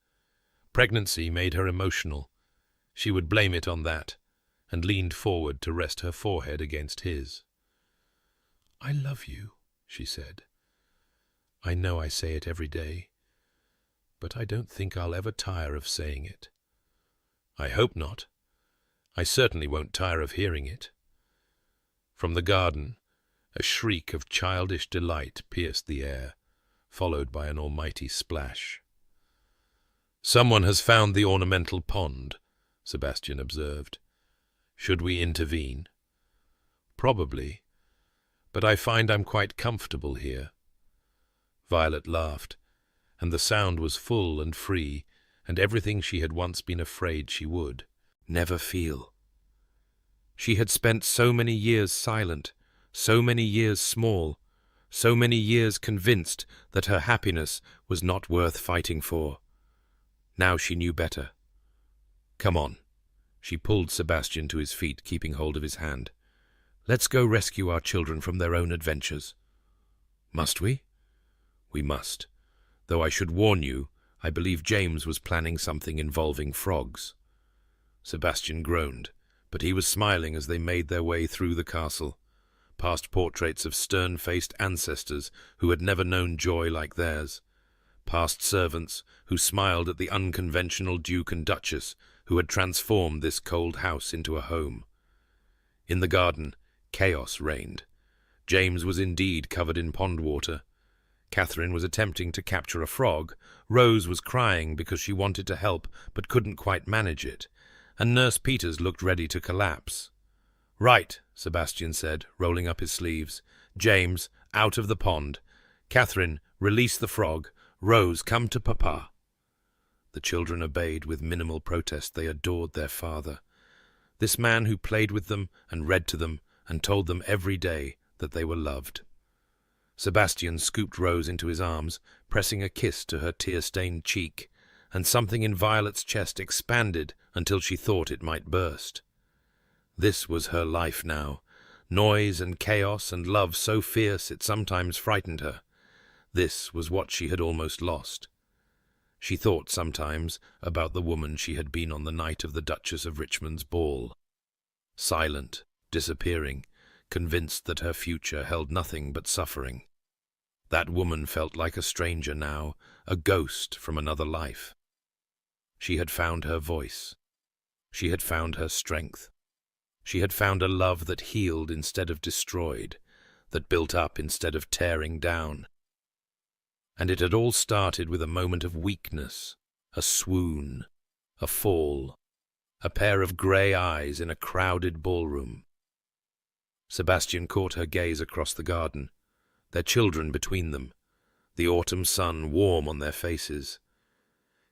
Pregnancy made her emotional. She would blame it on that, and leaned forward to rest her forehead against his. "I love you," she said. "I know I say it every day, but I don't think I'll ever tire of saying it." "I hope not. I certainly won't tire of hearing it." From the garden, a shriek of childish delight pierced the air, followed by an almighty splash. "Someone has found the ornamental pond," Sebastian observed. "Should we intervene?" "Probably, but I find I'm quite comfortable here." Violet laughed, and the sound was full and free, and everything she had once been afraid she would never feel. She had spent so many years silent, so many years small, so many years convinced that her happiness was not worth fighting for. Now she knew better. "Come on." She pulled Sebastian to his feet, keeping hold of his hand. "Let's go rescue our children from their own adventures." "Must we?" "We must. Though I should warn you, I believe James was planning something involving frogs." Sebastian groaned, but he was smiling as they made their way through the castle, past portraits of stern-faced ancestors who had never known joy like theirs, past servants who smiled at the unconventional Duke and Duchess who had transformed this cold house into a home. In the garden, chaos reigned. James was indeed covered in pond water. Catherine was attempting to capture a frog, Rose was crying because she wanted to help but couldn't quite manage it, and Nurse Peters looked ready to collapse. "Right," Sebastian said, rolling up his sleeves. "James, out of the pond. Catherine, release the frog. Rose, come to Papa." The children obeyed with minimal protest. They adored their father, this man who played with them and read to them and told them every day that they were loved. Sebastian scooped Rose into his arms, pressing a kiss to her tear-stained cheek, and something in Violet's chest expanded until she thought it might burst. This was her life now, noise and chaos and love so fierce it sometimes frightened her. This was what she had almost lost. She thought sometimes about the woman she had been on the night of the Duchess of Richmond's ball. Silent, disappearing, convinced that her future held nothing but suffering. That woman felt like a stranger now, a ghost from another life. She had found her voice. She had found her strength. She had found a love that healed instead of destroyed, that built up instead of tearing down. And it had all started with a moment of weakness, a swoon, a fall, a pair of grey eyes in a crowded ballroom. Sebastian caught her gaze across the garden, their children between them, the autumn sun warm on their faces.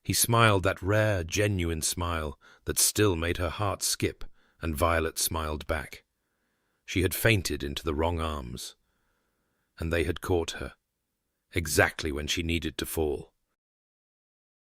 He smiled that rare, genuine smile that still made her heart skip, and Violet smiled back. She had fainted into the wrong arms, and they had caught her, exactly when she needed to fall.